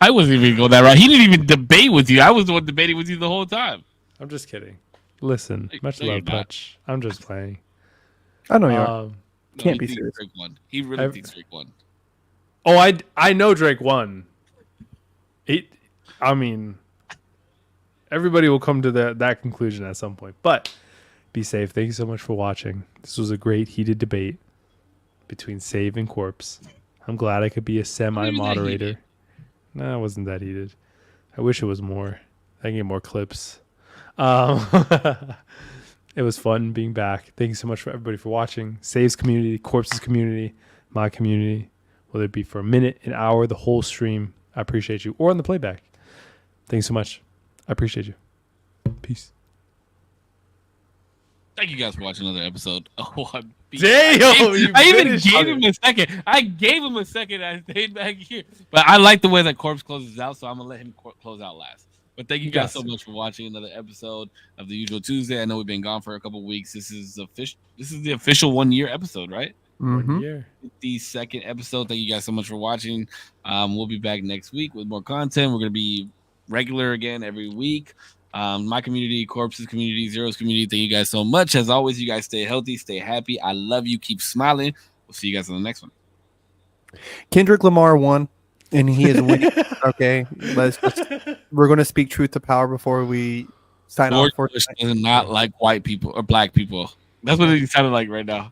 I wasn't even going that route. He didn't even debate with you. I was the one debating with you the whole time. I'm just kidding. Listen, much No, you're love, not. Putch. I'm just playing. I know you are. No, Can't he be thinks serious. Drake won. He really thinks Drake won. Oh, I know Drake won. I mean, everybody will come to that conclusion at some point. But be safe. Thank you so much for watching. This was a great heated debate between Save and Corpse. I'm glad I could be a semi-moderator. No, it wasn't that heated. I wish it was more. I can get more clips. It was fun being back. Thank you so much for everybody for watching. Save's community, Corpse's community, my community. Whether it be for a minute, an hour, the whole stream. I appreciate you. Or on the playback. Thanks so much. I appreciate you. Peace. Thank you guys for watching another episode. Oh, Damn, I even gave him a second. I gave him a second. I stayed back here. But I like the way that Corpse closes out, so I'm going to let him close out last. But thank you guys so much for watching another episode of The Usual Tuesday. I know we've been gone for a couple weeks. This is the official 1 year episode, right? Mm-hmm. 52nd episode. Thank you guys so much for watching. We'll be back next week with more content. We're going to be regular again every week. My community, Corpse's community, Zero's community. Thank you guys so much. As always, you guys stay healthy, stay happy. I love you. Keep smiling. We'll see you guys on the next one. Kendrick Lamar won, and he is winning. Okay, we're going to speak truth to power before we sign off for Bush does not like white people or black people. That's what it sounded like right now.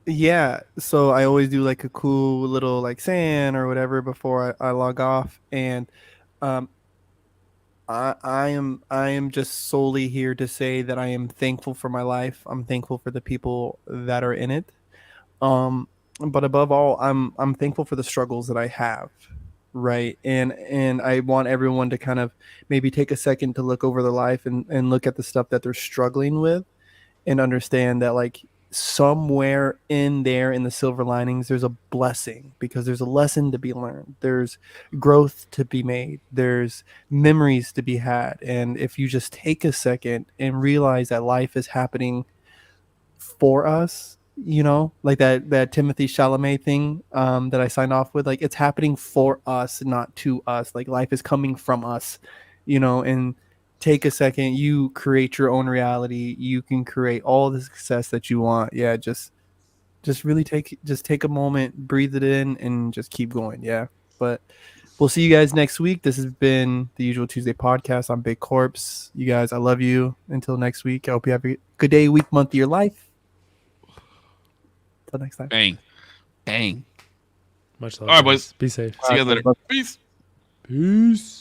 Yeah, so I always do like a cool little like saying or whatever before I log off, and I am just solely here to say that I am thankful for my life. I'm thankful for the people that are in it. But above all, I'm thankful for the struggles that I have, right? And I want everyone to kind of maybe take a second to look over their life and look at the stuff that they're struggling with and understand that like somewhere in there in the silver linings there's a blessing, because there's a lesson to be learned, there's growth to be made, there's memories to be had. And if you just take a second and realize that life is happening for us, you know, like that Timothy Chalamet thing that I signed off with, like it's happening for us, not to us. Like life is coming from us, you know. And take a second, you create your own reality, you can create all the success that you want. Yeah, just really take a moment, breathe it in, and just keep going. Yeah, but we'll see you guys next week. This has been the Usual Tuesday podcast. I'm Big Corpse. You guys, I love you. Until next week, I hope you have a good day, week, month of your life. Until next time. Bang. Much love. All right, boys. Be safe. See you guys later. Peace. Peace.